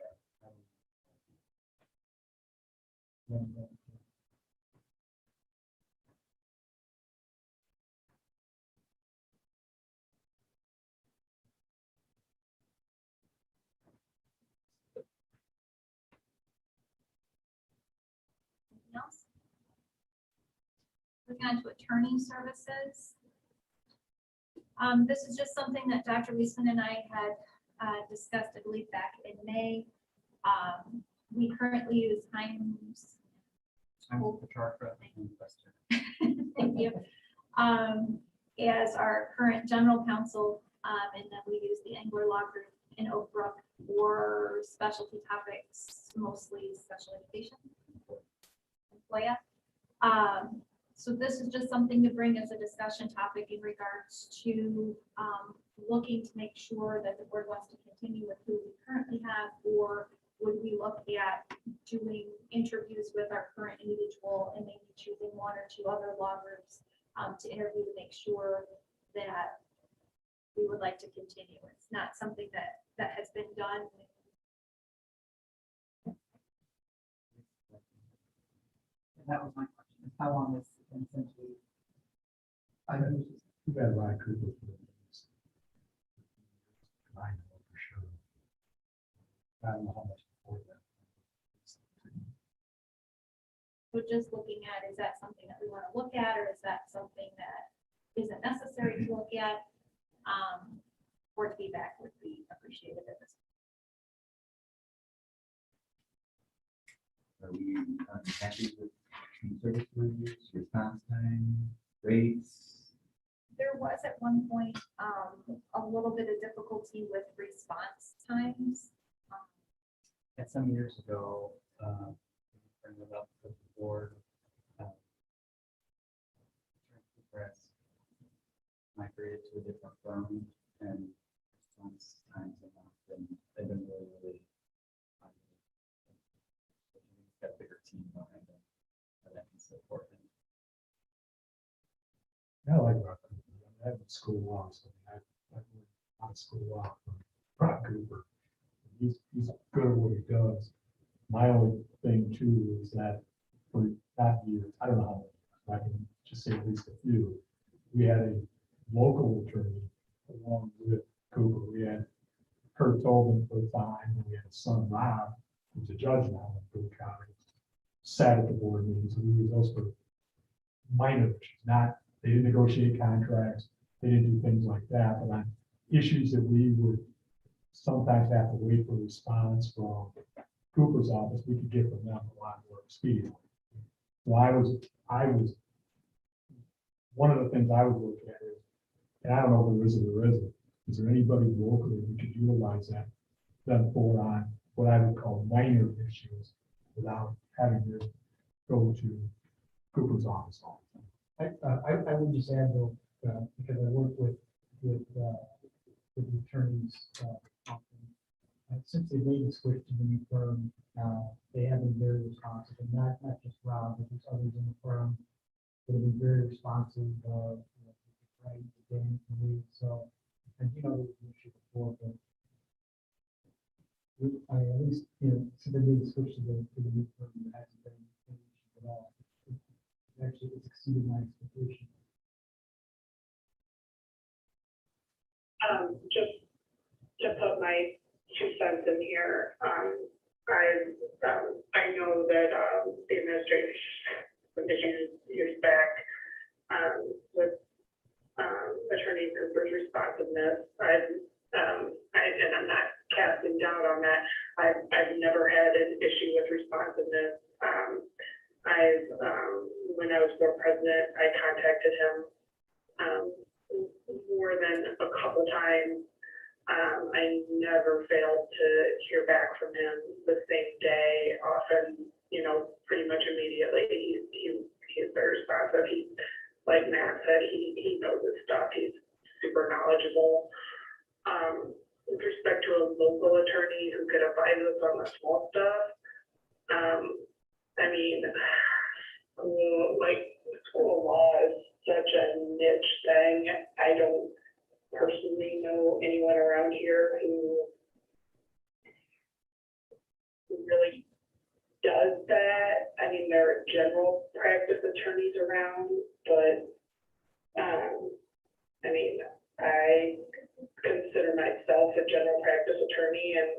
Anything else? Moving on to attorney services. This is just something that Dr. Weisman and I had discussed, I believe, back in May. We currently use Himes. Thank you. As our current general counsel, and then we use the Angler Law Group in Oak Brook for specialty topics, mostly special education. FOIA. So this is just something to bring as a discussion topic in regards to looking to make sure that the board wants to continue with who we currently have, or would we look at doing interviews with our current individual and maybe choosing one or two other law groups to interview to make sure that we would like to continue. It's not something that has been done. And that was my question, is how long is essentially? We've had Ryan Cooper for the meetings. I know for sure. I don't know how much before that. So just looking at, is that something that we want to look at, or is that something that isn't necessary to look at? Board feedback would be appreciated at this. Are we happy with service reviews, response time, rates? There was at one point, a little bit of difficulty with response times. At some years ago, bring it up with the board. Press migrated to a different firm and response times have not been, they've been really. Got a bigger team behind them that can support them. I like Rock Cooper. I haven't school law, so I've learned a lot of school law from Rock Cooper. He's good at what he does. My only thing too is that for that year, I don't know how many, I can just say at least a few. We had a local attorney along with Cooper. We had Kurt Tobin for the time, and we had his son Rob, who's a judge now in Boone County, sat at the board meetings. We use those for minor issues, not, they didn't negotiate contracts, they didn't do things like that, but on issues that we would sometimes have to wait for a response from Cooper's office, we could get from them a lot more expediently. So I was, one of the things I would look at is, and I don't know if there is or there isn't, is there anybody locally we could utilize that, them for on what I would call minor issues without having to go to Cooper's office all the time. I would just add though, because I work with the attorneys, since they made the switch to the new firm, they have been very responsive, and not just Rob, but there's others in the firm that have been very responsive, right, Dan, and me, so, and you know, there's an issue before, but I at least, since they made the switch to the new firm, there hasn't been any issue at all. Actually, it's exceeded my expectations. Just to put my 2 cents in here, I know that the administration, years back, with Attorney Cooper's responsiveness, and I'm not casting doubt on that. I've never had an issue with responsiveness. When I was board president, I contacted him more than a couple times. I never failed to hear back from him the same day, often, pretty much immediately. He's very responsive. He, like Matt said, he knows his stuff. He's super knowledgeable. With respect to a local attorney who could advise us on the small stuff, I mean, school law is such a niche thing. I don't personally know anyone around here who really does that. I mean, there are general practice attorneys around, but I mean, I consider myself a general practice attorney, and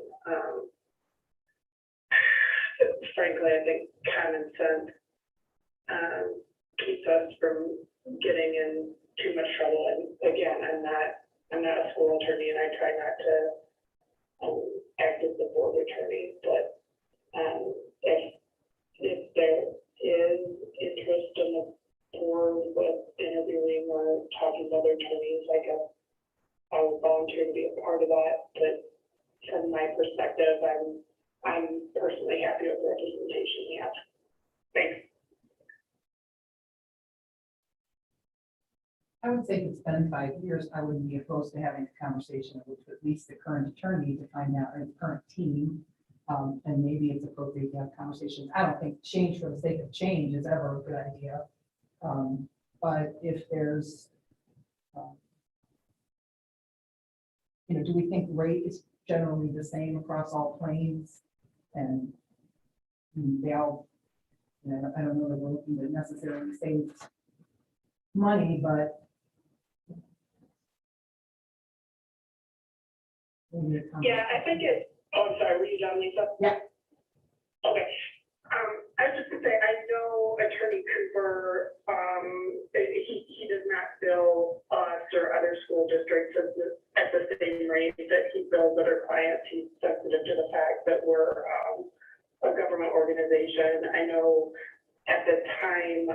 frankly, I think common sense keeps us from getting in too much trouble. And again, I'm not a school attorney, and I try not to act as the board attorney, but if there is interest in the board with interviewing or talking to other attorneys, I would volunteer to be a part of that. But from my perspective, I'm personally happy with the representation we have. Thanks. I would say if it's been 5 years, I wouldn't be opposed to having a conversation with at least the current attorney to find out, or the current team. And maybe it's appropriate to have conversations. I don't think change for the sake of change is ever a good idea. But if there's, do we think rate is generally the same across all planes? And they all, I don't know that we're looking to necessarily save money, but Yeah, I think it, oh, I'm sorry, were you done, Lisa? Yeah. Okay. I was just gonna say, I know Attorney Cooper, he does not bill us or other school districts at the same rate that he bills other clients. He's sensitive to the fact that we're a government organization. I know at the time,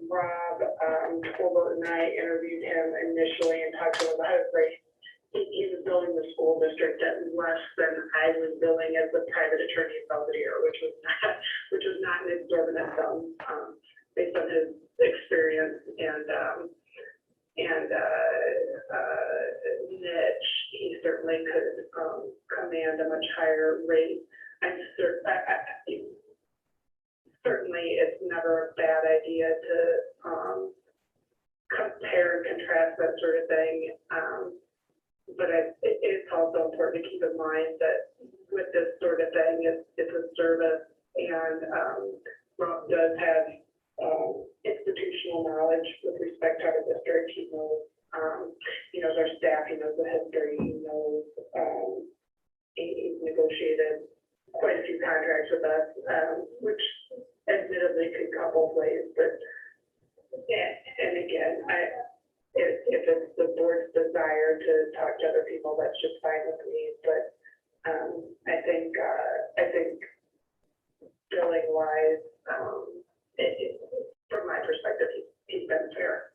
Rob, Tolbert and I interviewed him initially and talked to him about his rate. He was billing the school district at less than I was billing as a private attorney in Belvedere, which was not an exorbitant sum, based on his experience and niche. He certainly could command a much higher rate. I'm certain, certainly it's never a bad idea to compare and contrast that sort of thing. But it's also important to keep in mind that with this sort of thing, it's a service, and Rob does have institutional knowledge with respect to our district. He knows our staff, he knows the history, he knows he's negotiated quite a few contracts with us, which admittedly could go both ways, but and again, if it's the board's desire to talk to other people, that's just fine with me. But I think billing wise, from my perspective, he's been fair.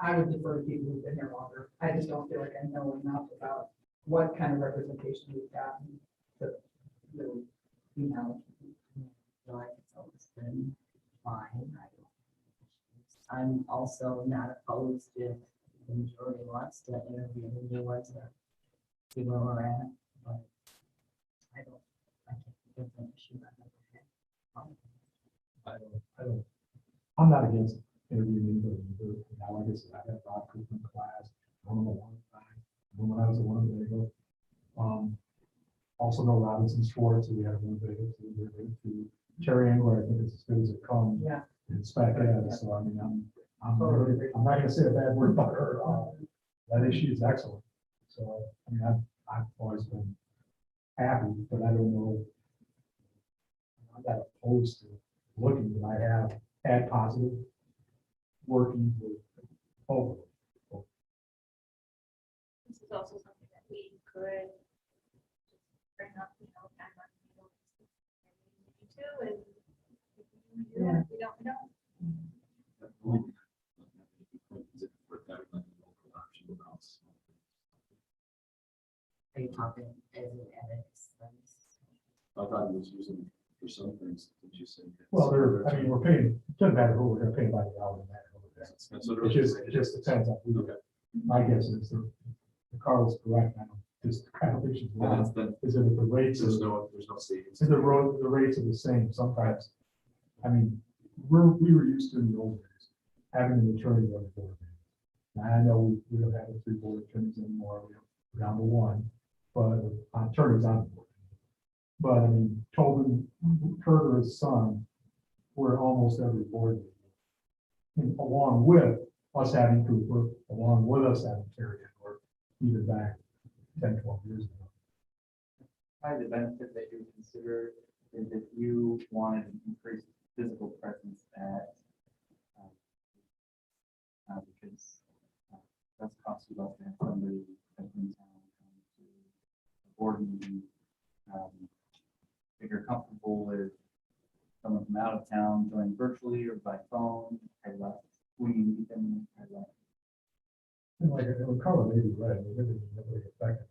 I would defer to people who've been here longer. I just don't feel like I know enough about what kind of representation we've gotten to really, So it's always been fine. I'm also not opposed if the majority wants to interview the new ones to see where we're at, but I can't think of an issue that I'm not against interviewing anybody. Now, like I said, I had Bob Cooper in class, I don't know one time, when I was at one Winnebago. Also know Robinson Schwartz, who we had one Winnebago, to Terry Engler, I think it's as good as it comes. Yeah. It's back at so I mean, I'm not gonna say a bad word about her at all. That issue is excellent. So, I mean, I've always been happy, but I don't know. I'm not opposed to looking, but I have had positive working with both. This is also something that we could bring up, time on too, and Yeah. we don't know. Are you talking as an ethics? I thought he was using it for some things, did you say? Well, I mean, we're paying, it doesn't matter who we're gonna pay by the hour. That's what It just depends on who. My guess is the Carl is correct. I don't, just calculations. That's the, Is it the rates? there's no savings. Is the rates are the same sometimes. I mean, we were used to in the old days, having an attorney on the board. Now, I know we don't have 3 board attorneys anymore, we're down to 1, but attorneys on the board. But I mean, Tobin, Kurt or his son, were almost every board meeting. And along with us having Cooper, along with us having Terry, or even back 10, 12 years ago. Probably the benefit that you would consider is if you wanted an increased physical presence at, because that's cost you less to have somebody that's in town come to a board meeting. If you're comfortable with someone from out of town joining virtually or by phone, I left, we meet them, I left. And like, it would cover maybe, right, I mean, it would be really effective.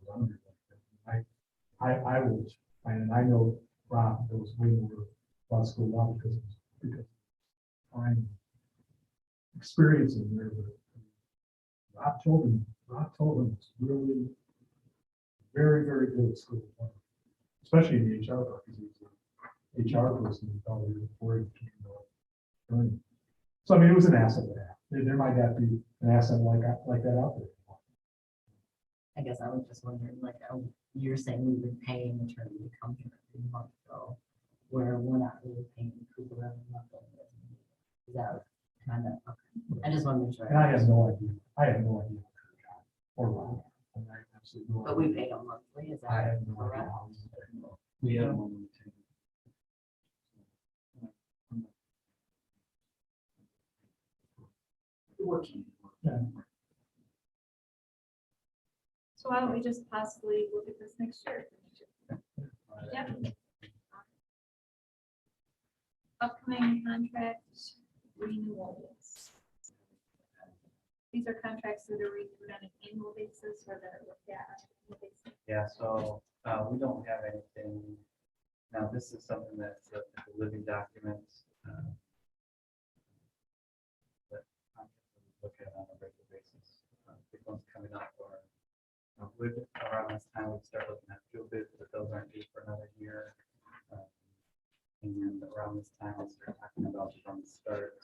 I was, and I know Rob knows way more about school law because I'm experiencing there, but Rob Tobin was really very, very good at school law, especially in the HR part, because he was an HR person, he probably before he became attorney. So I mean, it was an asset to have. There might not be an asset like that out there. I guess I was just wondering, you're saying we've been paying the attorney to come here every month, so where we're not really paying Cooper every month. Is that kind of, okay. I just want to make sure. And I have no idea. Or Rob. And I absolutely no But we idea. pay them monthly, is I that have no idea correct? how he's paying. We have one. working. Yeah. So why don't we just possibly look at this next year? Yep. Upcoming contract renewals. These are contracts that are renewed on an annual basis or that are looked at on an annual basis. Yeah, so we don't have anything. Now, this is something that's a living document. That we look at on a regular basis. Big ones coming up or would around this time we'd start looking at fuel bids, but those aren't due for another year. And around this time we start talking about from the start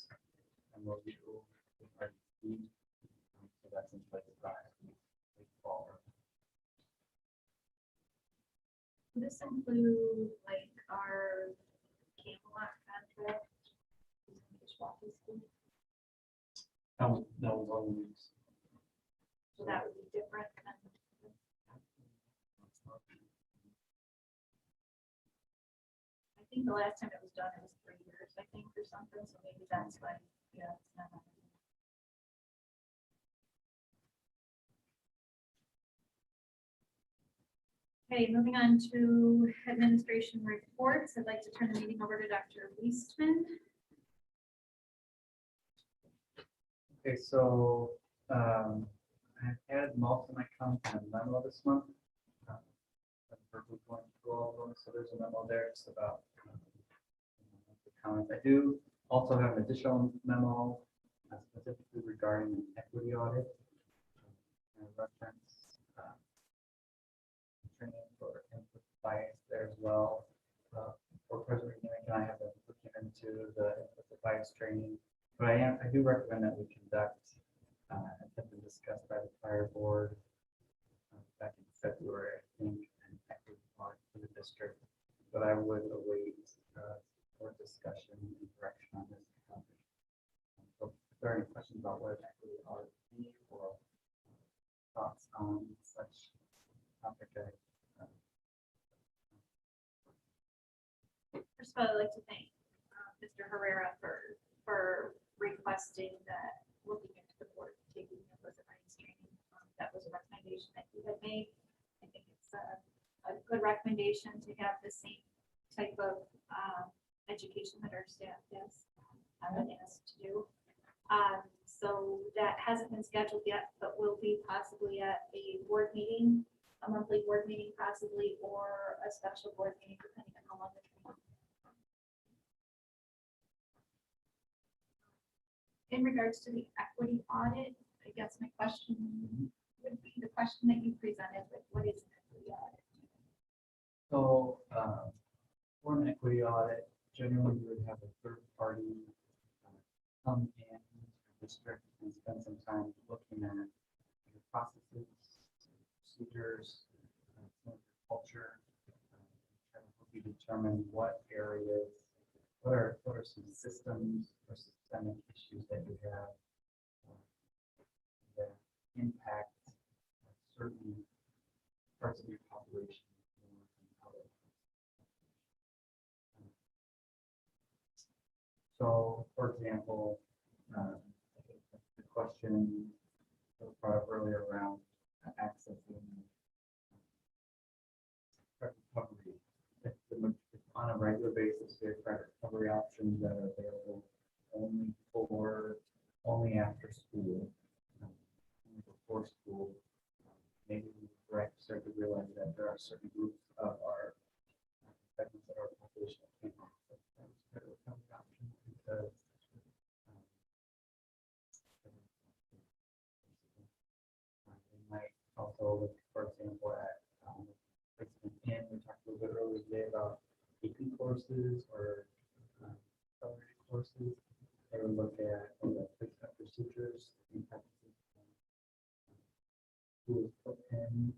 and we'll do. So that's in place by late fall. Would this include like our Camelot contract? That was all we used. So that would be different than. I think the last time it was done, it was 3 years, I think, or something, so maybe that's why, yeah. It's not. Okay, moving on to administration reports. I'd like to turn the meeting over to Dr. Weistman. Okay, so I've added most of my comments in a memo this month. I'm perfectly going through all of them, so there's a memo there. It's about the comments. I do also have an additional memo specifically regarding an equity audit. And reference training for input bias there as well. For President Newman, I have been looking into the input bias training. But I do recommend that we conduct, as has been discussed by the prior board back in February, I think, an equity audit for the district. But I would await more discussion and direction on this topic. So if there are any questions about what an equity audit would be or thoughts on such topic, First of all, I'd like to thank Mr. Herrera for requesting that looking into the board taking implicit bias training. That was a recommendation that you had made. I think it's a good recommendation to have the same type of education that our staff has been asked to do. So that hasn't been scheduled yet, but will be possibly at a board meeting, a monthly board meeting possibly, or a special board meeting, depending on how long the training. In regards to the equity audit, I guess my question would be the question that you presented, like what is an equity audit? So for an equity audit, generally you would have a third party come in the district and spend some time looking at your processes, procedures, some of your culture, trying to help you determine what areas, what are some systems or systemic issues that you have that impact certain parts of your population more than others. So, for example, the question that was brought up earlier around accessing recovery. If on a regular basis, there are private recovery options that are available only after school, only before school. Maybe we start to realize that there are certain groups of our segments of our population that can't access those private recovery options because they might also look, for example, at placement in. We talked a little bit earlier today about AP courses or accelerated courses. They would look at the placement procedures, who is put in,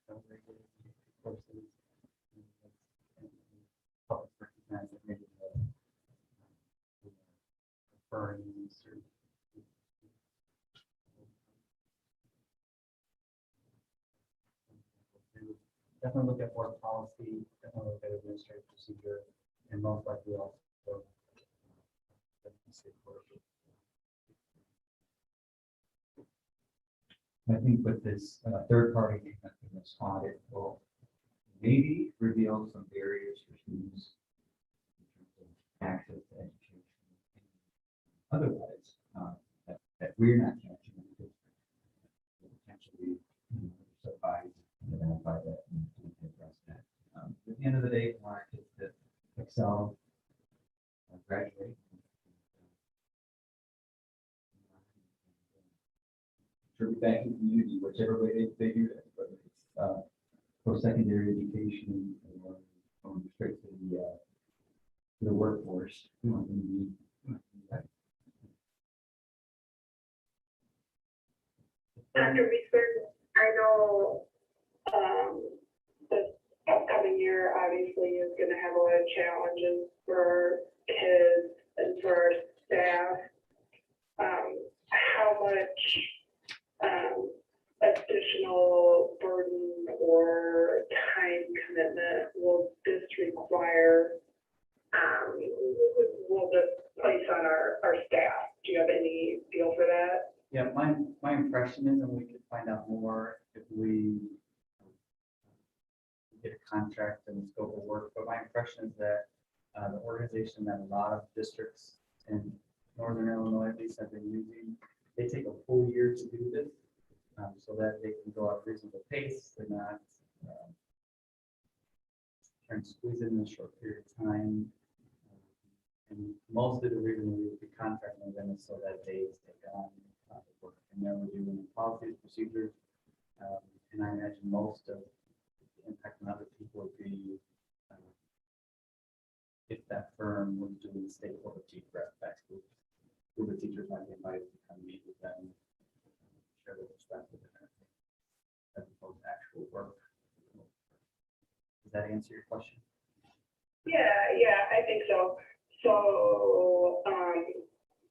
accelerated courses, and help us recognize that maybe the referring certain definitely look at board policy, definitely look at administrative procedure, and most likely also stakeholder I think with this third-party effectiveness audit will maybe reveal some barriers for students in terms of access to education. Otherwise, that we're not catching in the district. Potentially, surprise, identify that and address that. At the end of the day, we want our kids to excel, graduate. Contribute back to the community, whichever way they do that, whether it's post-secondary education or going straight to the workforce. We want them to be. Dr. Reeser, I know, the upcoming year obviously is gonna have a lot of challenges for kids and for our staff. How much, additional burden or time commitment will this require? Will this place on our staff? Do you have any feel for that? Yeah, my impression is, and we could find out more if we get a contract and scope of work, but my impression is that the organization that a lot of districts in Northern Illinois at least have been using, they take a full year to do this, so that they can go at reasonable pace. They're not trying to squeeze it in a short period of time. And mostly the reason we would be contracting with them is so that they take on the work, and they're reviewing the policies, procedures. And I imagine most of the impact on other people would be if that firm was doing stakeholder teacher group. Group of teachers might be invited to come meet with them, share their perspective, as opposed to actual work. Does that answer your question? Yeah, I think so. So, and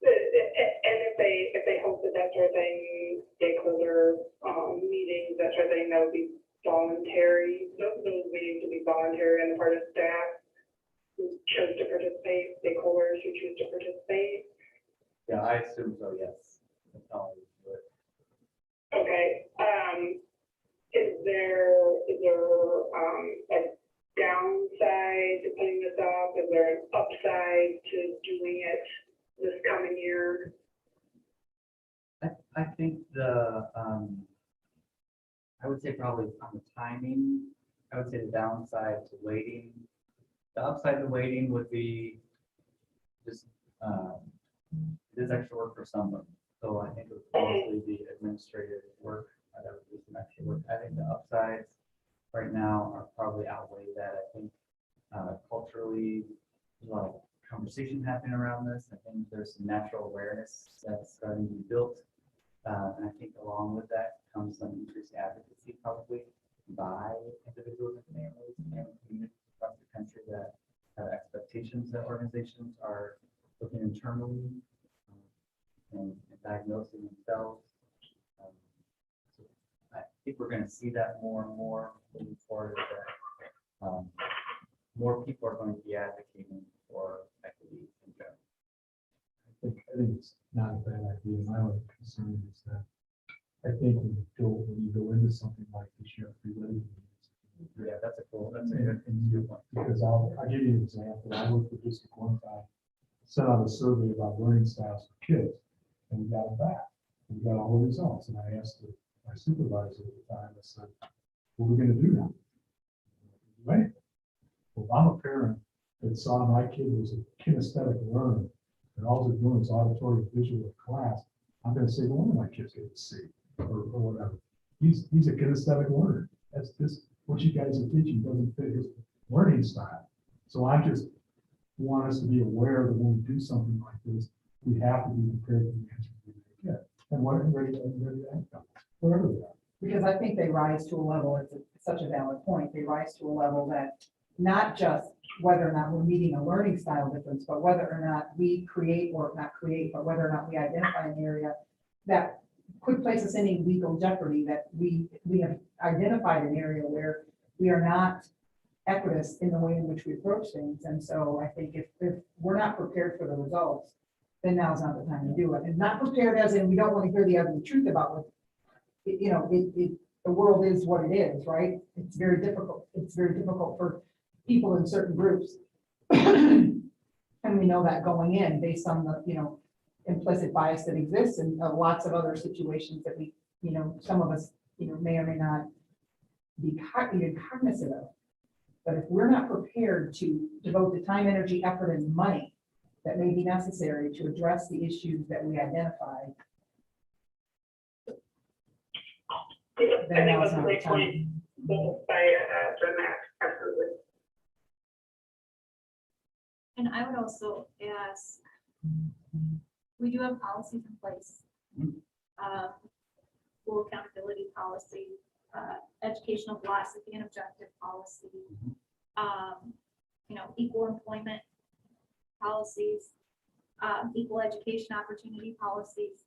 if they hosted that sort of thing, stakeholder, meetings, that sort of thing, that would be voluntary. Those meetings would be voluntary on the part of staff who chose to participate, stakeholders who choose to participate. Yeah, I assume so, yes. That's how I would do it. Okay, is there a downside to putting this off? Is there an upside to doing it this coming year? I think I would say probably on the timing, I would say the downside to waiting. The upside to waiting would be just, it is extra work for someone. So I think it would mostly be administrative work. That would be some extra work. I think the upsides right now are probably outweigh that. I think culturally, there's a lot of conversation happening around this. I think there's some natural awareness that's starting to be built. And I think along with that comes some increased advocacy probably by individuals and families and communities across the country that have expectations that organizations are looking internally and diagnosing themselves. So I think we're going to see that more and more moving forward, that more people are going to be advocating for equity in general. I think it's not a bad idea. My only concern is that I think when you go into something like this, you have to be ready. Yeah, that's a And because I'll give you an example. I worked for District one time, sent out a survey about learning styles for kids, and we got it back. We got all the results, and I asked my supervisor at the time, I said, what are we going to do now? Right. Well, if I'm a parent that saw my kid was a kinesthetic learner, and all they're doing is auditory visual of class, I'm going to say, well, one of my kids get a C or whatever. He's a kinesthetic learner. That's this, what you guys are teaching doesn't fit his learning style. So I just want us to be aware that when we do something like this, we have to be prepared for the answers we may get. And what ready to act on, whatever they are. Because I think they rise to a level, it's such a valid point, they rise to a level that not just whether or not we're meeting a learning style difference, but whether or not we create or not create, but whether or not we identify an area that could place us in a legal jeopardy, that we have identified an area where we are not equitous in the way in which we approach things. And so I think if we're not prepared for the results, then now's not the time to do it. And not prepared as in we don't want to hear the ugly truth about the world is what it is, right? It's very difficult for people in certain groups. And we know that going in based on the, implicit bias that exists and lots of other situations that we, some of us, may or may not be even cognizant of. But if we're not prepared to devote the time, energy, effort, and money that may be necessary to address the issues that we identify, I then think now's that's a not the great point. time. By Matt, absolutely. And I would also ask, we do have policies in place. School accountability policy, educational philosophy and objective policy, equal employment policies, equal education opportunity policies.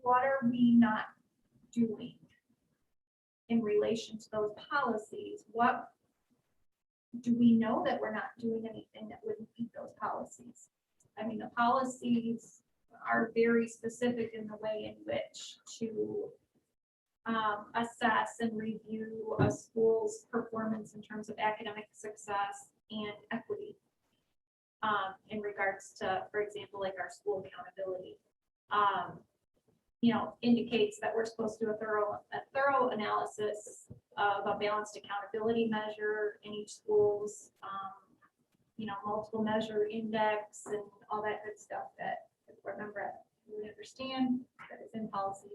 What are we not doing in relation to those policies? What do we know that we're not doing anything that would meet those policies? I mean, the policies are very specific in the way in which to assess and review a school's performance in terms of academic success and equity. In regards to, for example, like our school accountability, indicates that we're supposed to do a thorough analysis of a balanced accountability measure in each school's, multiple measure index and all that good stuff that the board member we understand that is in policy.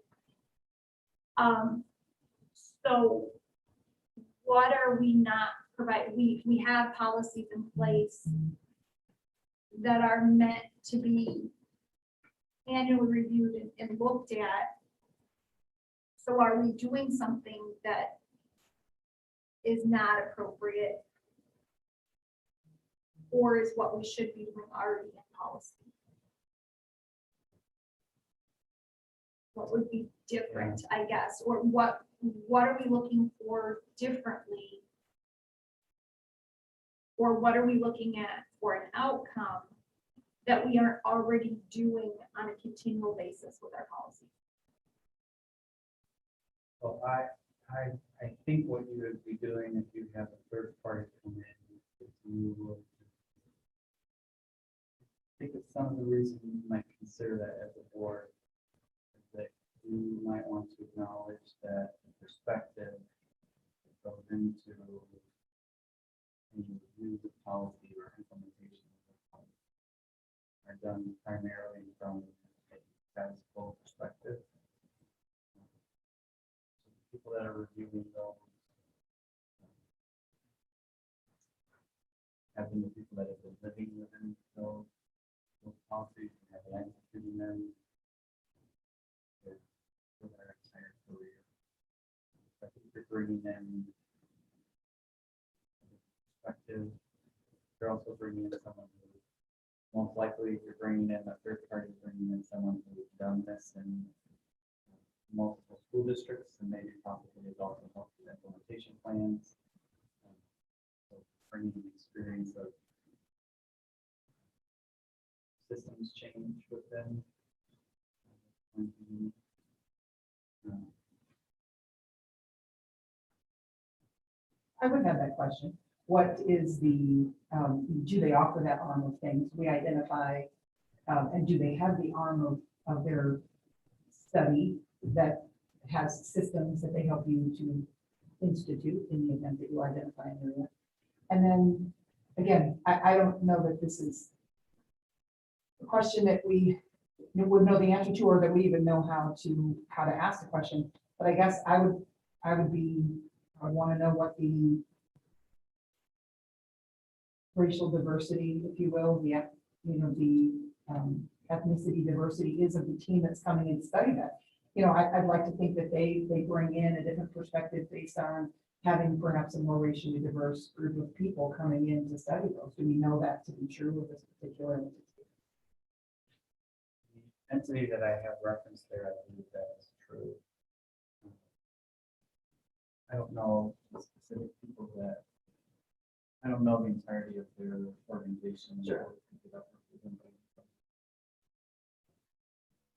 So what are we not providing? We have policies in place that are meant to be annually reviewed and looked at. So are we doing something that is not appropriate? Or is what we should be doing already in policy? What would be different, I guess, or what are we looking for differently? Or what are we looking at for an outcome that we aren't already doing on a continual basis with our policy? Well, I think what you would be doing if you have a third party come in, if you would, I think it's some of the reasons you might consider that as a board, is that you might want to acknowledge that the perspective that goes into any reviews of policy or implementation of policy are done primarily from a status quo perspective. So the people that are reviewing those have been the people that have been living within those policies and have been executing them for their entire career. I think you're bringing in perspective. You're also bringing in someone who, most likely, if you're bringing in a third party, bringing in someone who's done this in multiple school districts and maybe possibly has also helped with implementation plans. So bringing the experience of systems change within. I would have that question. What is do they offer that arm of things? We identify, and do they have the arm of their study that has systems that they help you to institute in the event that you identify an area? And then, again, I don't know that this is a question that we would know the answer to, or that we even know how to ask the question. But I guess I would want to know what the racial diversity, if you will, the ethnicity diversity is of the team that's coming in to study that. I'd like to think that they bring in a different perspective based on having perhaps a more racially diverse group of people coming in to study those. Do we know that to be true with this particular entity? The entity that I have referenced there, I believe that is true. I don't know the specific people that, I don't know the entirety of their organization. Sure.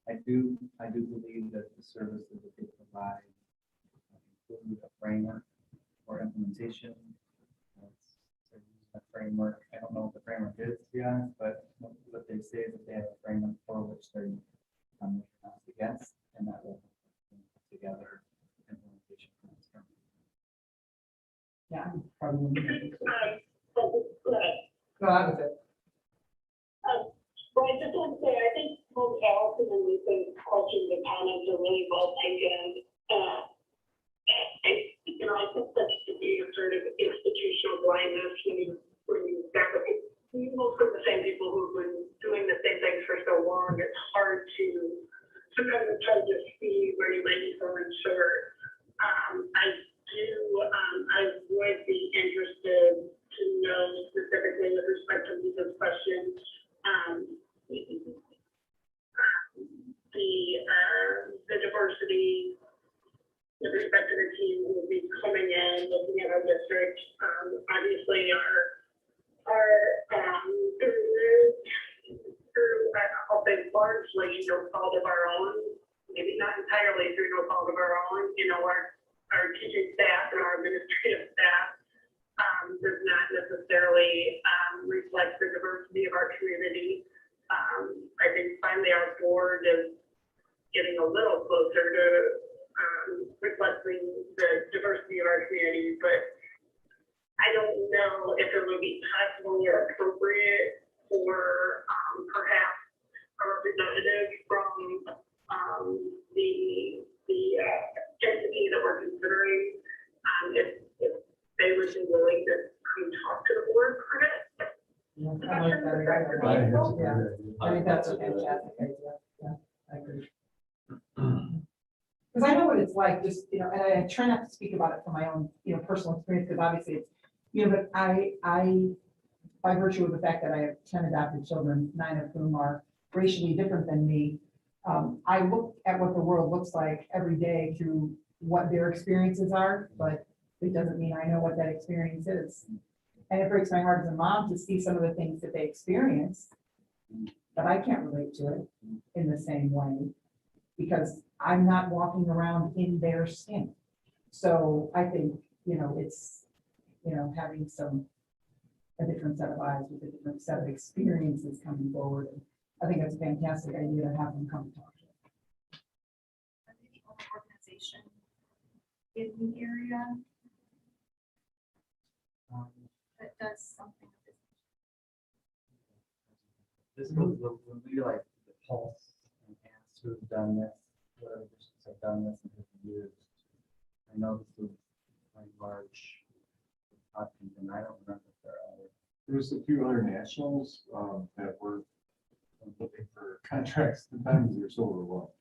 I do believe that the services that they provide include a framework for implementation. They're using a framework. I don't know what the framework is, to be honest, but what they say is that they have a framework for which they're against, and that will put together implementation plans. Yeah, I'm probably. Right. No, that was it. Well, I just want to say, I think both Allison and Lisa's questions and comments are really well taken. I think that's to be a sort of institutional blindness when you've got mostly the same people who've been doing the same things for so long. It's hard to, sometimes it's hard to see where you might be falling short. I would be interested to know specifically with respect to Lisa's question, the diversity with respect to the team who will be coming in, looking at our district. Obviously, I'll say largely no fault of our own, maybe not entirely through no fault of our own, our teaching staff and our administrative staff does not necessarily reflect the diversity of our community. I think finally our board is getting a little closer to reflecting the diversity of our community, but I don't know if it would be possible or appropriate for perhaps a representative from the entity that we're considering, if they would be willing to come talk to the board for it. Yeah, I like that idea. I think that's a Yeah. great idea. I think that's a fantastic idea. Yeah, I agree. Because I know what it's like, just, and I try not to speak about it from my own, personal experience, because obviously it's, but I, by virtue of the fact that I have 10 adopted children, 9 of whom are racially different than me, I look at what the world looks like every day through what their experiences are, but it doesn't mean I know what that experience is. And it breaks my heart as a mom to see some of the things that they experience, but I can't relate to it in the same way, because I'm not walking around in their skin. So I think, it's, having a different set of eyes with a different set of experiences coming forward. I think it's a fantastic idea to have them come talk to us. Are there any other organization in the area that does something? This was when we like the Pulse and asked who have done this, what other districts have done this and have used. I know this was a large, and I don't remember if there are other. There's a few other nationals that were looking for contracts. Sometimes they're so overwhelmed.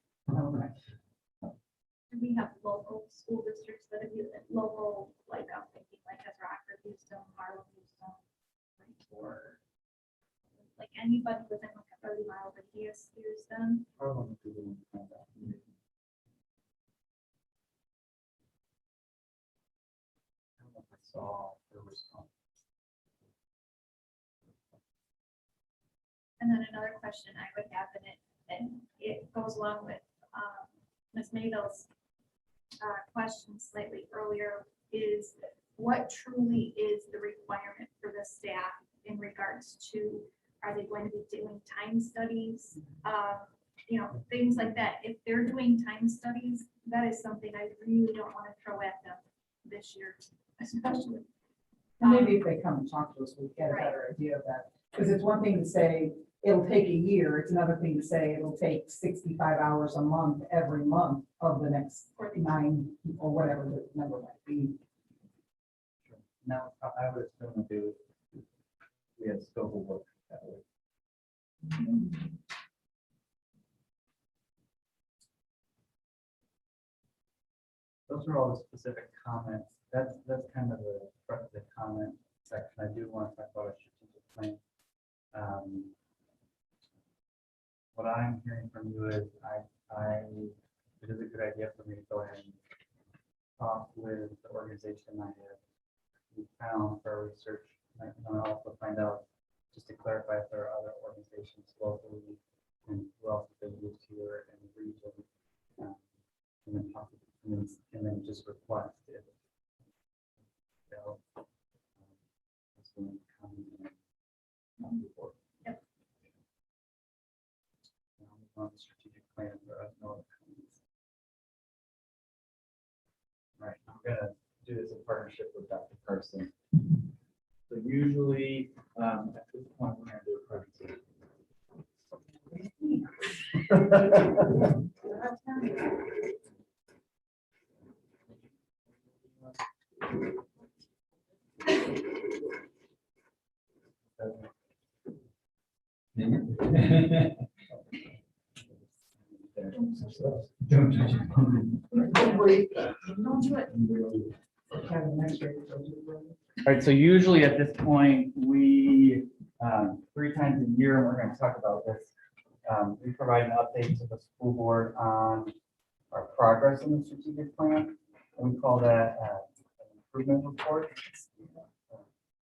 Do we have local school districts that have used it, local, like I'm thinking like as Rockford, Houston, Harlem, Houston, or like anybody within like a 30-mile radius use them? Probably to the one to find out. I don't know if I saw the response. And then another question I would have, and it goes along with Ms. Mabel's question slightly earlier, is what truly is the requirement for the staff in regards to, are they going to be doing time studies? Things like that. If they're doing time studies, that is something I really don't want to throw at them this year, especially. And maybe if they come and talk to us, we'll get a Right. better idea of that. Because it's one thing to say, it'll take a year. It's another thing to say, it'll take 65 hours a month, every month of the next 9 or whatever the number might be. Now, I would assume that they would, we had scope of work that way. Those are all the specific comments. That's kind of the front of the comment section. I do want to talk about a strategic plan. What I'm hearing from you is it is a good idea for me to go ahead and talk with the organization I have found for our research. And I also find out, just to clarify, if there are other organizations locally and who else has lived here in the region. And then talk, and then just request if. That's when it comes in, before. Yep. Now, on the strategic plan, there are no other comments. All right, I'm gonna do this in partnership with Dr. Carson. So usually, at this point, we're gonna do a presentation. Don't touch it. Don't do it. Have an X-ray. All right, so usually at this point, we, 3 times a year, and we're gonna talk about this. We provide an update to the school board on our progress in the strategic plan. And we call that an improvement report.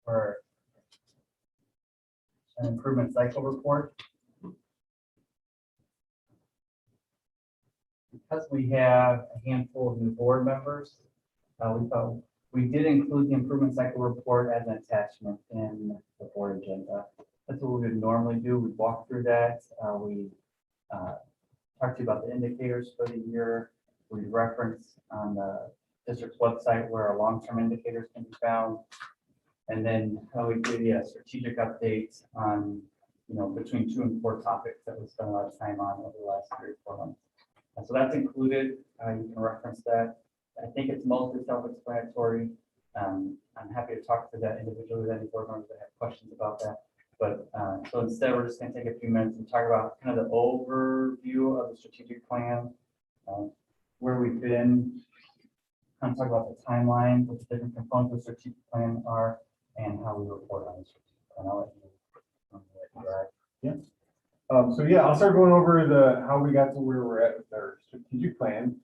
Or an improvement cycle report. Because we have a handful of new board members, we thought we did include the improvement cycle report as an attachment in the board agenda. That's what we would normally do. We walk through that. We talk to you about the indicators for the year. We reference on the district's website where our long-term indicators can be found. And then we give you a strategic update on, between 2 and 4 topics that we spent a lot of time on over the last 3 or 4 months. So that's included. You can reference that. I think it's mostly self-explanatory. I'm happy to talk to that individually with any board members that have questions about that. But so instead, we're just going to take a few minutes and talk about kind of the overview of the strategic plan, where we've been, kind of talk about the timeline, what the different components of the strategic plan are, and how we report on the strategic plan. I'll let you drive. So yeah, I'll start going over how we got to where we're at with our strategic plan.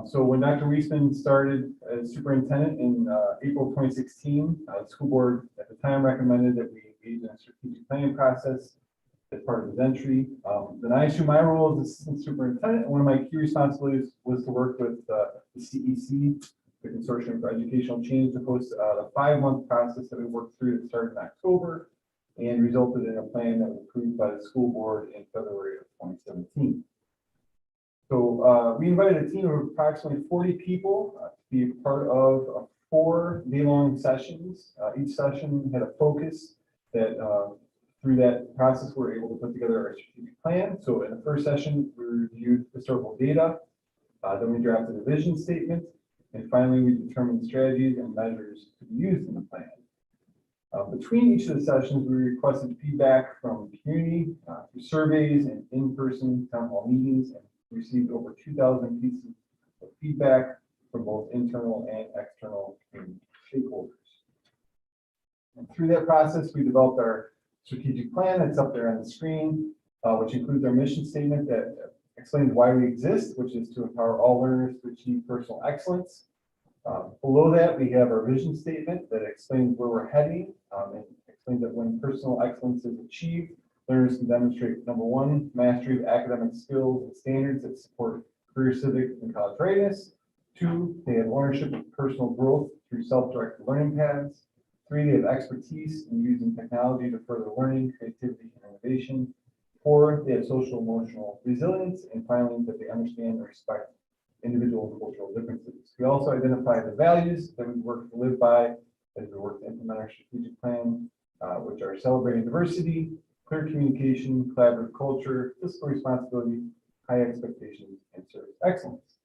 So when Dr. Weisman started as superintendent in April 2016, the school board at the time recommended that we engage in a strategic planning process as part of his entry. Then I assumed my role as assistant superintendent, and one of my key responsibilities was to work with the CEC, the Consortium for Educational Change, to host the 5-month process that we worked through that started in October and resulted in a plan that was approved by the school board in February of 2017. So we invited a team of approximately 40 people to be part of 4 day-long sessions. Each session had a focus that through that process, we were able to put together our strategic plan. So in the first session, we reviewed historical data, then we drafted a vision statement, and finally, we determined strategies and measures to be used in the plan. Between each of the sessions, we requested feedback from the community through surveys and in-person town hall meetings, and received over 2,000 pieces of feedback from both internal and external stakeholders. And through that process, we developed our strategic plan that's up there on the screen, which includes our mission statement that explains why we exist, which is to empower all learners to achieve personal excellence. Below that, we have our vision statement that explains where we're heading, and explains that when personal excellence is achieved, learners can demonstrate, number 1, mastery of academic skills and standards that support career, civic, and college readiness. 2, they have ownership of personal growth through self-directed learning paths. 3, they have expertise in using technology to further learning, creativity, and innovation. 4, they have social emotional resilience. And finally, that they understand and respect individual and cultural differences. We also identify the values that we work to live by as we work to implement our strategic plan, which are celebrating diversity, clear communication, collaborative culture, fiscal responsibility, high expectations, and service excellence.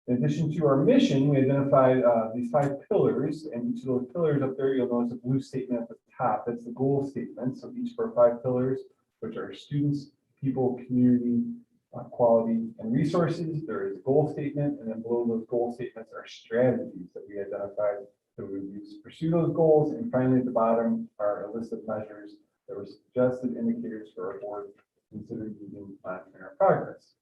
In addition to our mission, we identified these 5 pillars, and each of those pillars up there, you'll notice a blue statement at the top. That's the goal statement. So each of our 5 pillars, which are students, people, community, quality, and resources, there is a goal statement, and then below those goal statements are strategies that we identified that we would use to pursue those goals. And finally, at the bottom are a list of measures that were suggested indicators for our board to consider using in our progress.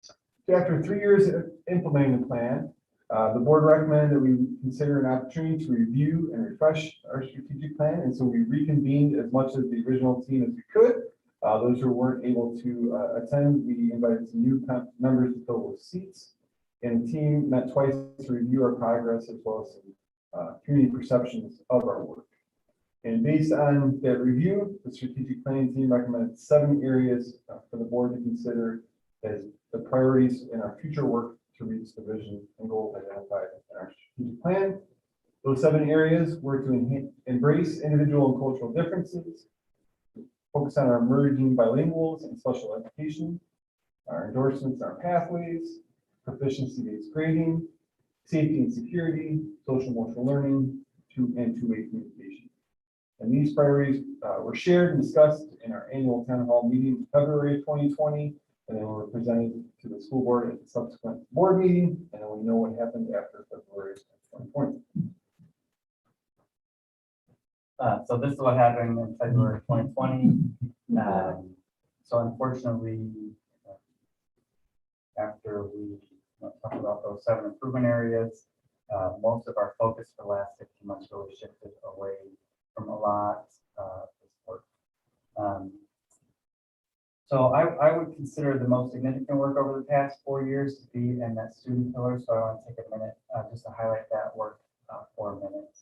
So after 3 years of implementing the plan, the board recommended that we consider an opportunity to review and refresh our strategic plan. And so we reconvened as much as the original team as we could. Those who weren't able to attend, we invited some new members to fill those seats. And the team met twice to review our progress as well as some community perceptions of our work. And based on that review, the strategic planning team recommended 7 areas for the board to consider as the priorities in our future work to reach the vision and goals identified in our strategic plan. Those 7 areas were to embrace individual and cultural differences, focus on our emerging bilinguals and special education, our endorsements, our pathways, proficiency-based grading, safety and security, social emotional learning, and two-way communication. And these priorities were shared and discussed in our annual town hall meeting in February 2020, and then were presented to the school board at the subsequent board meeting, and then we know what happened after February 2020. So this is what happened in February 2020. So unfortunately, after we talked about those 7 improvement areas, most of our focus for the last 15 months really shifted away from a lot of this work. So I would consider the most significant work over the past 4 years to be in that student pillar. So I want to take a minute just to highlight that work for a minute.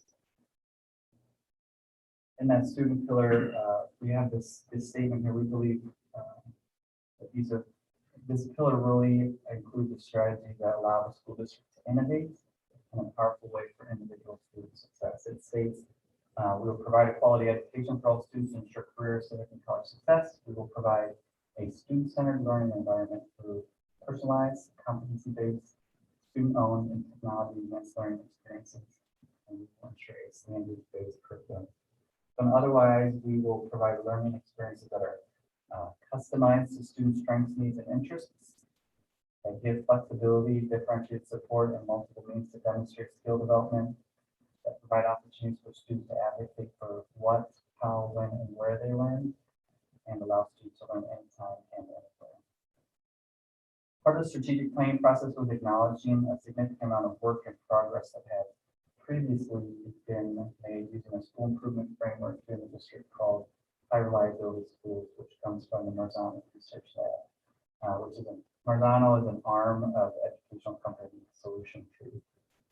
In that student pillar, we have this statement here. We believe that this pillar really includes a strategy that allows the school district to innovate in a powerful way for individual student success. It states we will provide a quality education for all students to ensure career, civic, and college success. We will provide a student-centered learning environment through personalized, competency-based, student-owned, and technology-advanced learning experiences. And we will ensure a standards-based curriculum. And otherwise, we will provide learning experiences that are customized to students' strengths, needs, and interests, that give flexibility, differentiated support, and multiple means to demonstrate skill development, that provide opportunities for students to advocate for what, how, when, and where they learn, and allow students to learn anytime and anywhere. Part of the strategic planning process was acknowledging a significant amount of work and progress that had previously been made using a school improvement framework in the district called High Reliability Schools, which comes from the Marzano Research Lab, Marzano is an arm of educational company Solution Tree.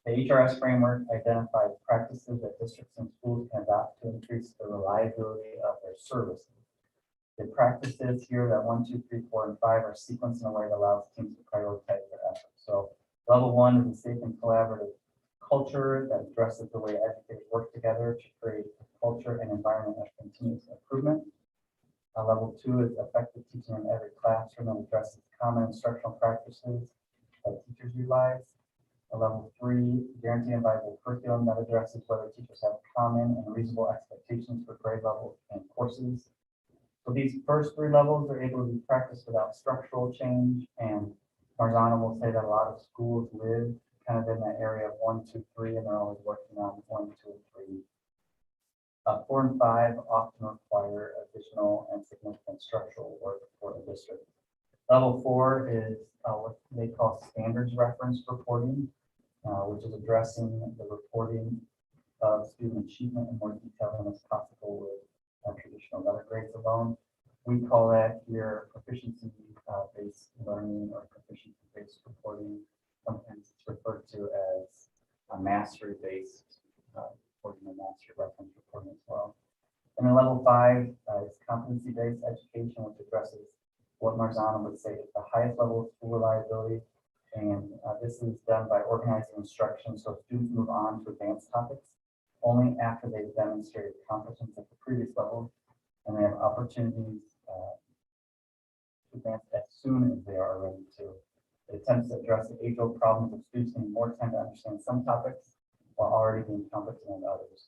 The HRS framework identified practices that districts and schools can adopt to increase the reliability of their services. The practices here that 1, 2, 3, 4, and 5 are sequenced in a way that allows teams to prioritize their efforts. So level 1 is a safe and collaborative culture that addresses the way educators work together to create a culture and environment of continuous improvement. Level 2 is effective teaching in every classroom and addresses common instructional practices that teachers utilize. Level 3, guarantee and viable curriculum that addresses whether teachers have common and reasonable expectations for grade levels and courses. So these first 3 levels are able to be practiced without structural change, and Marzano will say that a lot of schools live kind of in that area of 1, 2, 3, and they're always working on 1, 2, and 3. 4 and 5 often require additional and significant structural work for the district. Level 4 is what they call standards reference reporting, which is addressing the reporting of student achievement in more detail than is possible with traditional letter grades alone. We call that here proficiency-based learning or proficiency-based reporting. Sometimes it's referred to as a mastery-based reporting and mastery reference reporting as well. And then level 5 is competency-based education, which addresses what Marzano would say is the highest level of school reliability. And this is done by organizing instruction so students move on to advanced topics only after they've demonstrated competence at the previous level, and they have opportunities to advance as soon as they are ready to. It attempts to address the age-old problems of students needing more time to understand some topics while already being competent in others.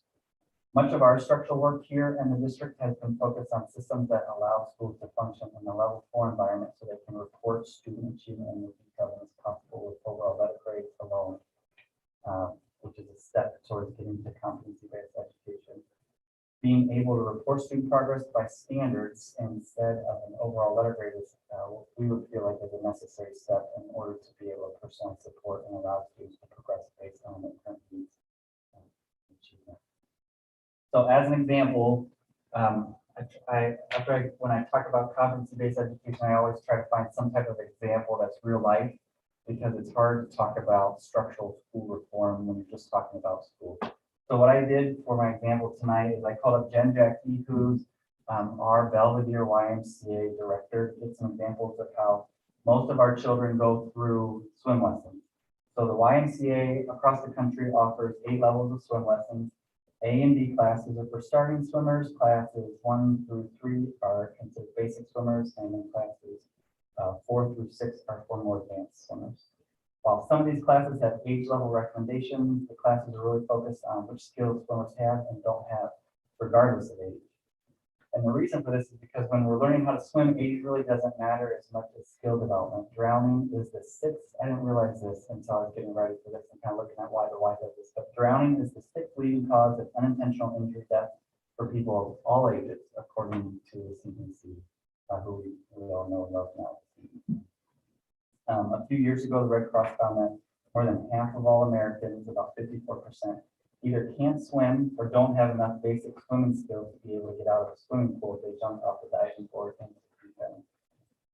Much of our structural work here in the district has been focused on systems that allow schools to function in a level 4 environment so they can report student achievement in more detail than is possible with overall letter grades alone, which is a step towards getting to competency-based education. Being able to report student progress by standards instead of an overall letter grade is what we would feel like is a necessary step in order to be able to personally support and allow students to progress based on their current needs and achievement. So as an example, I when I talk about competency-based education, I always try to find some type of example that's real life, because it's hard to talk about structural school reform when you're just talking about school. So what I did for my example tonight is I called up Jen Jackie, who's our Belvedere YMCA director, to get some examples of how most of our children go through swim lessons. So the YMCA across the country offers 8 levels of swim lessons. A and B classes are for starting swimmers. Classes 1 through 3 are considered basic swimmers, and then classes 4 through 6 are for more advanced swimmers. While some of these classes have age level recommendations, the classes are really focused on which skills swimmers have and don't have, regardless of age. And the reason for this is because when we're learning how to swim, age really doesn't matter as much as skill development. Drowning is the 6th, I didn't realize this until I was getting ready for this and kind of looking at why the Y does this, but drowning is the 6th leading cause of unintentional injury death for people of all ages, according to the CDC, who we all know and love now. A few years ago, the Red Cross found that more than half of all Americans, about 54%, either can't swim or don't have enough basic swimming skills to be able to get out of a swimming pool if they jump off the diving board into the deep end.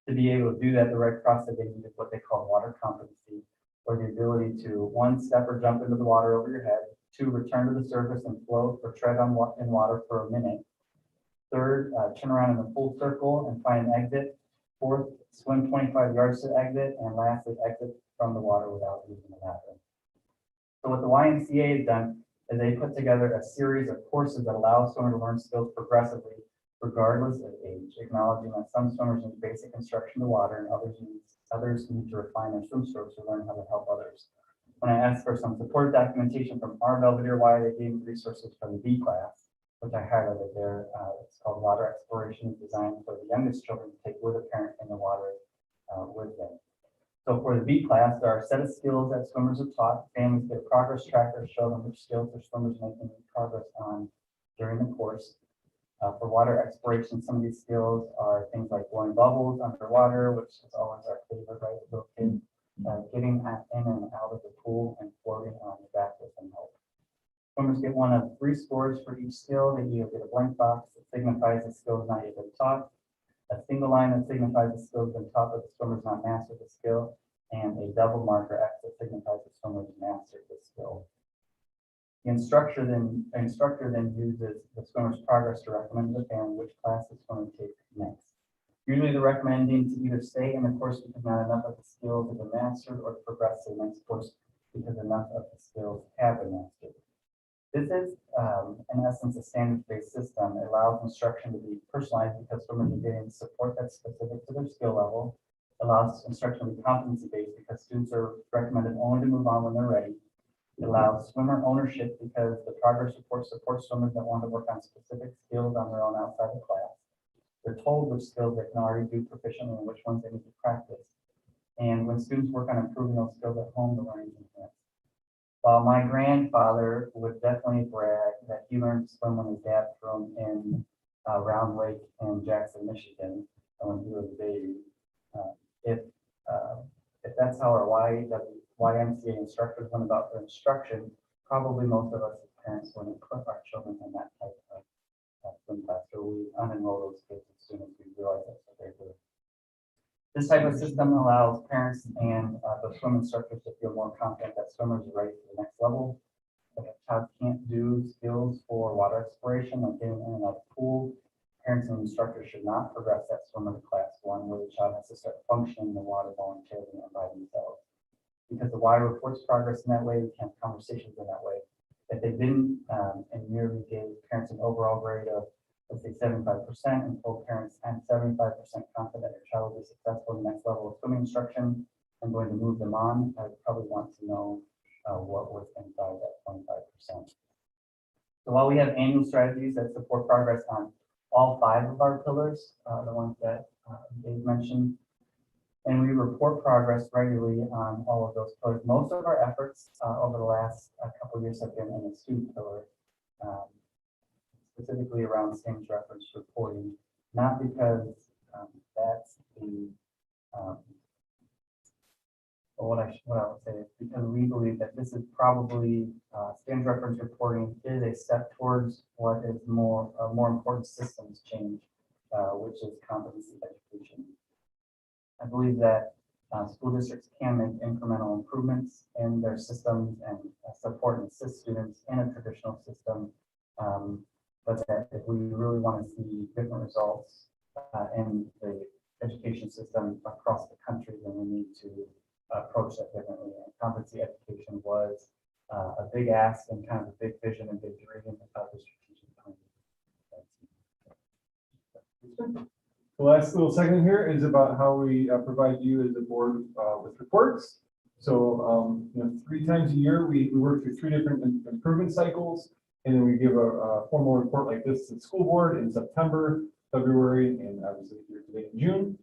To be able to do that, the Red Cross said they needed what they call water competency, or the ability to 1, step or jump into the water over your head, 2, return to the surface and float or tread in water for a minute, 3rd, turn around in a full circle and find an exit, 4th, swim 25 yards to exit, and lastly, exit from the water without using the bathroom. So what the YMCA has done is they put together a series of courses that allow swimmers to learn skills progressively, regardless of age, acknowledging that some swimmers need basic instruction to water and others need to refine their swim strokes to learn how to help others. When I asked for some support documentation from our Belvedere Y, they gave me resources from the B class, which I highlighted there. It's called Water Exploration, designed for the youngest children to take with a parent in the water with them. So for the B class, there are a set of skills that swimmers are taught. Families get a progress tracker to show them which skills their swimmers making progress on during the course. For water exploration, some of these skills are things like blowing bubbles underwater, which is always our favorite, right? Little kids getting in and out of the pool and floating on the back with some help. Swimmers get 1 of 3 scores for each skill. They either get a blank box that signifies the skill is not yet been taught, a single line that signifies the skill has been taught but the swimmer's not mastered the skill, and a double marker X that signifies the swimmer's mastered the skill. The instructor then uses the swimmer's progress to recommend to the family which class the swimmer takes next. Usually they're recommending to either stay in the course because not enough of the skills have been mastered, or to progress to the next course because enough of the skills have been mastered. This is, in essence, a standards-based system. It allows instruction to be personalized because swimmers are getting support that's specific to their skill level. It allows instruction to be competency-based because students are recommended only to move on when they're ready. It allows swimmer ownership because the progress report supports swimmers that want to work on specific skills on their own outside of class. They're told which skills they can already do proficiently and which ones they need to practice. And when students work on improving those skills at home, the learning is enhanced. While my grandfather would definitely brag that he learned to swim when his dad threw him in Round Lake in Jackson, Michigan, when he was a baby. If that's how our YMCA instructors went about their instruction, probably most of us as parents wouldn't put our children in that type of swim class. So we unenroll those kids as soon as we realize that's what they're doing. This type of system allows parents and the swim instructors to feel more confident that swimmers are ready for the next level. If a child can't do skills for water exploration, like getting in and out of the pool, parents and instructors should not progress that swimmer to class 1, where the child has to start functioning in the water voluntarily and by themselves. Because the Y reports progress in that way, we can have conversations in that way. If they didn't and merely gave parents an overall grade of, let's say, 75%, and told parents I'm 75% confident your child will be successful in the next level of swimming instruction, I'm going to move them on, I would probably want to know what was inside that 25%. So while we have annual strategies that support progress on all 5 of our pillars, the ones that Dave mentioned, and we report progress regularly on all of those pillars. Most of our efforts over the last couple of years have been in the student pillar, specifically around SAM's reference reporting, not because that's the But what I would say is because we believe that this is probably, standard reference reporting is a step towards what is a more important systems change, which is competency education. I believe that school districts can make incremental improvements in their systems and support and assist students in a traditional system. But that if we really want to see different results in the education system across the country, then we need to approach that differently. And competency education was a big ask and kind of a big vision and big dream of the strategic plan. The last little segment here is about how we provide you as a board with reports. So, 3 times a year, we work through 3 different improvement cycles, and then we give a formal report like this to the school board in September, February, and obviously here today in June.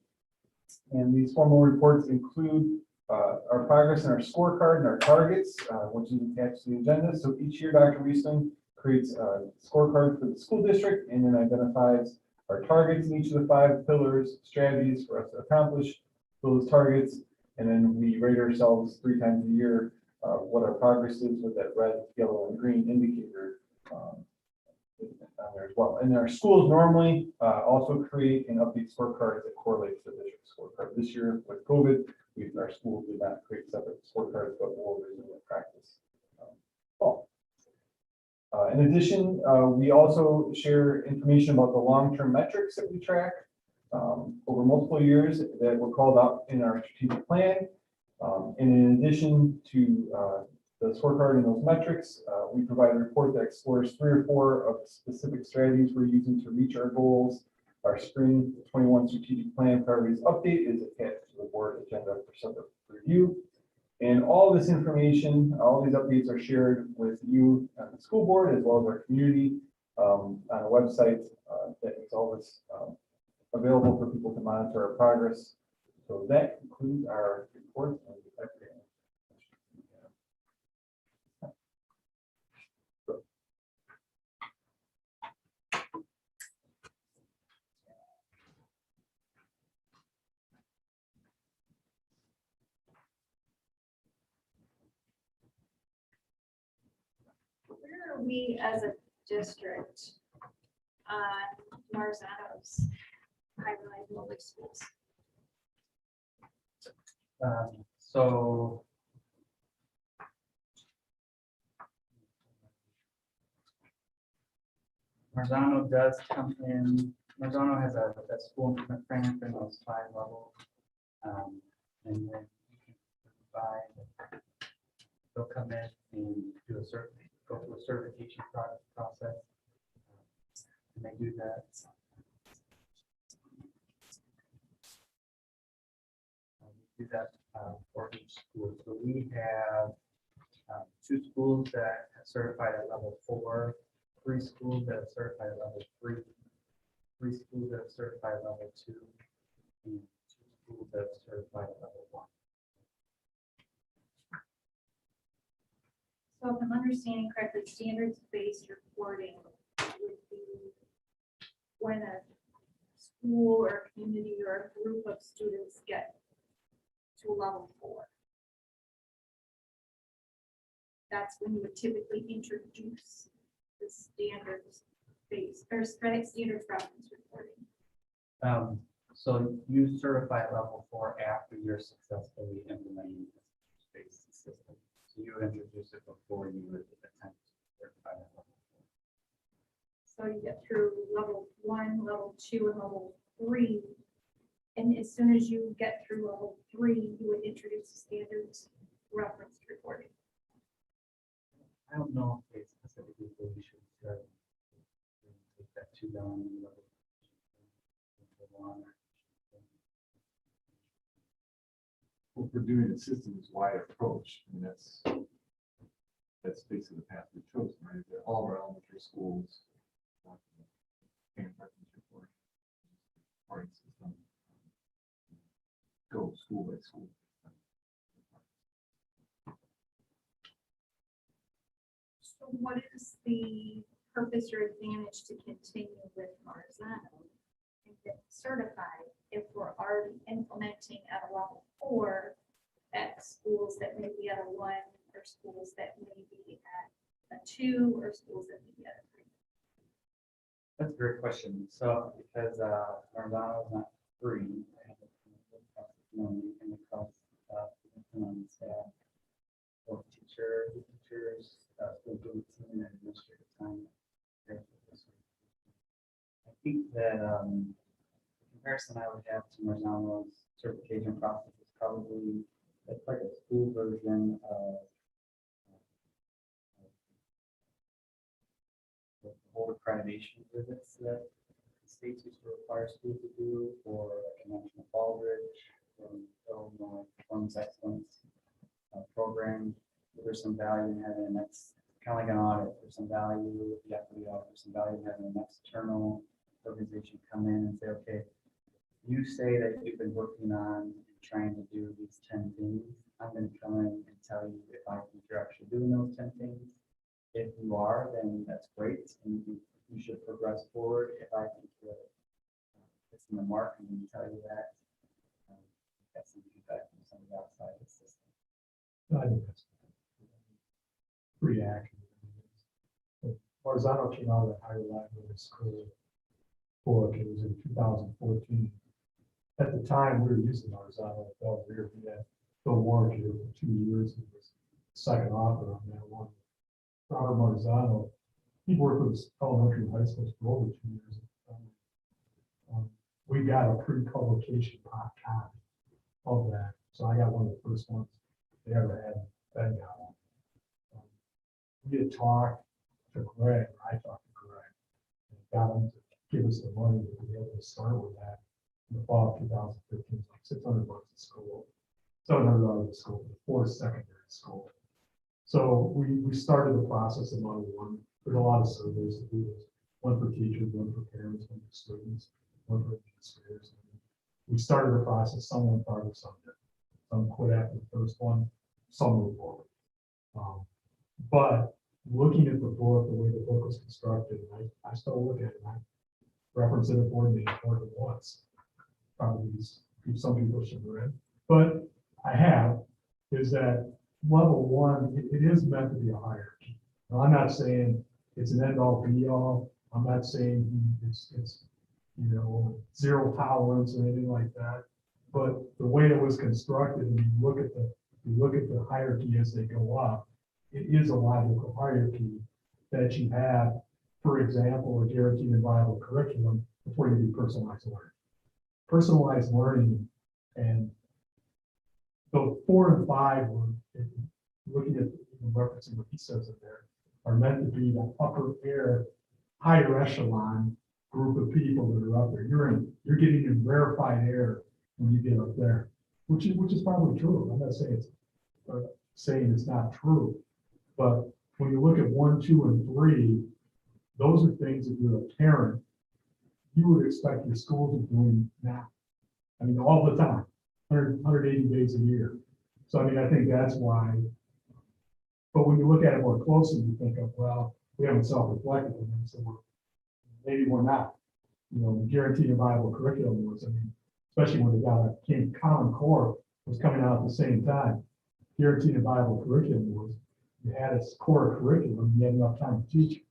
And these formal reports include our progress and our scorecard and our targets, which is attached to the agenda. So each year, Dr. Reisman creates a scorecard for the school district and then identifies our targets in each of the 5 pillars, strategies for us to accomplish those targets. And then we rate ourselves 3 times a year, what our progress is with that red, yellow, and green indicator on there as well. And our schools normally also create and update scorecards that correlate to the district scorecard. This year with COVID, our schools did not create separate scorecards, but we'll resume that practice. In addition, we also share information about the long-term metrics that we track over multiple years that were called out in our strategic plan. And in addition to the scorecard and those metrics, we provide a report that explores 3 or 4 of the specific strategies we're using to reach our goals. Our spring 21 strategic plan priorities update is attached to the board agenda for separate review. And all this information, all these updates are shared with you at the school board as well as our community on a website that makes all this available for people to monitor our progress. So that concludes our report. Where are we as a district on Marzano's hybrid public schools? So Marzano does come in. Marzano has a school improvement framework in those 5 levels, and then you can provide. They'll come in and do go through a certification process, and they do that. We do that for each school. So we have 2 schools that have certified at level 4, 3 schools that are certified at level 3, 3 schools that are certified at level 2, and 2 schools that are certified at level 1. So if I'm understanding correctly, standards-based reporting would be when a school or community or a group of students get to level 4. That's when you would typically introduce the standards-based or standards reference reporting. So you certify at level 4 after you're successfully implementing the space system. So you introduce it before you would attempt to certify at level 4. So you get through level 1, level 2, and level 3. And as soon as you get through level 3, you would introduce the standards reference reporting. I don't know if they specifically say we should take that 2 down and level 1. What we're doing a systems-wide approach, and that's basically the path we've chosen, right? That all of our elementary schools system, go school by school. So what is the purpose or advantage to continue with Marzano and get certified if we're already implementing at a level 4 at schools that may be at a 1, or schools that may be at a 2, or schools that may be at a 3? That's a great question. So because Marzano is not free, I have to know and the cost on staff, both teachers, school building team and administrative time. I think that the comparison I would have to Marzano's certification process is probably it's like a school version of the whole accreditation visits that the states used to require schools to do, or like a National Baldrige from Illinois Performance Excellence program. There's some value in having an kind of like an audit. There's some value with the equity audit. There's some value in having an external organization come in and say, okay, you say that you've been working on trying to do these 10 things. I'm going to come in and tell you if I think you're actually doing those 10 things. If you are, then that's great, and you should progress forward. If I think that it's in the mark, I'm going to tell you that. That's some feedback from somebody outside the system. I think that's pretty accurate. Marzano came out of the higher library school book. It was in 2014. At the time, we were using Marzano at Belvedere. We had Bill Warwick here for 2 years. He was the second author on that one. Robert Marzano, he worked with elementary and high schools for over 2 years. We got a pre-publication copy of that. So I got one of the first ones they ever had. Ben got one. We had talked to Greg, or I talked to Greg, and got him to give us the money to be able to start with that in the fall of 2015. Like $600 a school, $700 a school for secondary school. So we started the process of Model 1. There's a lot of surveys to do this. One for teachers, one for parents, one for students, one for administrators. We started the process. Some went farther, some didn't. Some quit after the first one. Some moved forward. But looking at the book, the way the book was constructed, I still look at it. I reference it at board meeting more than once. Probably some people should read, but I have. Is that level 1? It is meant to be a hierarchy. Now, I'm not saying it's an end all be all. I'm not saying it's zero tolerance or anything like that. But the way it was constructed, and you look at the hierarchy as they go up, it is a logical hierarchy that you have, for example, a guaranteed and viable curriculum before you do personalized learning. Personalized learning, and so 4 and 5 were, looking at referencing what he says in there, are meant to be the upper air, higher echelon group of people that are up there. You're getting in rarefied air when you get up there, which is probably true. I'm not saying it's not true, but when you look at 1, 2, and 3, those are things that you're a parent, you would expect your school to be doing now. I mean, all the time, 180 days a year. So, I mean, I think that's why. But when you look at it more closely, you think of, well, we haven't self-reflected on them, so maybe we're not. The guaranteed and viable curriculum was, I mean, especially when the Common Core was coming out at the same time. Guaranteed and viable curriculum was, you had a core curriculum, you had enough time to teach.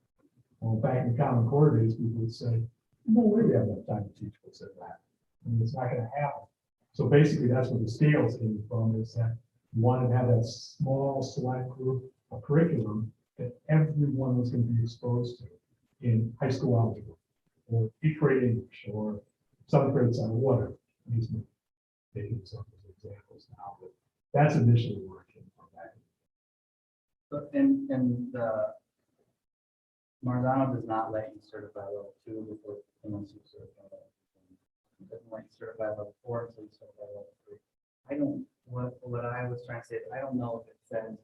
Well, back in the Common Core days, people would say, no way we have enough time to teach what's in that. I mean, it's not going to happen. So basically, that's where the scales came from, is that you wanted to have that small select group of curriculum that everyone was going to be exposed to in high school algebra, or 8th grade English, or 7th grade science, whatever. These making some examples now, but that's initially where it came from. And Marzano does not let you certify level 2 before once you certify level 3. It doesn't let you certify level 4 until you certify level 3. What I was trying to say is I don't know if it says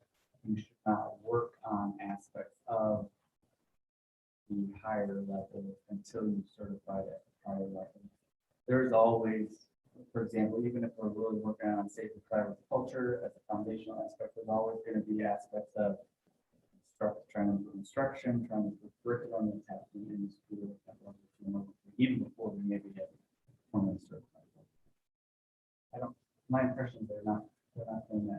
you should not work on aspects of the higher level until you certify at the higher level. There's always, for example, even if we're really working on safe and collaborative culture as a foundational aspect, there's always going to be aspects of trying to improve instruction, trying to improve curriculum that's happening in the school at level 2 and level 3, even before we maybe get formally certified. My impression they're not doing that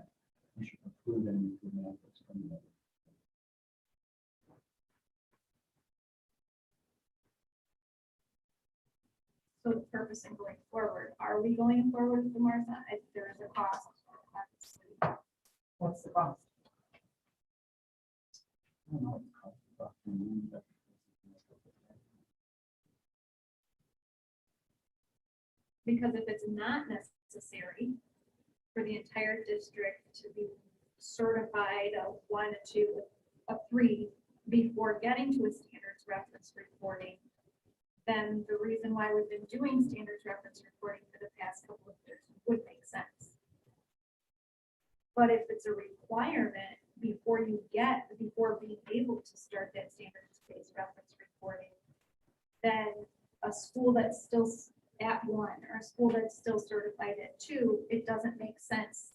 for the purpose of going forward. Are we going forward with the marathon? If there is a cost, obviously. What's the cost? I don't know what the cost of offering it, but Because if it's not necessary for the entire district to be certified a 1, a 2, a 3 before getting to a standards reference reporting, then the reason why we've been doing standards reference reporting for the past couple of years would make sense. But if it's a requirement before being able to start that standards-based reference reporting, then a school that's still at 1 or a school that's still certified at 2, it doesn't make sense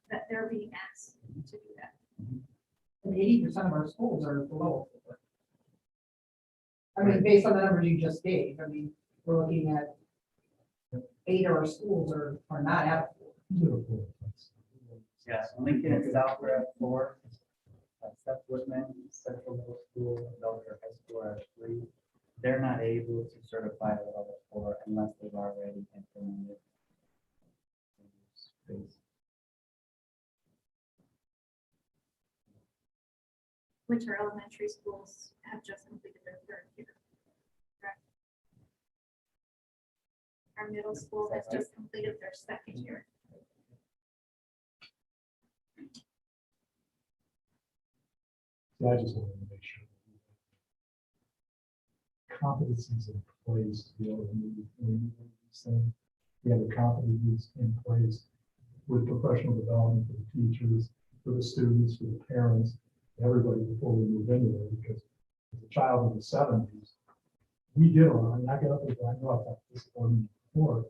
that they're being asked to do that. And 80% of our schools are below. 4. I mean, based on the numbers you just gave, I mean, we're looking at 8 of our schools are not at 4. yes, Lincoln and South are at 4. Step Woodman, Central Middle School, and Belvedere High School are at 3. They're not able to certify a level 4 unless they've already implemented. Which our elementary schools have just completed their 3rd year. Correct. Our middle school has just completed their 2nd year. So I just wanted to make sure. Competencies in place to be able to move these things. We have the competencies in place with professional development for the teachers, for the students, for the parents, everybody before we move into it, because as a child in the 70s, we did a lot. I mean, I got up there, I know I've got this on before.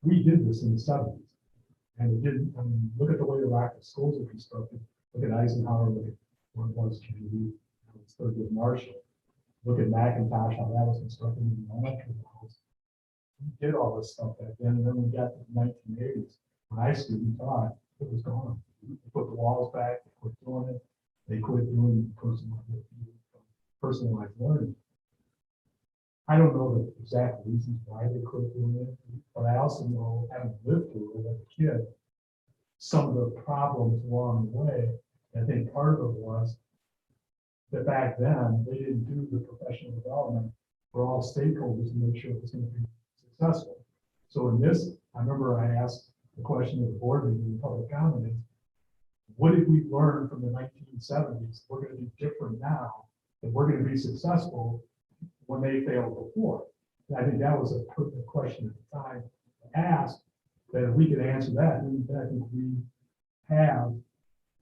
We did this in the 70s. And it didn't, I mean, look at the way the Rockland schools are constructed. Look at Eisenhower, look at what it was Kennedy, Thurgood Marshall. Look at McIntosh, how that was constructed in the elementary levels. We did all this stuff back then, and then we got to the 1980s. When I student taught, it was gone. They put the walls back, they quit doing it. They quit doing personalized learning. I don't know the exact reasons why they quit doing it, but I also know, having lived through it as a kid, some of the problems along the way. I think part of it was that back then, they didn't do the professional development for all stakeholders to make sure it was going to be successful. So in this, I remember I asked the question at the board meeting in public comment, what did we learn from the 1970s? We're going to do different now, that we're going to be successful when they failed before. And I think that was a pertinent question at the time to ask, that if we could answer that, then I think we have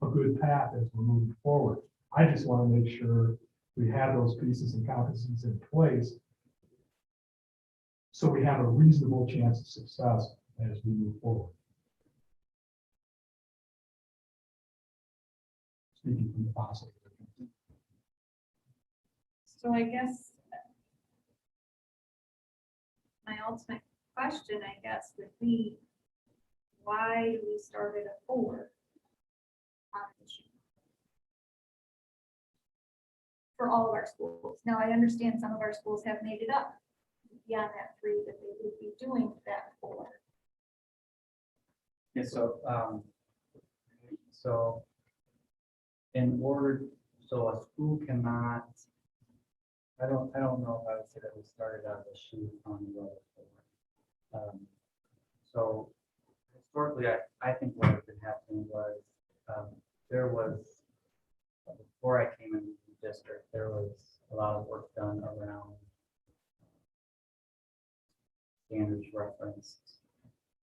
a good path as we're moving forward. I just want to make sure we have those pieces and competencies in place so we have a reasonable chance of success as we move forward. Speaking from the positive. So I guess my ultimate question, I guess, would be why we started at 4 on this year for all of our schools. Now, I understand some of our schools have made it up beyond that 3 that they would be doing that 4. Yeah, so in order, so a school cannot, I don't know if I would say that we started out the shoe on the level 4. So historically, I think what had been happening was there was, before I came into the district, there was a lot of work done around standards reference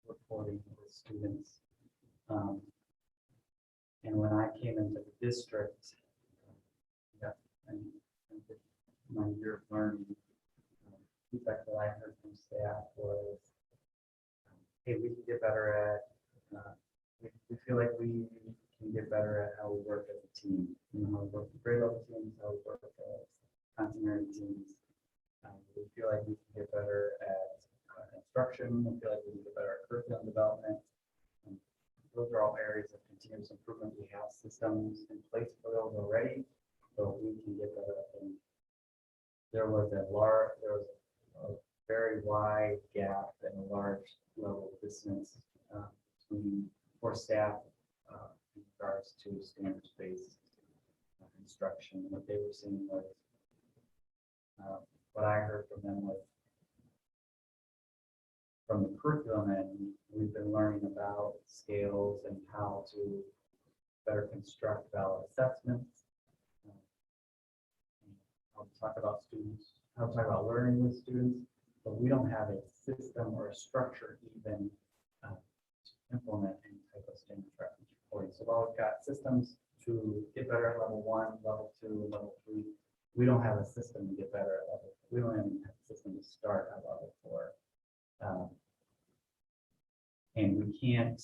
reporting with students. And when I came into the district, and my year of learning, feedback that I heard from staff was, hey, we can get better at, we feel like we can get better at how we work as a team. You know, how we work with grade level teams, how we work as continuity teams. We feel like we can get better at instruction. We feel like we can get better at curriculum development. Those are all areas of continuous improvement. We have systems in place for those already, so we can get better at them. There was a very wide gap and a large level of distance between for staff in regards to standards-based instruction. What they were seeing was what I heard from them was from the curriculum, and we've been learning about scales and how to better construct valid assessments, how to talk about students, how to talk about learning with students, but we don't have a system or a structure even to implement any type of standard reference reporting. So while we've got systems to get better at level 1, level 2, and level 3, we don't have a system to get better at level. We don't even have a system to start at level 4. And we can't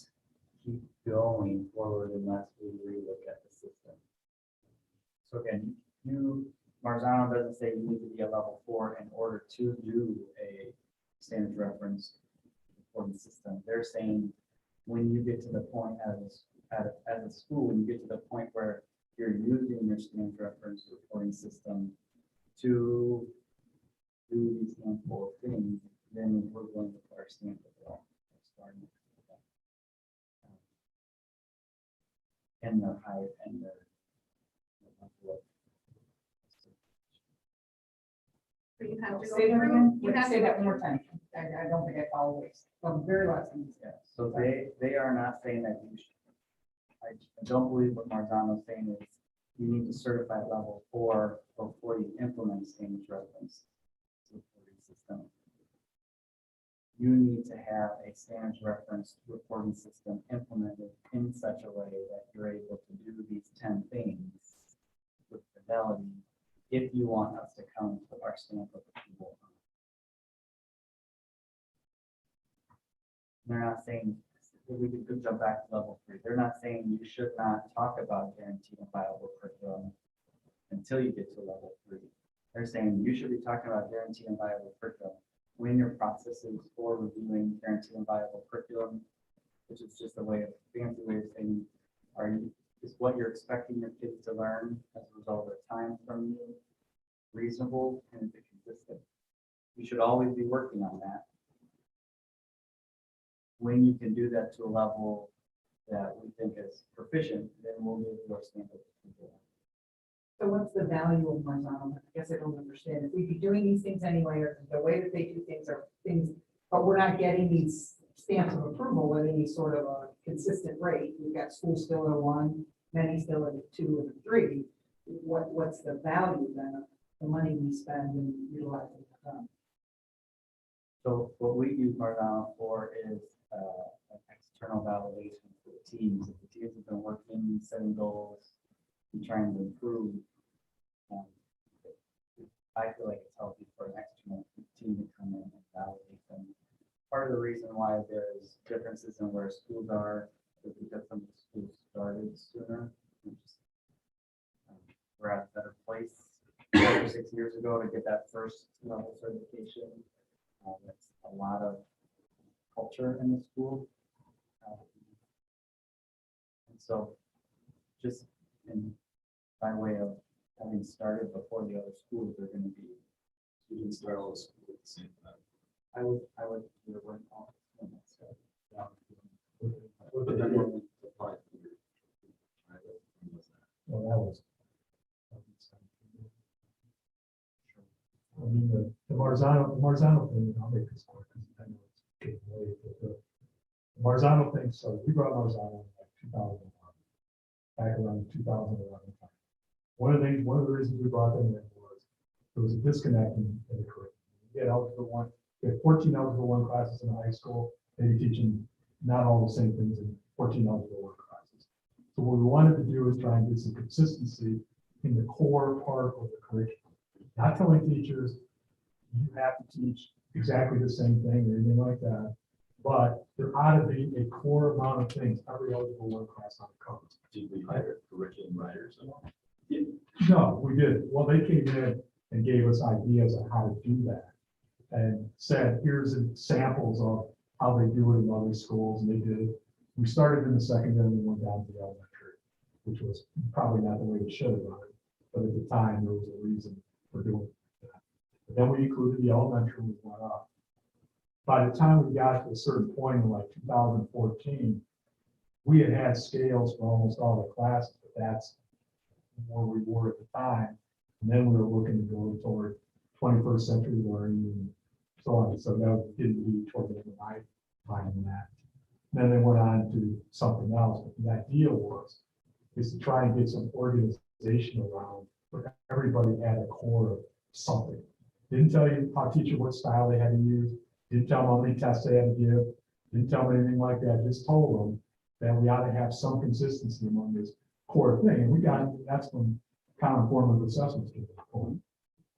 keep going forward unless we relook at the system. So again, Marzano doesn't say you need to be a level 4 in order to do a standard reference reporting system. They're saying when you get to the point as a school, when you get to the point where you're using your standard reference reporting system to do these handful of things, then we're going to put our stamp of law. And the high and the So you have to go Say that through, again, you have say to that go one more time. I don't think I followed it. The very last sentence. yeah. So they are not saying that you should. I don't believe what Marzano is saying is you need to certify level 4 before you implement standards reference reporting system. You need to have a standards reference reporting system implemented in such a way that you're able to do these 10 things with fidelity if you want us to come to our stamp of approval. They're not saying, we could jump back to level 3. They're not saying you should not talk about guaranteed and viable curriculum until you get to level 3. They're saying you should be talking about guaranteed and viable curriculum when your processes for reviewing guaranteed and viable curriculum, which is just a fancy way of saying, is what you're expecting your kids to learn as a result of their time from you reasonable and is it consistent? You should always be working on that. When you can do that to a level that we think is proficient, then we'll move to our standard. So what's the value of Marzano? I guess I don't understand. If we'd be doing these things anyway, or the way that they do things are things, but we're not getting these stamps of approval at any sort of a consistent rate. We've got schools still at a 1, many still at a 2 and a 3. What's the value then of the money we spend and utilizing them? So what we use Marzano for is an external validation for the teams. If the teams have been working, setting goals, and trying to improve, I feel like it's healthy for an external team to come in and validate them. Part of the reason why there's differences in where schools are is because some of the schools started sooner. We're at a better place 5 or 6 years ago to get that first level certification. That's a lot of culture in the school. And so just by way of having started before the other schools, they're going to be Students start all the school at the same time. I would do it right now. But then what applied to your private, when was that? Well, that was. I mean, the Marzano thing, I'll make this quick because I know it's getting late, but the Marzano thing, so we brought Marzano in like 2001, back around 2011 time. One of the reasons we brought them in was there was a disconnect in the curriculum. We had 14 eligible 1 classes in high school, maybe teaching not all the same things in 14 eligible 1 classes. So what we wanted to do is try and get some consistency in the core part of the curriculum. Not telling teachers you have to teach exactly the same thing or anything like that, but there ought to be a core amount of things every eligible 1 class on the cover. Did we hire curriculum writers at all? No, we did. Well, they came in and gave us ideas on how to do that and said, here's examples of how they do it in other schools. And they did. We started in the secondary and went down to the elementary, which was probably not the way we should have done it. But at the time, there was a reason for doing that. But then we included the elementary, we went up. by the time we got to a certain point in like 2014, we had scales for almost all the classes, but that's where we were at the time. And then we were looking to go toward 21st century learning and so on. So that didn't lead toward the end of my time in that. Then they went on to something else. But the idea is to try and get some organization around where everybody had a core of something. Didn't tell you how teacher what style they had to use, didn't tell them how many tests they had to give, didn't tell them anything like that, just told them that we ought to have some consistency among this core thing. And we got, that's when common formative assessments came going.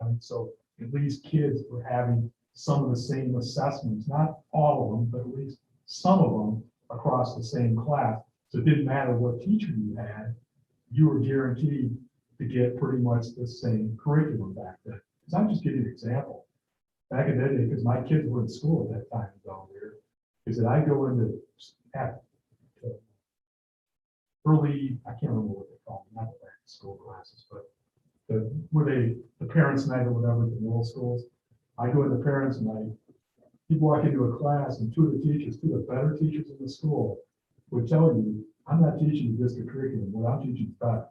I mean, so at least kids were having some of the same assessments, not all of them, but at least some of them across the same class. So it didn't matter what teacher you had, you were guaranteed to get pretty much the same curriculum back then. So I'm just giving you an example. Back in the day, because my kids were in school at that time down there, is that I go into early, I can't remember what they call them, not the back to school classes, but the parents' night or whatever, the middle schools. I go into parents' night, you walk into a class and two of the better teachers in the school would tell you, I'm not teaching you district curriculum, what I'm teaching is better.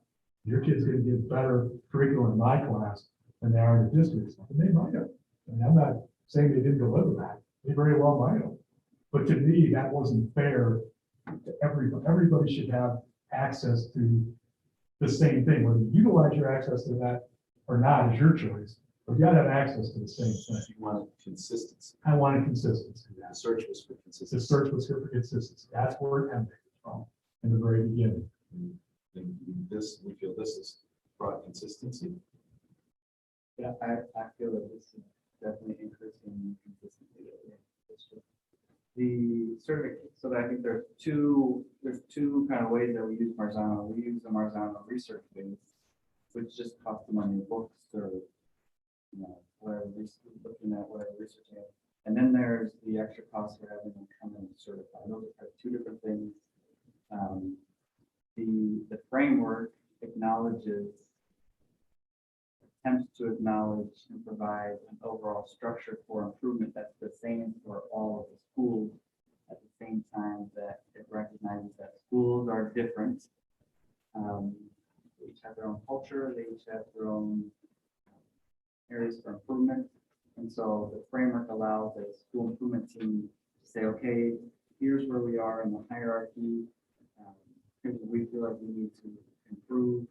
Your kid's gonna get better curriculum in my class than they are in the districts, and they might have. And I'm not saying they didn't deliver that, they very well might have. But to me, that wasn't fair to everybody. Everybody should have access to the same thing, whether you utilize your access to that or not is your choice, but you gotta have access to the same thing. You want consistency. I wanted consistency. The search was for The consistency. search was here for consistency. That's where it ended from in the very beginning. And we feel this is brought consistency. Yeah, I feel that this is definitely increasing consistency. The certificate, so I think there's two kind of ways that we use Marzano. We use the Marzano research base, which just costs the money in books or, whatever, looking at whatever research. And then there's the extra cost for having them come in and certify. Those are two different things. The framework attempts to acknowledge and provide an overall structure for improvement that's the same for all of the schools, at the same time that it recognizes that schools are different. They each have their own culture, they each have their own areas for improvement. And so the framework allows a school improvement team to say, okay, here's where we are in the hierarchy. Here's what we feel like we need to improve.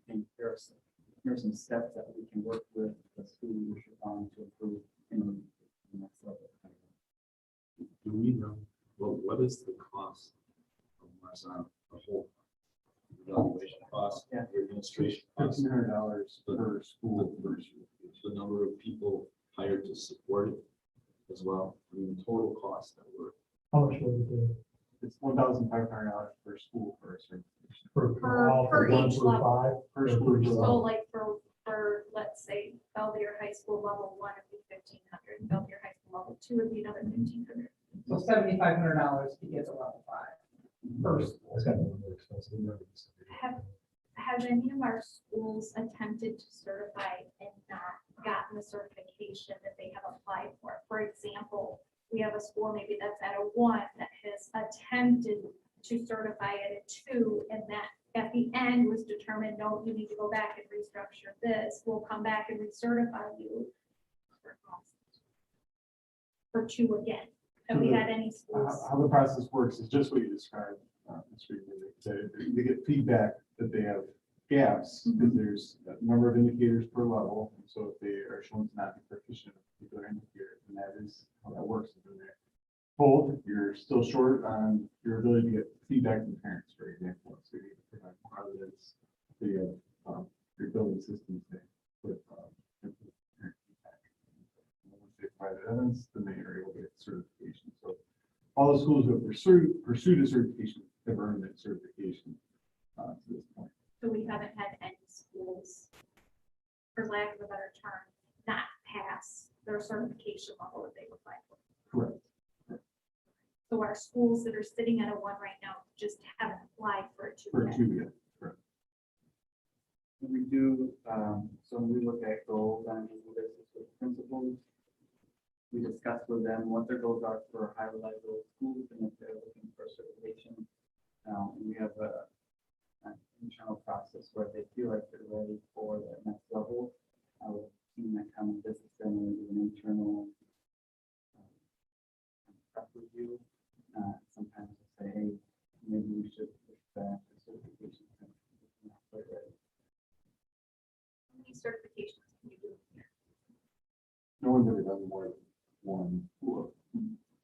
And here are some steps that we can work with the school leadership on to improve in the next level. Do we know, what is the cost of Marzano, the whole evaluation cost, Yeah. the administration cost, $1,500 per school. the number of people hired to support it as well? I mean, the total cost that we're. How much was it It's $1,500 per school for a certification. Per all, for one each through level. five? Per Or school. each So level? like for, let's say, Belvedere High School level 1 would be 1,500, Belvedere High School level 2 would be another 1,500. So $7,500 to get to level 5 per school. That's got to be more expensive. Have any of our schools attempted to certify and not gotten the certification that they have applied for? For example, we have a school maybe that's at a 1 that has attempted to certify at a 2, and that at the end was determined, no, you need to go back and restructure this. We'll come back and recertify you for 2 again. Have we had any schools? How the process works is just what you described. They get feedback that they have gaps because there's a number of indicators per level. And so if they are shown to not be proficient in a particular indicator, then that is how that works. And then they're told you're still short on your ability to get feedback from parents, for example. So you provide more evidence. So you have your building systems there with parent feedback. And once they provide that evidence, then they are able to get certification. So all the schools who have pursued a certification have earned that certification to this point. So we haven't had any schools, for lack of a better term, not pass their certification level that they applied for. Correct. So our schools that are sitting at a 1 right now just haven't applied for a 2 For yet. 2 yet. Correct. We do, so when we look at goals on a basis with principals, we discuss with them what their goals are for high reliability schools and if they're looking for certification. And we have an internal process where they feel like they're ready for the next level. I would see that common business center do an internal prep review. Sometimes they say, hey, maybe we should push back the certification. Not quite ready. How many certifications can you do a year? No one's ever done more than one school.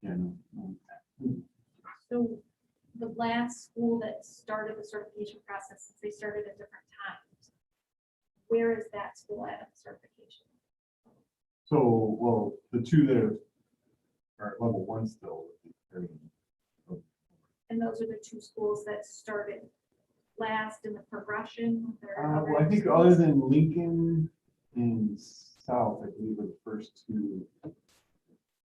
Yeah, no. So the last school that started the certification process, since they started at different times, where is that school at certification? So, well, the two that are at level one still. And those are the two schools that started last in the progression? There are Well, I other think schools? other than Lincoln and South, I believe are the first two to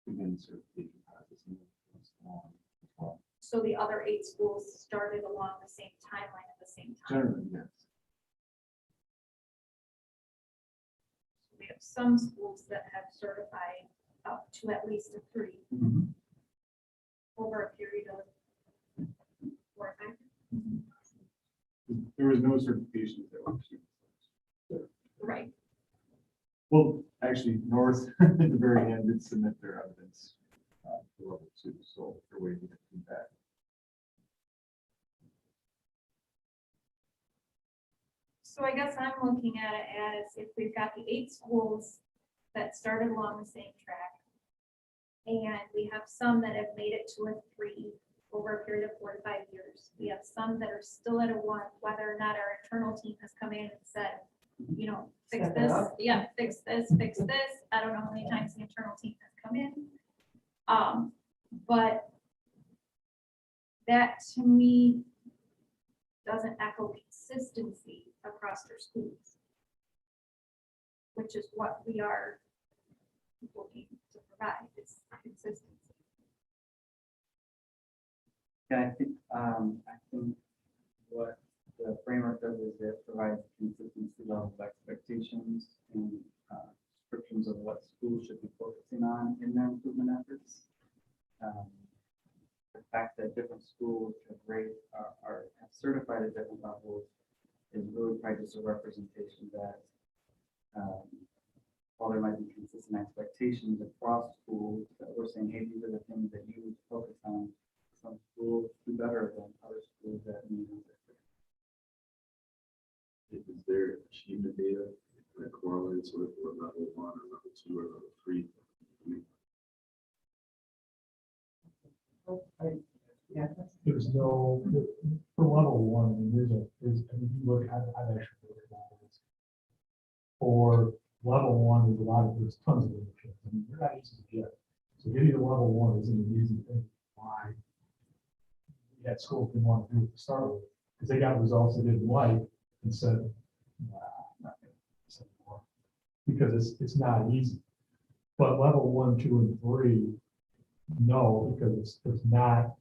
begin certification process. And that's long as well. So the other 8 schools started along the same timeline at the same time? Generally, yes. We have some schools that have certified up to at least a 3 over a period of 4 or 5 years. There was no certifications that were students. Right. Well, actually, North at the very end did submit their evidence for level 2, so they're waiting to get feedback. So I guess I'm looking at it as if we've got the 8 schools that started along the same track. And we have some that have made it to a 3 over a period of 4 to 5 years. We have some that are still at a 1, whether or not our internal team has come in and said, you know, fix Step it this, up. yeah, fix this, fix this. I don't know how many times the internal team has come in. But that to me doesn't echo consistency across their schools, which is what we are looking to provide, is consistency. Yeah, I think what the framework does is it provides consistency level of expectations and descriptions of what schools should be focusing on in their improvement efforts. The fact that different schools have have certified at different levels is really probably just a representation that while there might be consistent expectations across schools, that we're saying, hey, these are the things that you need to focus on. Some schools do better than other schools that need it. Is there achievement data that correlates with what level 1 or level 2 or level 3? Yeah. There's no, for level 1, I mean, I mean, you look, I've actually looked at this. For level 1, there's tons of internships. I mean, they're not easy to get. So getting to level 1 isn't an easy thing. Why? That school didn't want to do it to start with, because they got results they didn't like and said, nah, I'm not gonna do this anymore. Because it's not easy. But level 1, 2, and 3, no, because it's not,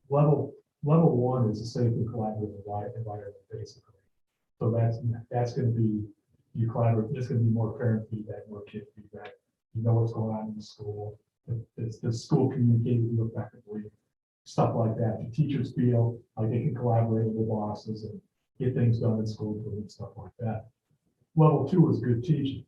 level 1 is a safe and collaborative environment, basically. So that's gonna be, you collaborate, there's gonna be more parent feedback, more kid feedback. You know what's going on in the school. It's the school communicating with you effectively, stuff like that. The teachers feel like they can collaborate with the bosses and get things done in school and stuff like that. Level 2 is good teaching.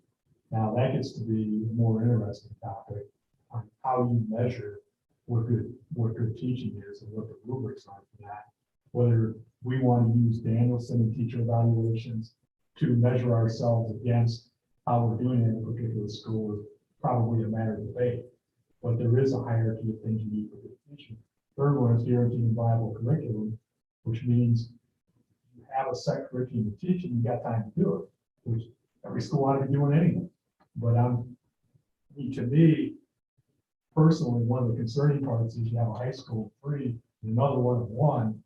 Now that gets to be a more interesting topic on how you measure what good teaching is and what the rubrics are for that. Whether we want to use Danielson and teacher evaluations to measure ourselves against how we're doing in a particular school is probably a matter of debate. But there is a hierarchy of things you need for good teaching. Third one is guaranteeing viable curriculum, which means you have a set curriculum to teach and you got time to do it, which every school ought to be doing anyway. But to me, personally, one of the concerning parts is you have a high school 3 and another one of 1.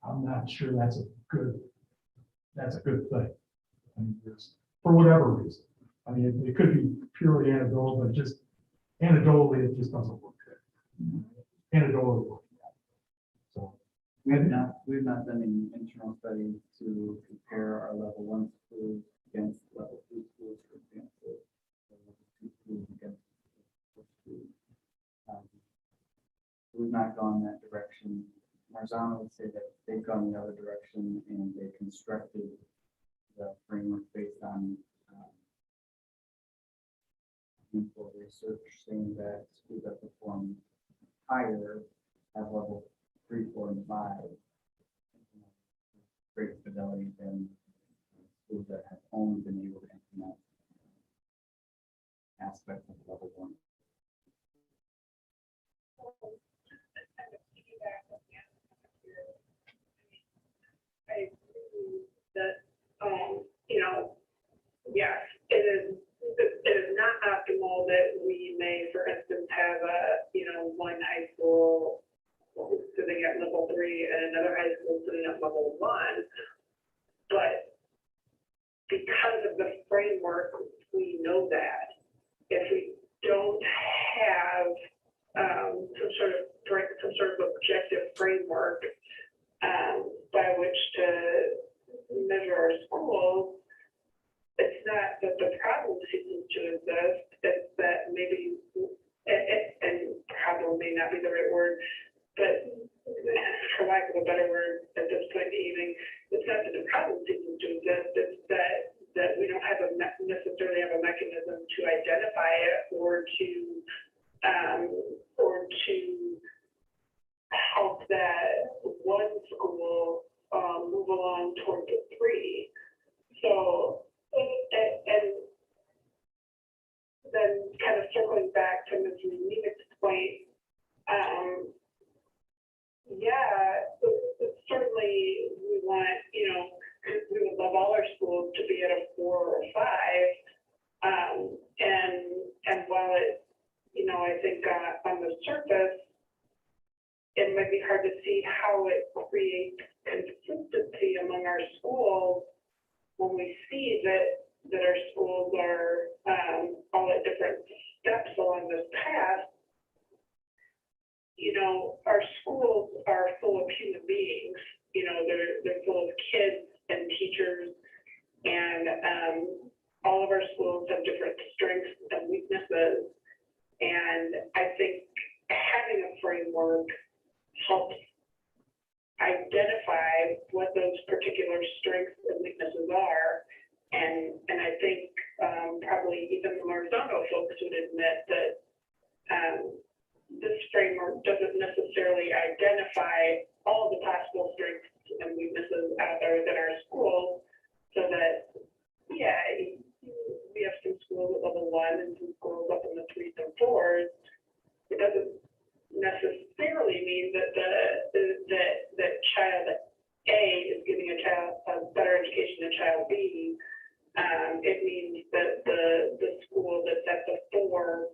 I'm not sure that's a good thing. I mean, for whatever reason. I mean, it could be purely anecdotal, but just anecdotally, it just doesn't work good. Anecdotally. So We've not done any internal study to compare our level 1 schools against level 2 schools, for example. Or level 2 schools against level 4 schools. We've not gone that direction. Marzano would say that they've gone the other direction and they constructed the framework based on meaningful research saying that schools that perform higher have level 3, 4, and 5 great fidelity than schools that have only been able to implement aspects of level 1. I agree that, you know, yes, it is not optimal that we may, for instance, have one high school sitting at level 3 and another high school sitting at level 1. But because of the framework, we know that if we don't have some sort of objective framework by which to measure our schools, it's not that the problem seems to exist, it's that maybe, and problem may not be the right word, but for lack of a better word at this point in the evening, it's not that the problem seems to exist, it's that we don't have necessarily have a mechanism to identify it or to help that one school move along toward the 3. So, and then kind of circling back to Ms. Nemick's point, certainly we want, we would love all our schools to be at a 4 or 5. And while it, I think on the surface, it might be hard to see how it creates consistency among our schools when we see that our schools are all at different steps along this path. Our schools are full of human beings. They're full of kids and teachers, and all of our schools have different strengths and weaknesses. And I think having a framework helps identify what those particular strengths and weaknesses are. And I think probably even the Marzano folks would admit that this framework doesn't necessarily identify all the possible strengths and weaknesses out there within our schools, so that, we have some schools at level 1 and some schools up in the 3s and 4s. It doesn't necessarily mean that that child A is getting a better education than child B. It means that the school that's at the 4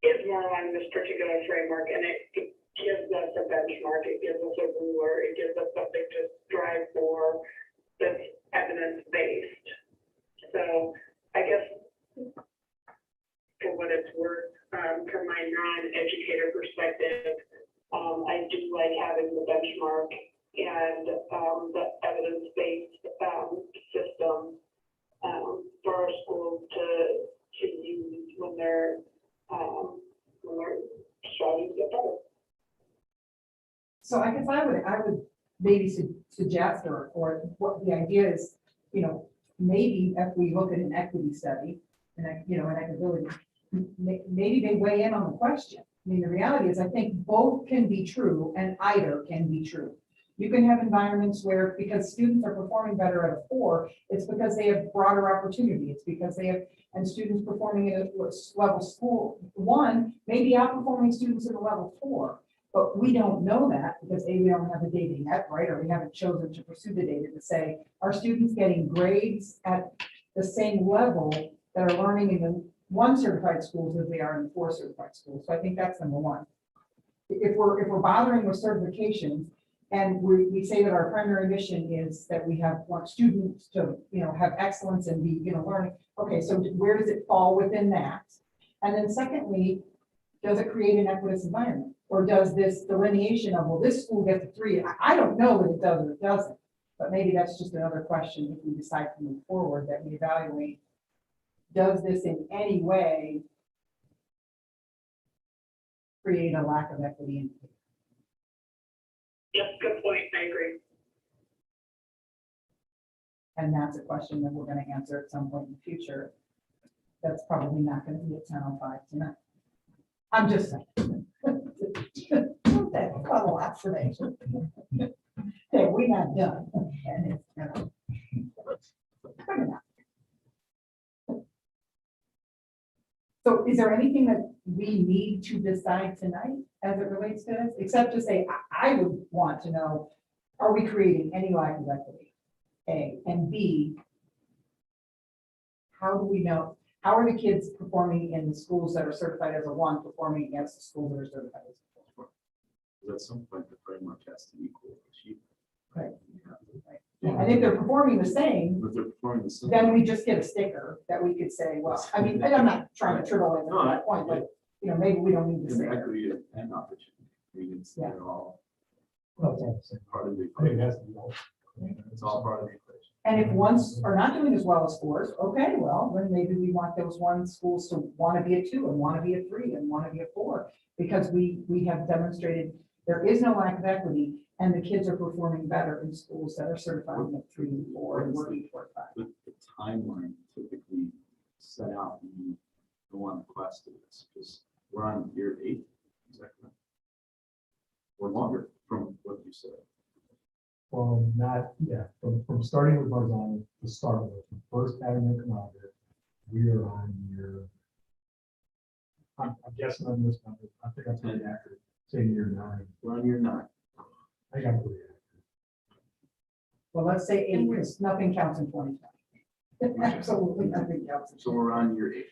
is more along this particular framework, and it gives us a benchmark, it gives us a ruler, it gives us something to strive for that's evidence-based. So I guess for what it's worth, from my non-educator perspective, I do like having the benchmark and the evidence-based system for our schools to use when they're striving to get better. So I guess I would maybe suggest or what the idea is, maybe if we look at an equity study and, an equitability, maybe they weigh in on the question. I mean, the reality is I think both can be true and either can be true. You can have environments where, because students are performing better at a 4, it's because they have broader opportunity. It's because they have, and students performing at a level school 1 may be outperforming students at a level 4. But we don't know that because we don't have the data yet, right? Or we haven't chosen to pursue the data to say, are students getting grades at the same level that are learning in the 1 certified schools as they are in the 4 certified schools? So I think that's number 1. If we're bothering with certifications and we say that our primary mission is that we want students to, have excellence and be, learning. Okay, so where does it fall within that? And then secondly, does it create an equitable environment? Or does this delineation of, well, this school gets a 3, I don't know that it does or it doesn't, but maybe that's just another question if we decide to move forward, that we evaluate, does this in any way create a lack of equity in. Yep, good point, I agree. And that's a question that we're gonna answer at some point in the future. That's probably not gonna be at 10:05 tonight. I'm just saying. That's a little observation. Hey, we're not done. And it's, good enough. So is there anything that we need to decide tonight as it relates to this, except to say, I would want to know, are we creating any lack of equity? A, and B, how do we know, how are the kids performing in the schools that are certified as a 1 performing against the schools that are certified as a 4? At some point, the framework has to equal achievement. Right. Yeah. And if they're performing the same, But they're performing the same. then we just get a sticker that we could say, well, I mean, and I'm not trying to trivialize No, that point, but, you know, maybe we don't need to And say. equity and opportunity. I mean, it's, Yeah. they're all Well, it's all the same. part of the I think it equation. has to be all. It's all part of the equation. And if ones are not doing as well as 4s, okay, well, then maybe we want those one schools to want to be a 2 and want to be a 3 and want to be a 4. Because we have demonstrated there is no lack of equity and the kids are performing better in schools that are certified in 3 and 4 and working toward 5. The timeline typically set out when you go on the quest to this, because we're on year 8, is that correct? Or longer from what you said. Well, not, yeah, from starting with Marzano to start with, the first pattern that come out of it, we are on year. I'm guessing on this number, I think I'm pretty accurate, say year 9. We're on year 9. I think I'm pretty accurate. Well, let's say 8, because nothing counts in 2020. Absolutely nothing counts. So we're on year 8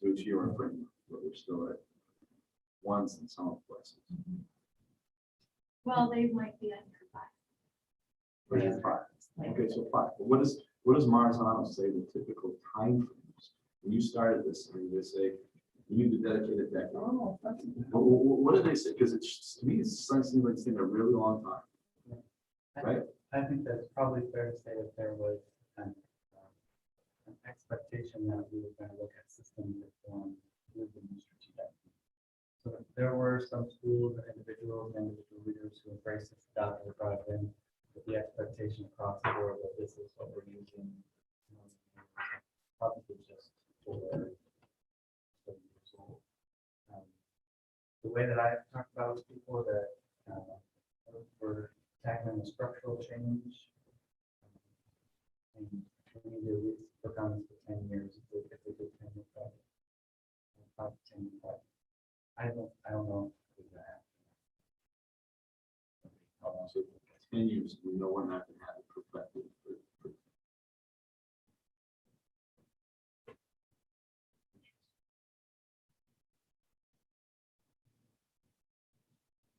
to achieve our framework, but we're still at 1s in some places. Well, they might be on your 5. Or year 5. Okay, so 5. But what does Marzano say the typical time frames? When you started this, I mean, they say you need to dedicate a decade. Oh, that's- What did they say? Because it's, to me, it seems like it's been a really long time. Right? I think that's probably fair to say that there was an expectation that we were going to look at system reform with the new strategic. So there were some schools and individuals and individual leaders who embraced this, adopted, brought it in, with the expectation across the board that this is what we're using. Probably just for 7 years old. The way that I talk about with people that we're tackling a structural change. And we need to at least work on this for 10 years if we do 10 years. 5 to 10 years. I don't know if it's that. So 10 years, we know we're not going to have it perfected.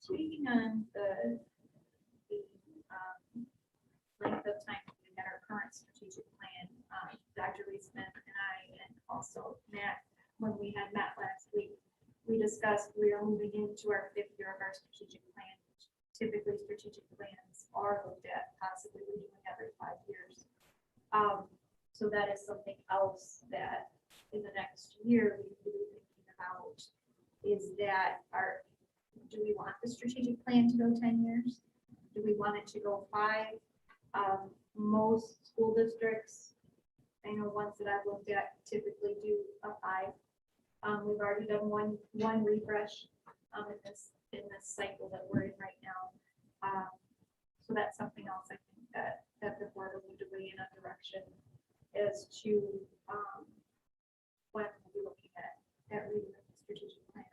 So Speaking on the length of time we had our current strategic plan, Dr. Lee Smith and I, and also Matt, when we had met last week, we discussed we are moving into our 5th year of our strategic plan. Typically, strategic plans are looked at possibly renewing every 5 years. So that is something else that in the next year we will be thinking about is that do we want the strategic plan to go 10 years? Do we want it to go 5? Most school districts, I know ones that I've looked at typically do a 5. We've already done one refresh in this cycle that we're in right now. So that's something else I think that the board will need to weigh in on direction as to when we'll be looking at reading the strategic plan.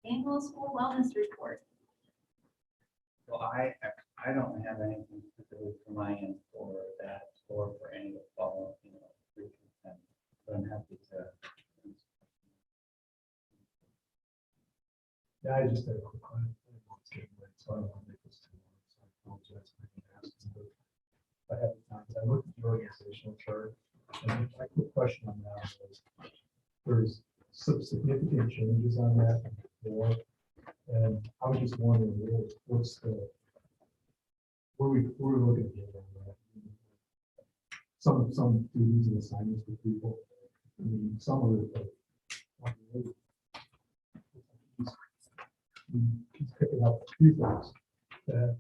Annual school wellness report. Well, I don't have anything specific for my end for that or for any of the follow, reconsent, but I'm happy to. Yeah, I just had a quick question. It's getting late, so I don't want to make this too long. So I apologize if I can ask this, but I have the time. I looked at the organizational chart And my quick question on that is, there's some significant changes on that before. And I was just wondering, what's the, where we looking at it on that? Some duties and assignments for people. I mean, some of it, like, he's picking up a few things that,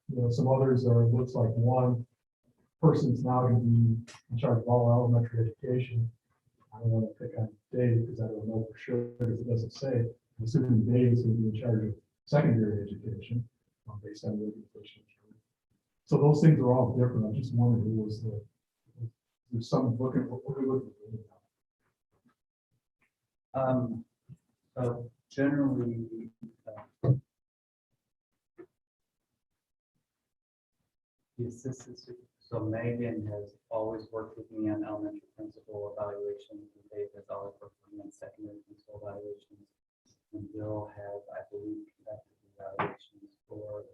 you know, some others are, looks like one person's now going to be in charge of all elementary education. I don't want to pick on Dave because I don't know for sure, because it doesn't say. I'm assuming Dave is going to be in charge of secondary education based on the organization. So those things are all different. I'm just wondering who was there's some looking, what are we looking for? So generally, the assistant, so Megan has always worked with me on elementary principal evaluations, and Dave has always worked with me on secondary principal evaluations. And Bill has, I believe, conducted evaluations for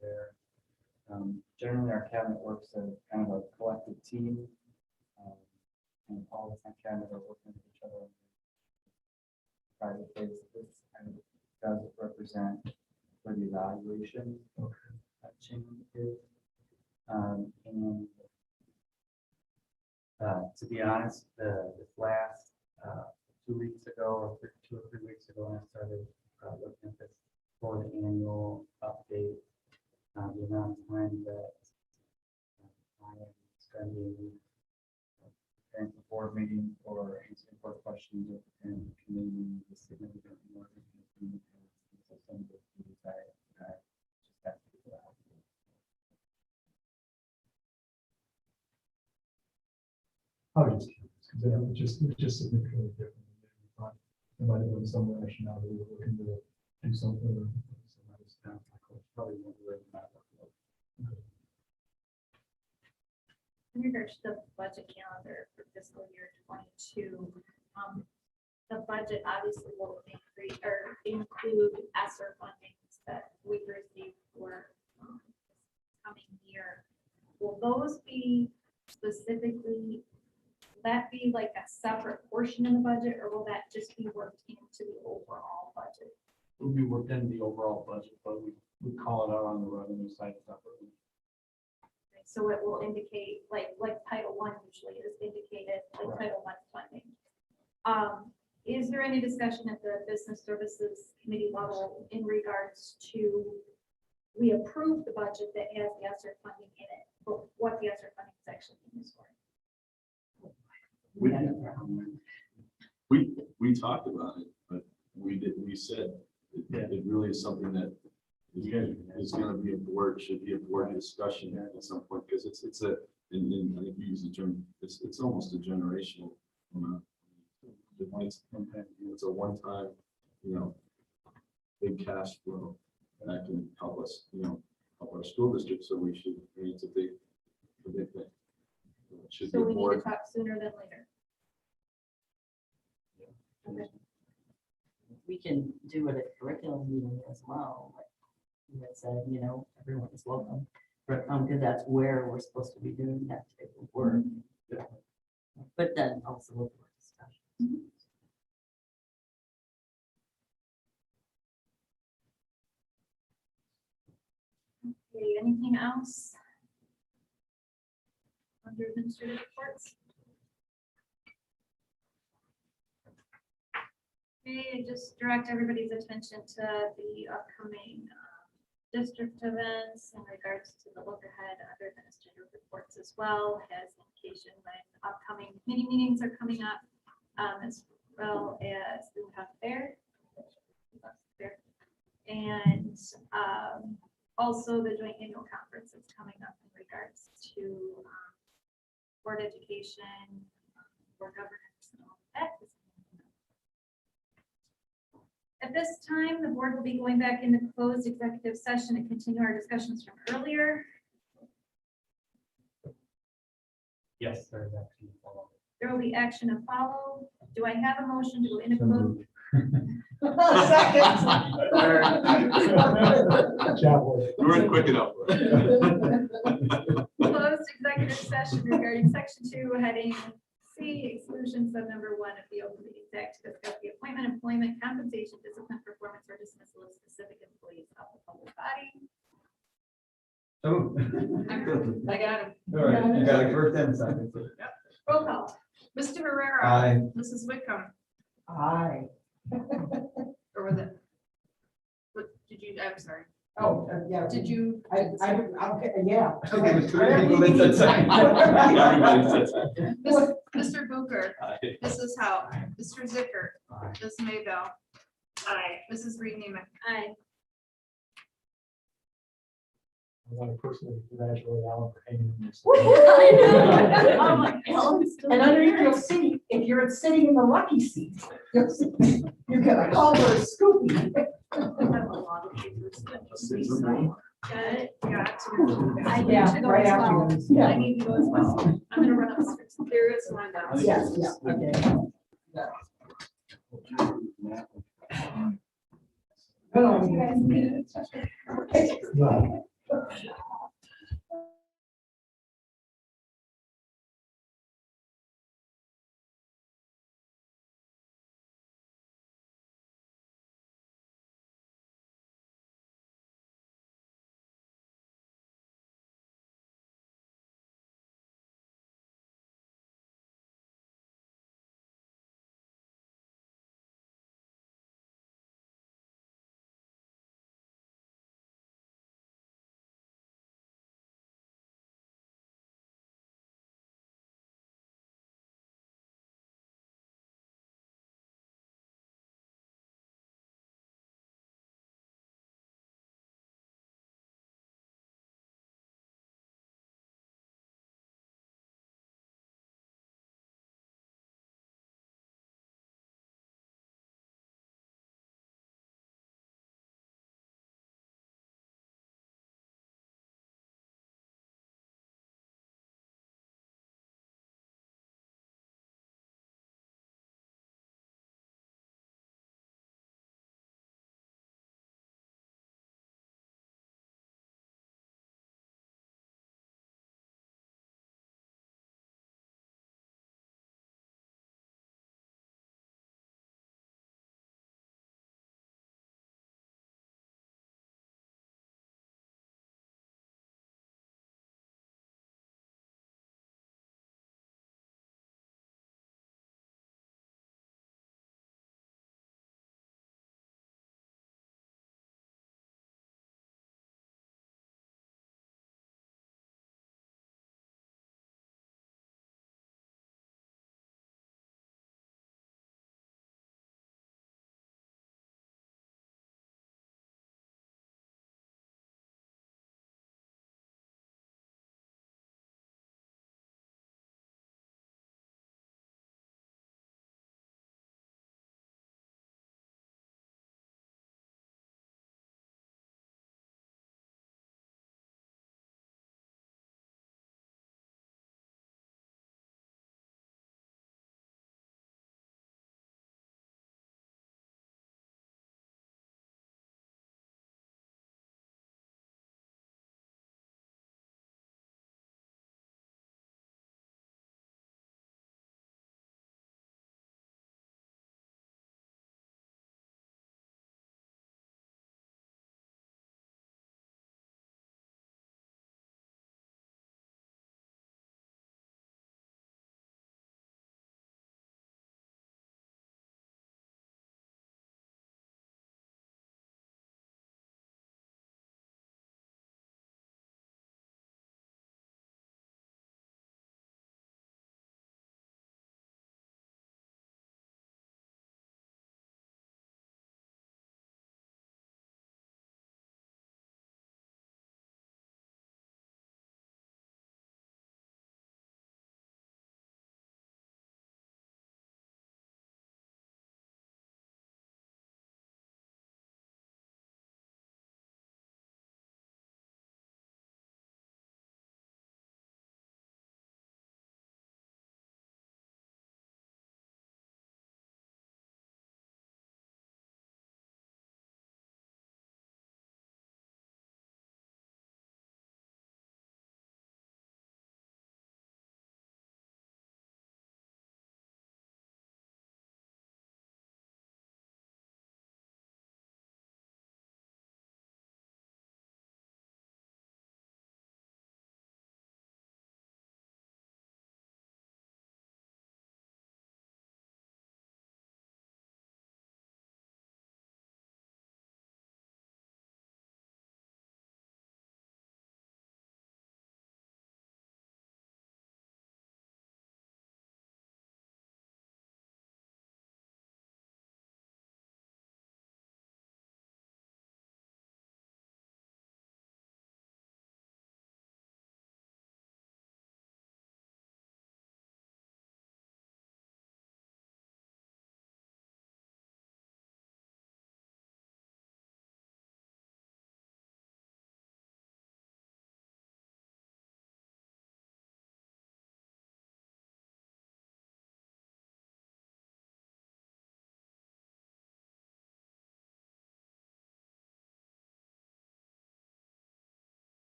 there. Generally, our cabinet works as kind of a collective team. And all the time cabinet are working with each other. Private basis, and does represent for the evaluation. That change is. And to be honest, this last 2 weeks ago, or 2 or 3 weeks ago, when I started looking at this for the annual update, the amount of time that I am spending preparing for board meetings or answering board questions and committee is significantly more than some of the things I just have to do that. I was just curious, because it was just significantly different. We thought there might have been some rationale that we were looking to do something. Or somebody staff, Probably more the way that workload. In regards to the budget calendar for fiscal year 22, the budget obviously will increase or include ESSER fundings that we've received for this coming year. Will those be specifically, will that be like a separate portion in the budget, or will that just be worked into the overall budget? Will be worked into the overall budget, but we call it out on the revenue side separately. So it will indicate, like Title I usually is indicated, like Right. Title I funding. Is there any discussion at the Business Services Committee level in regards to, we approve the budget that has the ESSER funding in it, but what the ESSER funding is actually being used for? We talked about it, but we said it really is something that is going to be should be a board discussion at some point, because it's a, and I think you use the term, it's almost a generational amount. It's a one-time, big cash flow that can help us, help our school district. So we should, it's a big thing. It should So be we need to more. talk sooner than later. Okay. We can do it at curriculum meeting as well. Like you had said, everyone is welcome, because that's where we're supposed to be doing that type of work. But then also with more discussion. Okay, anything else? Under administrative reports? Okay, just direct everybody's attention to the upcoming district events in regards to the look ahead under administrative reports as well, as indication when upcoming mini meetings are coming up, as well as the Hunt Fair. And also the joint annual conference is coming up in regards to board education, board governance, and all that. At this time, the board will be going back into closed executive session and continue our discussions from earlier. Yes, there is action to follow. There will be action to follow. Do I have a motion to go into closed? Chapel. We weren't quick enough. Closed executive executive session regarding section 2, heading C, exclusions of number 1 of the Open Meetings Act to discuss the appointment, employment, compensation, discipline, performance, or dismissal of specific employees of the public body. Oh. I got him. All right, you got a first and a second. Roll call. Mr. Herrera. Aye. Mrs. Whitcomb, Aye. or was it? What, did you, I'm sorry, Oh, yeah. did you? Okay, yeah. Mr. Booker, Aye. Mrs. Howe, Mr. Zicker, Ms. Maybell, Aye. Mrs. Reed Neiman. Aye. I want to personally congratulate Alan for hanging in this. Oh my God. And underneath you'll see, if you're sitting in the lucky seat, you'll see, you get a call or a scoopy. I have a lot of papers that we signed. Got it? Got to. I need Yeah, to go right as after well. this, I yeah. need to go as well. I'm gonna run upstairs. There is one down. Yes, yeah, okay. No, no, you guys need it. No.